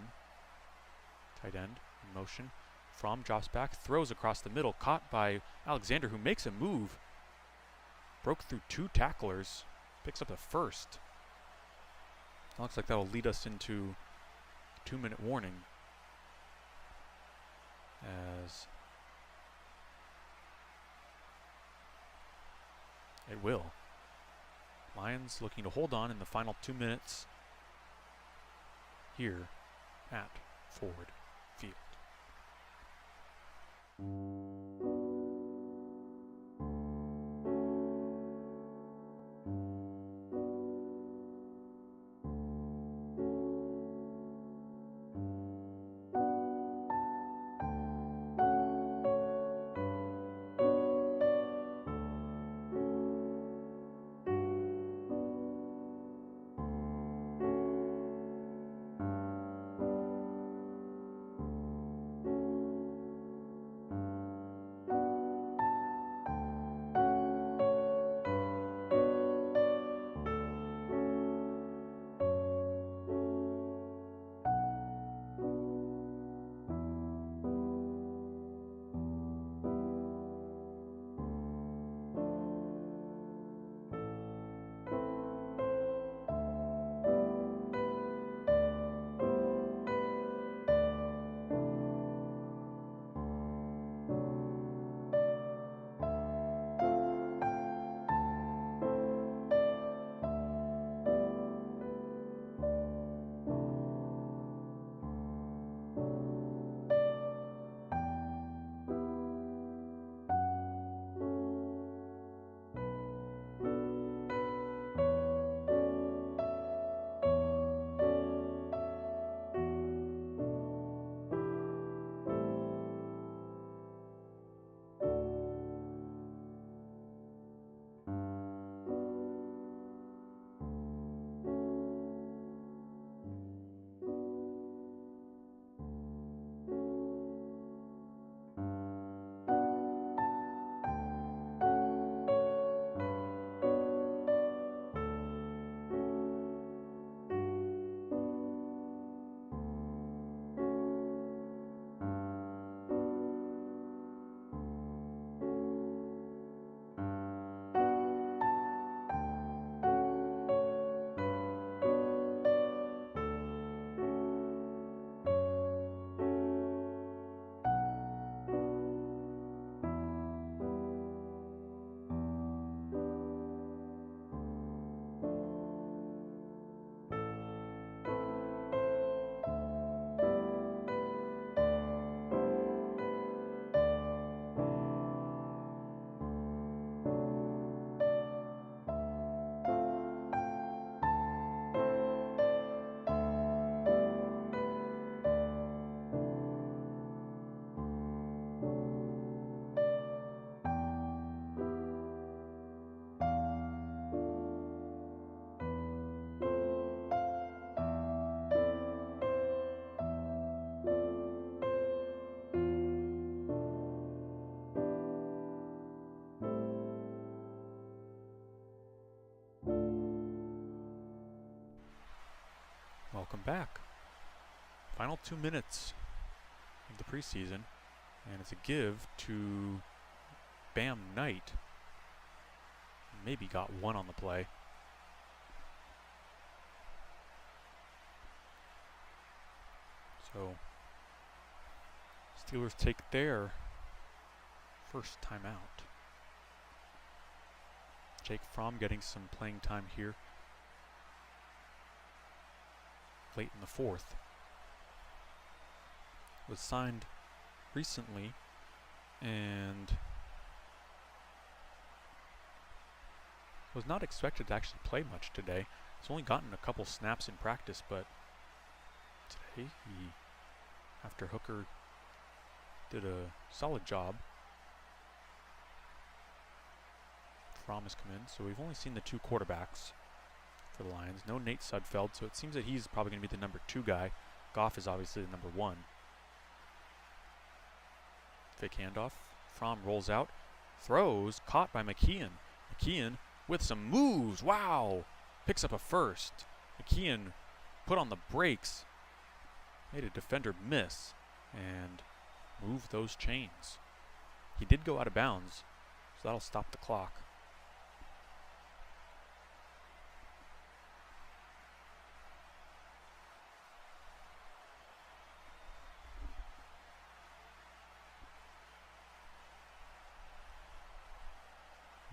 tight end, in motion. Fromm drops back, throws across the middle, caught by Alexander, who makes a move. Broke through 2 tacklers, picks up a first. Looks like that'll lead us into 2-minute warning. As it will. Lions looking to hold on in the final 2 minutes here at Ford Field. Welcome back. Final 2 minutes of the preseason, and it's a give to Bam Knight. Maybe got one on the play. So Steelers take their first timeout. Jake Fromm getting some playing time here late in the fourth. Was signed recently and was not expected to actually play much today. He's only gotten a couple snaps in practice, but today he, after Hooker did a solid job, Fromm has come in. So we've only seen the two quarterbacks for the Lions. No Nate Sudfeld, so it seems that he's probably going to be the number 2 guy. Goff is obviously the number 1. Fake handoff. Fromm rolls out, throws, caught by McKeon. McKeon with some moves. Wow! Picks up a first. McKeon put on the brakes, made a defender miss, and moved those chains. He did go out of bounds, so that'll stop the clock.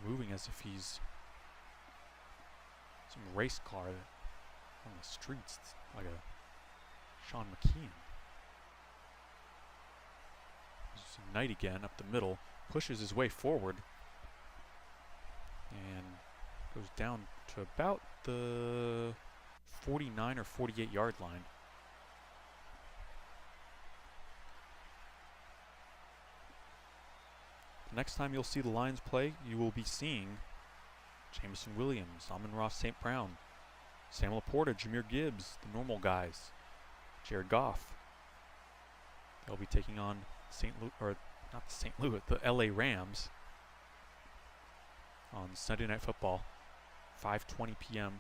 Moving as if he's some race car on the streets, like a Sean McKeon. Knight again up the middle, pushes his way forward, and goes down to about the 49 or 48 yard line. Next time you'll see the Lions play, you will be seeing Jameson Williams, Amon-Ra St. Brown, Sam Laporta, Jahmyr Gibbs, the normal guys, Jared Goff. They'll be taking on the LA Rams on Sunday Night Football, 5:20 p.m.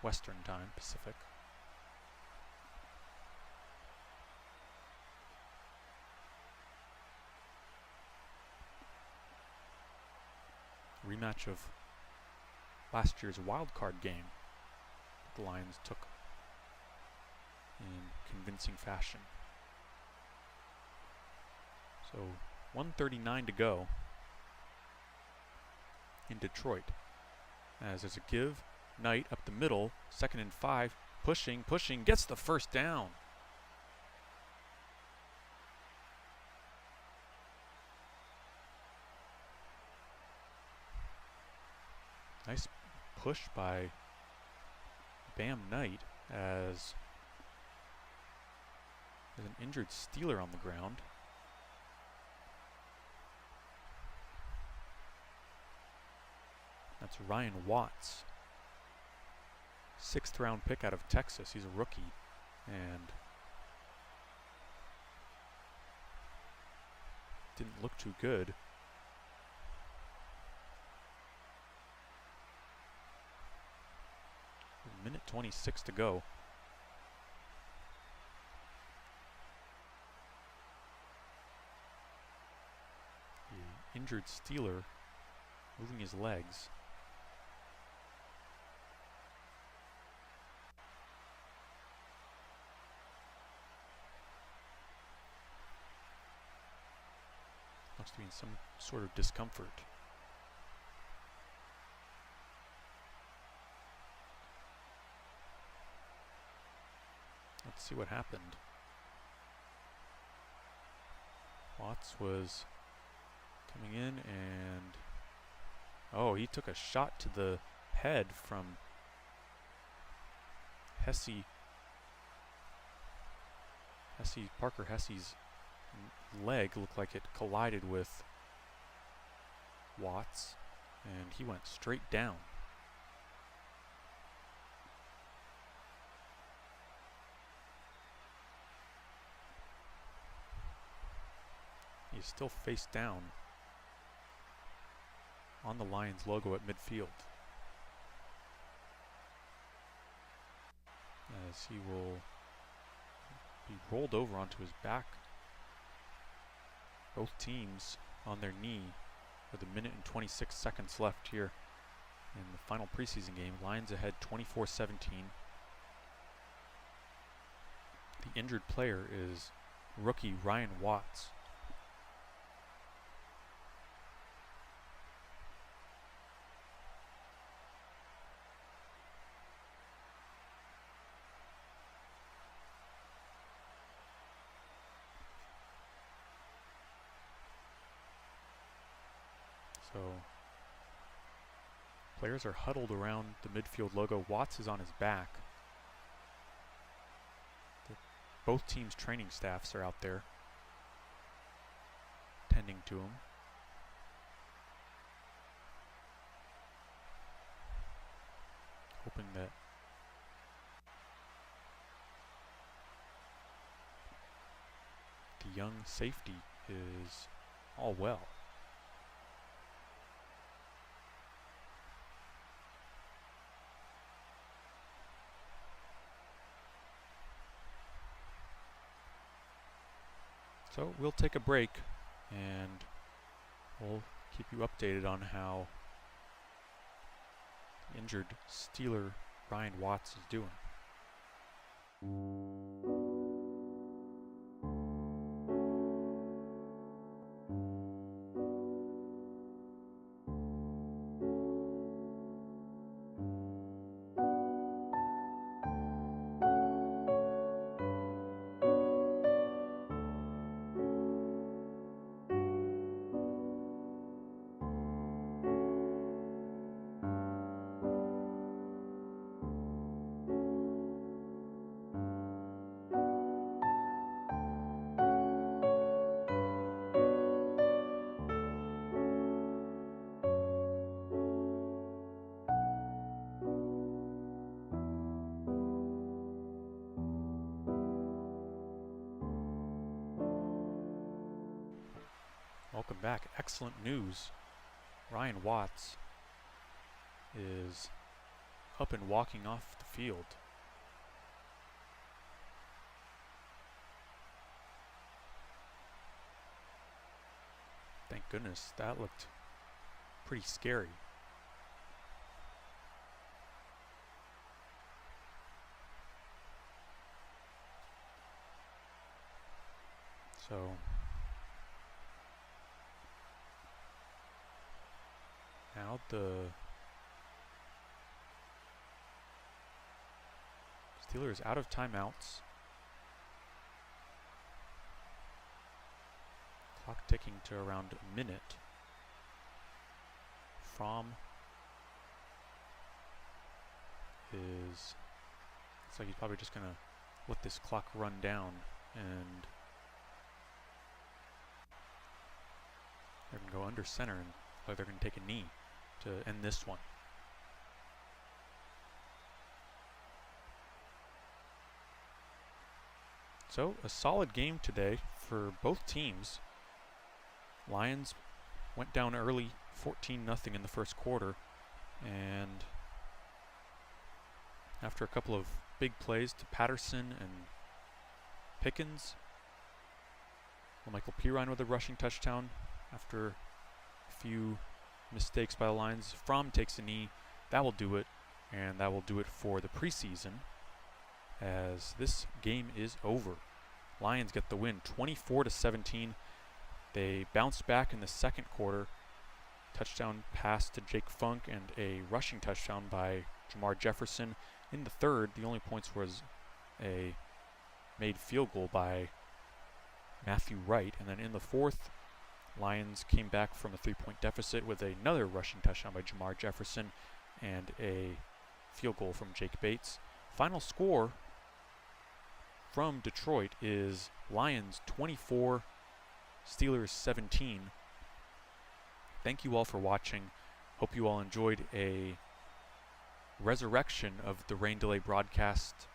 Western Time, Pacific. Rematch of last year's wild card game that the Lions took in convincing fashion. So 1:39 to go in Detroit. As there's a give, Knight up the middle, 2nd and 5, pushing, gets the first down. Nice push by Bam Knight as there's an injured Steeler on the ground. That's Ryan Watts, 6th round pick out of Texas. He's a rookie and didn't look too good. Minute 26 to go. The injured Steeler moving his legs. Looks to be in some sort of discomfort. Let's see what happened. Watts was coming in and he took a shot to the head from Parker Hesse's leg. Looked like it collided with Watts and he went straight down. He's still face down on the Lions logo at midfield. as he will be rolled over onto his back. Both teams on their knee with 1:26 seconds left here in the final preseason game. Lions ahead 24-17. The injured player is rookie Ryan Watts. So players are huddled around the midfield logo. Watts is on his back. Both teams' training staffs are out there tending to him. Hoping that the young safety is all well. So we'll take a break and we'll keep you updated on how injured Steeler Ryan Watts is doing. Welcome back. Excellent news. Ryan Watts is up and walking off the field. Thank goodness. That looked pretty scary. So now the Steelers out of timeouts. Clock ticking to around a minute. Fromm looks like he's probably just gonna let this clock run down, and they're gonna go under center, and they're gonna take a knee to end this one. So a solid game today for both teams. Lions went down early 14-0 in the first quarter, and after a couple of big plays to Patterson and Pickens, Michael Pirine with a rushing touchdown. After a few mistakes by the Lions, Fromm takes a knee. That will do it, and that will do it for the preseason, as this game is over. Lions get the win 24-17. They bounced back in the second quarter. Touchdown pass to Jake Funk and a rushing touchdown by Jamar Jefferson. In the third, the only points was a made field goal by Matthew Wright. And then in the fourth, Lions came back from a 3-point deficit with another rushing touchdown by Jamar Jefferson and a field goal from Jake Bates. Final score from Detroit is Lions 24, Steelers 17. Thank you all for watching. Hope you all enjoyed a resurrection of the Rain Delay broadcast,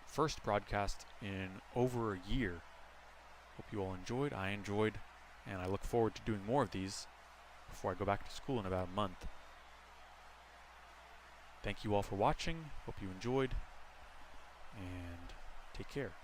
first broadcast in over a year. Hope you all enjoyed. I enjoyed, and I look forward to doing more of these before I go back to school in about a month. Thank you all for watching. Hope you enjoyed. and take care.